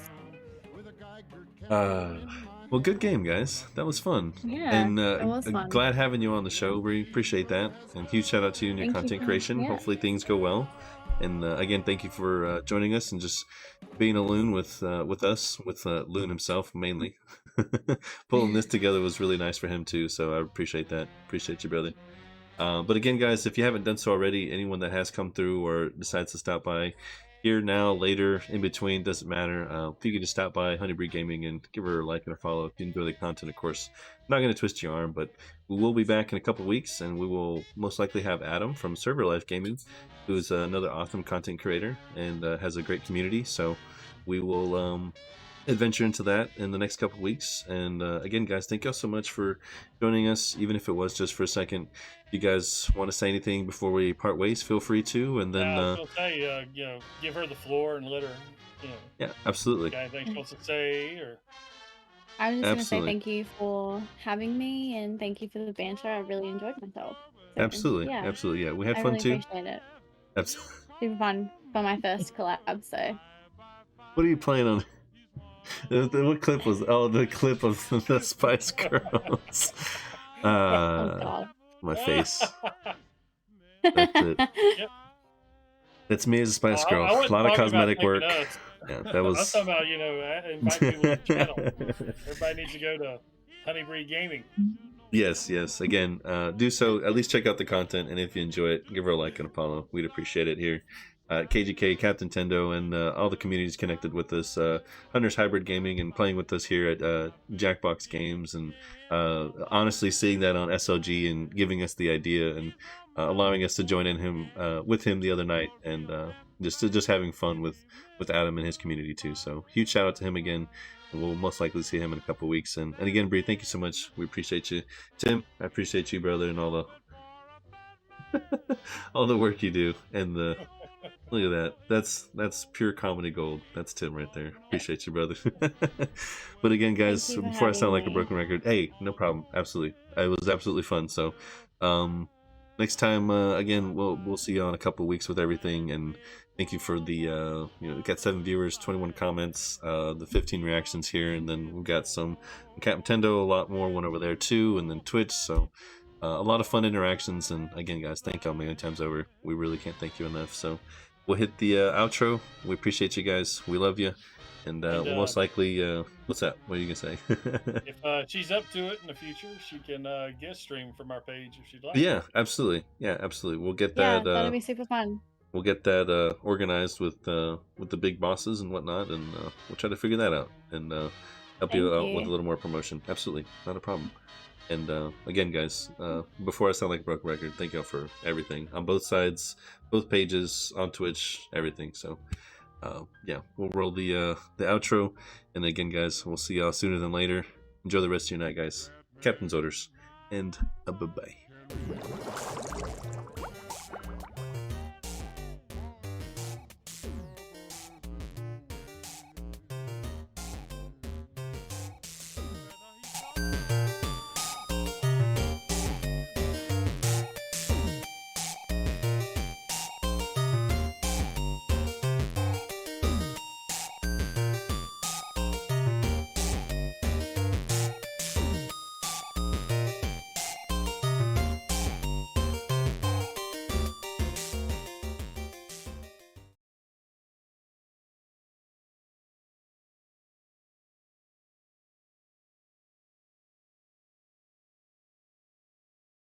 Well, good game, guys. That was fun. Yeah, And that was fun. glad having you on the show. We appreciate that. And huge shout out to you and your Thank you content for- creation. yeah. Hopefully things go well. And again, thank you for joining us and just being a loon with us, with Loon himself mainly. Pulling this together was really nice for him too. So I appreciate that. Appreciate you, brother. But again, guys, if you haven't done so already, anyone that has come through or decides to stop by here, now, later, in between, doesn't matter. If you could just stop by Honeybreed Gaming and give her a like and a follow if you enjoy the content, of course. I'm not going to twist your arm, but we will be back in a couple weeks, and we will most likely have Adam from Server Life Gaming, who's another awesome content creator and has a great community. So we will adventure into that in the next couple weeks. And again, guys, thank y'all so much for joining us, even if it was just for a second. If you guys want to say anything before we part ways, feel free to. And then I was gonna say, give her the floor and let her, yeah, absolutely. got anything she wants to say, or I was just going to say Absolutely. thank you for having me and thank you for the banter. I really enjoyed myself. So, Absolutely, yeah, absolutely, yeah. We had I fun really too. appreciate it. Absolutely. Super fun for my first collab, so. What are you playing on? What clip was? Oh, the clip of the Spice Girls. Oh, God. My face. That's it. Yep. That's me as a Spice I Girl. A wasn't lot of talking about cosmetic picking work. us. Yeah, that I'm was. talking about, invite people to the channel. Everybody needs to go to Honeybreed Gaming. Yes, yes. Again, do so. At least check out the content, and if you enjoy it, give her a like and a follow. We'd appreciate it here. KGK, Captain Tendo, and all the communities connected with us. Hunter's Hybrid Gaming and playing with us here at Jackbox Games, and honestly seeing that on SLG and giving us the idea and allowing us to join in with him the other night, and just having fun with Adam and his community too. So huge shout out to him again. And we'll most likely see him in a couple weeks. And again, Bree, thank you so much. We appreciate you. Tim, I appreciate you, brother, and all the all the work you do. And look at that. That's pure comedy gold. That's Tim right there. Appreciate you, brother. But again, guys, Thank you for before I sound like a having me. broken record, hey, no problem. Absolutely. It was absolutely fun. So next time, again, we'll see you in a couple of weeks with everything. And thank you for the we got 7 viewers, 21 comments, the 15 reactions here, and then we've got some Captain Tendo, a lot more, one over there too, and then Twitch. So a lot of fun interactions. And again, guys, thank y'all many times over. We really can't thank you enough. So we'll hit the outro. We appreciate you guys. We love you. And we'll most likely, what's that? What are you gonna say? If she's up to it in the future, she can guest stream from our page if she'd like. Yeah, absolutely. Yeah, absolutely. We'll get Yeah, that. that'll be super fun. we'll get that organized with the big bosses and whatnot, and we'll try to figure that out and help you Thank out with a you. little more promotion. Absolutely, not a problem. And again, guys, before I sound like a broken record, thank y'all for everything on both sides, both pages, on Twitch, everything. So, yeah, we'll roll the outro. And again, guys, we'll see y'all sooner than later. Enjoy the rest of your night, guys. Captain's orders. And bye-bye.